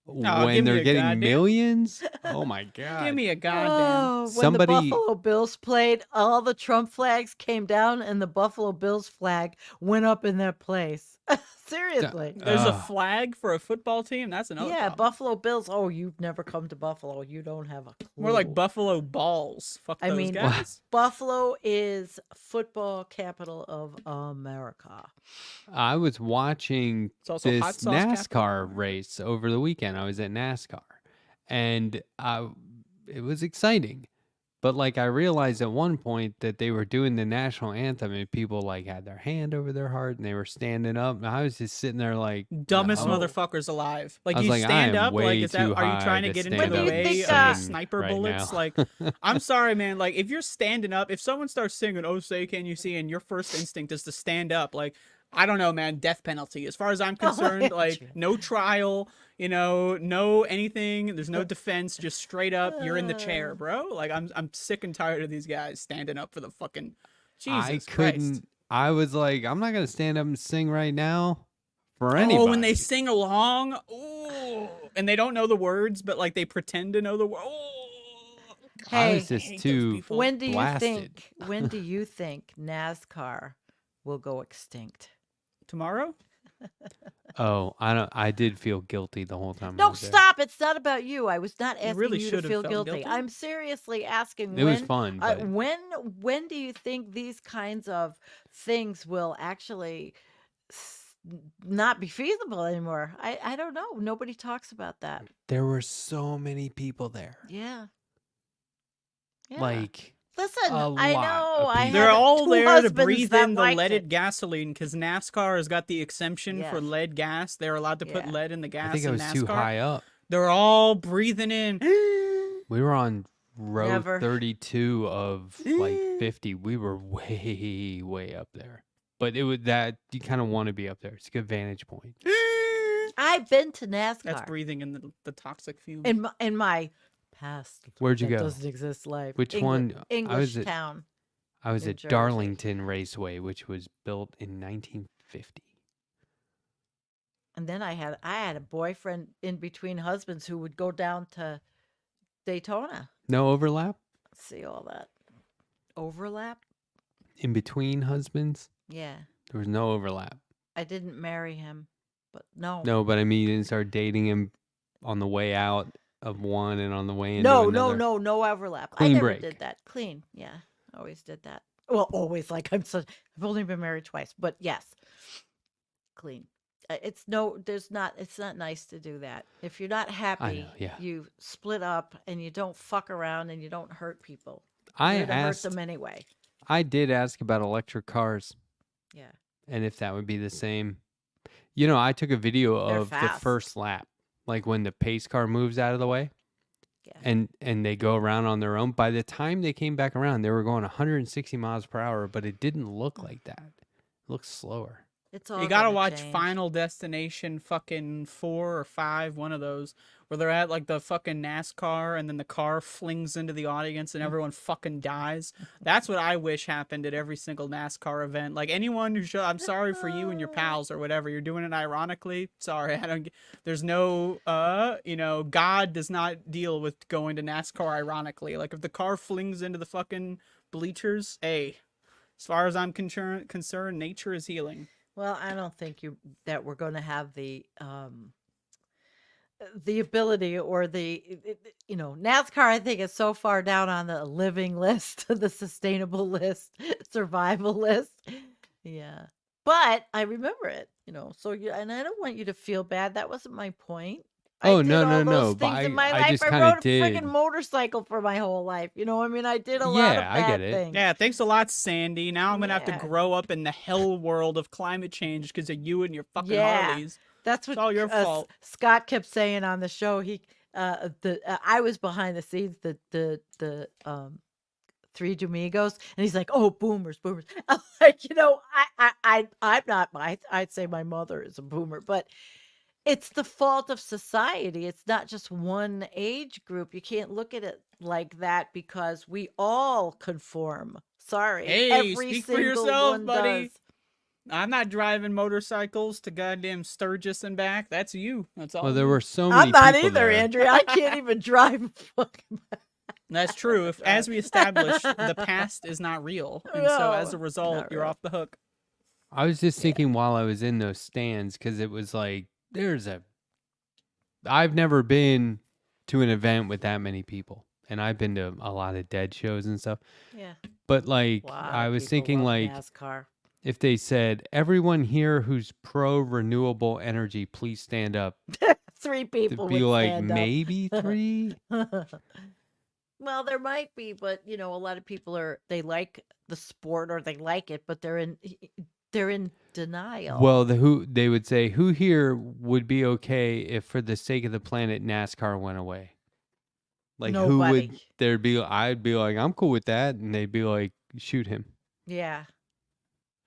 when give me they're a getting goddamn- millions. Oh my god! Give me a goddamn. Oh, when Somebody- the Buffalo Bills played, all the Trump flags came down and the Buffalo Bills flag went up in their place. Seriously. There's a Ugh. flag for a football team. That's another. Yeah, problem. Buffalo Bills. Oh, you've never come to Buffalo. You don't have a clue. More like Buffalo Balls. Fuck I those mean, guys. Buffalo is football capital of America. I was watching It's also hot this sauce capital. NASCAR race over the weekend. I was at NASCAR, and it was exciting. But like I realized at one point that they were doing the national anthem, and people like had their hand over their heart, and they were standing up. And I was just sitting there like Dumbest no. motherfuckers alive. Like, I was you like, I stand am up. Like, way is that? too Are you high trying to to get into stand the up and way sing of the sing sniper right bullets? now. Like, I'm sorry, man. Like, if you're standing up, if someone starts singing "Oh Say Can You See," and your first instinct is to stand up, like, I don't know, man. Death penalty. As far as I'm concerned, yeah, like, true. no trial. You know, no anything. There's no defense. Just straight up, you're in the chair, bro. Like, I'm sick and tired of these guys standing up for the fucking. Jesus I Christ. couldn't. I was like, I'm not gonna stand up and sing right now for anybody. Oh, when they sing along, ooh, and they don't know the words, but like they pretend to know the words. Oh, I Hey, was I just hate those too. people. when do you blasted. think? When do you think NASCAR will go extinct? Tomorrow? Oh, I don't. I did feel guilty the whole time. I No, was there. stop! It's not about you. I was not asking really you should to have feel felt guilty. guilty. I'm seriously asking. It when, was fun, but when do you think these kinds of things will actually not be feasible anymore? I don't know. Nobody talks about that. there were so many people there. Yeah. Yeah. Like Listen, a I lot know. of I people. They're had all two there to husbands breathe that in the liked leaded it. gasoline because NASCAR has got the exemption for Yes. lead gas. They're allowed to put Yeah. lead in the gas I think I in was NASCAR. too high up. They're all breathing in. We were on row Never. 32 of like 50. We were way up there. But it was that you kind of want to be up there. It's a good vantage point. I've been to NASCAR. That's breathing in the toxic fumes. in my past. Where'd you that go? Doesn't exist life. Which one? I English was at- town. I was New at Jersey. Darlington Raceway, which was built in 1950. And then I had a boyfriend in between husbands who would go down to Daytona. No overlap See all that overlap? in between husbands. Yeah. There was no overlap. I didn't marry him, but no. No, but I mean, you didn't start dating him on the way out of one and on the way into No, another. no overlap. Clean I never break. did that. Clean. Yeah. Always did that. Well, always like I've only been married twice, but yes. Clean. It's not nice to do that. If you're not happy, yeah. you split up and you don't fuck around and you don't hurt people. I You're gonna hurt asked. them anyway. I did ask about electric cars Yeah. and if that would be the same. You know, I took a video They're of the fast. first lap, like when the pace car moves out of the way. Yeah. And they go around on their own. By the time they came back around, they were going 160 miles per hour, but it didn't look like that. It looked slower. It's all You gotta gonna watch change. Final Destination fucking 4 or 5, one of those, where they're at like the fucking NASCAR and then the car flings into the audience and everyone fucking dies. That's what I wish happened at every single NASCAR event. Like anyone who I'm sorry for you and your pals or whatever. You're doing it ironically. Sorry, there's no God does not deal with going to NASCAR ironically. Like if the car flings into the fucking bleachers, hey, as far as I'm concerned, nature is healing. Well, I don't think that we're going to have the ability or NASCAR. I think is so far down on the living list, the sustainable list, survival list. Yeah, but I remember it. So and I don't want you to feel bad. That wasn't my point. Oh, I did no, all no, those no, but things in my I life. just I kinda rode a did. freaking motorcycle for my whole life. I mean, I did a lot of Yeah, I bad get it. things. Yeah, thanks a lot, Sandy. Now I'm gonna have to Yeah. grow up in the hell world of climate change because of you and your fucking Yeah. Harleys. That's what It's all your fault. Scott kept saying on the show. I was behind the scenes. The Three Domingos, and he's like, "Oh, boomers, boomers." I'm like, I'm not. I'd say my mother is a boomer, but it's the fault of society. It's not just one age group. You can't look at it like that because we all conform. Sorry, Hey, every speak for single yourself, one buddy. does. I'm not driving motorcycles to goddamn Sturgis and back. That's you. That's all. Well, there you. were so many I'm not people either, there. Andrea. I can't even drive. A fucking That's true. If, as we established, the past is not real, and so as a No, result, not you're real. off the hook. I was just thinking while I was in those stands, because it was like, I've never been to an event with that many people. And I've been to a lot of Dead shows and stuff. Yeah. But like, Lot I of was people thinking love like, NASCAR. if they said, everyone here who's pro renewable energy, please stand up. Three To people be would like, stand up. maybe 3? Well, there might be, but a lot of people they like the sport or they like it, but they're in denial. Well, they would say, who here would be okay if for the sake of the planet NASCAR went away? Like who would Nobody. I'd be like, I'm cool with that, and they'd be like, shoot him. Yeah.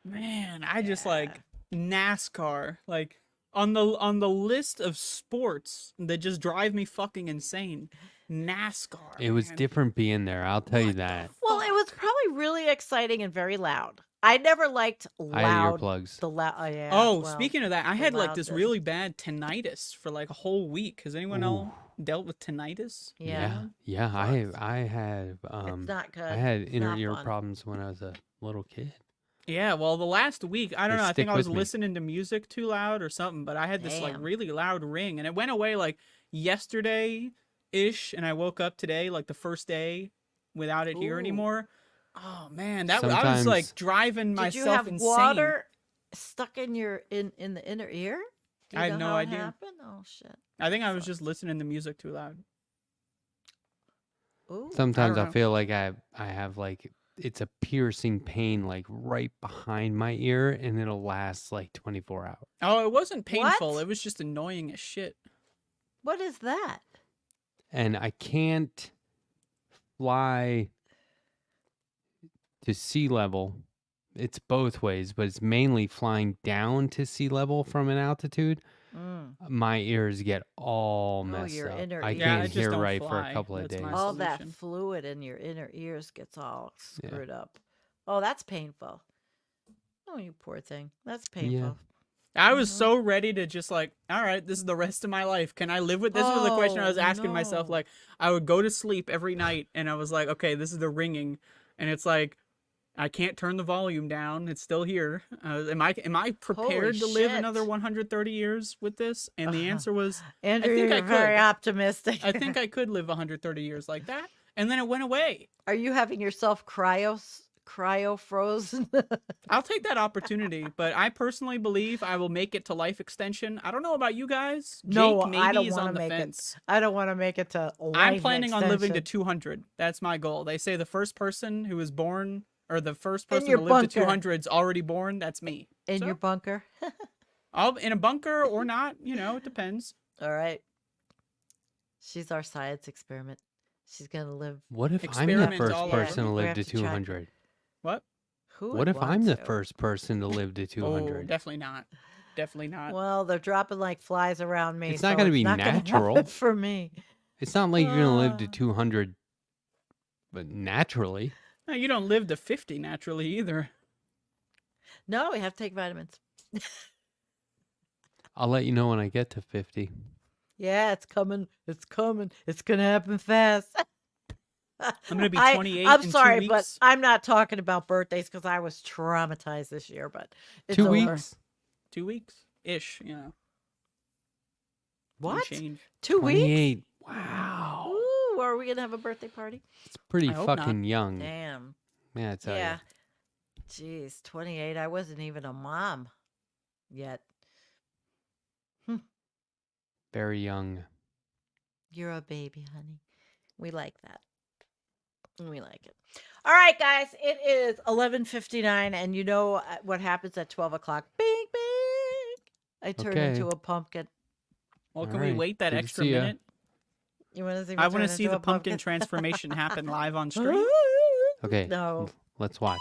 Man, I just like NASCAR. Like on the list of sports that just drive me fucking insane. NASCAR. It was man. different being there, I'll tell you What the that. Well, it was probably really exciting and very loud. I never liked I had loud. earplugs. The loud. Oh yeah. Oh, well, speaking of that, I the had like this loudness. really bad tinnitus for like a whole week. Has anyone else dealt with tinnitus? Yeah. Yeah. Sucks. I have It's not good. I had It's inner not ear fun. problems when I was a little kid. Yeah, well, the last week, I don't They know, I think stick I was with me. listening to music too loud or something, but I had this like Damn. really loud ring and it went away like yesterday-ish, and I woke up today, like the first day, without it here Ooh. anymore. Oh man, I was Sometimes- like driving Did you myself have insane. water stuck in in the inner ear? Do you I had know no how it idea. happened? Oh shit. I think I was just listening to music too loud. Ooh. Sometimes don't I know. feel like I have like it's a piercing pain like right behind my ear, and it'll last like 24 hours. Oh, it wasn't painful. What? It was just annoying as shit. What is that? And I can't fly to sea level. It's both ways, but it's mainly flying down to sea level from an altitude. Mm. My ears get all Oh, messed your up. inner I ears. Yeah, I can't just hear don't right for fly. a couple of That's days. my All that solution. fluid in your inner ears gets all Yeah. screwed up. Oh, that's painful. Oh, you poor thing. That's painful. I was Mhm. so ready to just like, all right, this is the rest of my life. Can I live with this? Was the question I was Oh, asking myself. no. Like, I would go to sleep every night, and I was like, okay, this is the ringing, and it's like, I can't turn the volume down. It's still here. Am I prepared to live another shit. 130 years with this? And the answer was, Andrew, think I you're very could. optimistic. I think I could live 130 years like that. And then it went away. Are you having yourself cryo frozen? I'll take that opportunity, but I personally believe I will make it to life extension. I don't know about you guys. Jake No, maybe I don't is want on to the make fence. it. I don't want to make it to life I'm planning on living to extension. 200. That's my goal. They say the first person who is born, or the first In person your to live to bunker. 200 is already born. That's me. in So, your bunker. I'll in a bunker or not. It depends. All right. She's our science experiment. She's gonna live. What if I'm the Experiments first all person over. to We live have to to try. 200? What? Who What would if I'm want the to? first person to live to Oh, 200? definitely not. Definitely not. Well, they're dropping like flies around me. It's not so gonna be not gonna natural. happen for me. It's not like you're gonna live to Uh. 200, but naturally. No, you don't live to 50 naturally either. No, we have to take vitamins. I'll let you know when I get to 50. Yeah, it's coming. It's coming. It's gonna happen fast. I'm gonna be I- 28 I'm in 2 sorry, weeks. but I'm not talking about birthdays because I was traumatized this year. But it's 2 over. weeks? 2 weeks ish. Some What? change. 2 weeks? 28. Wow. Ooh, are we gonna have a birthday party? It's pretty I hope not. fucking young. Damn. Yeah, I tell Yeah. you. Jeez, 28. I wasn't even a mom yet. Very young. You're a baby, honey. We like that. We like it. All right, guys. It is 11:59, and you know what happens at 12 o'clock? Bing, bing. I turn Okay. into a pumpkin. Well, All can we right. wait that Good to extra see ya. minute? You want to see? I want to see the pumpkin transformation happen live on stream. Okay. No. Let's watch.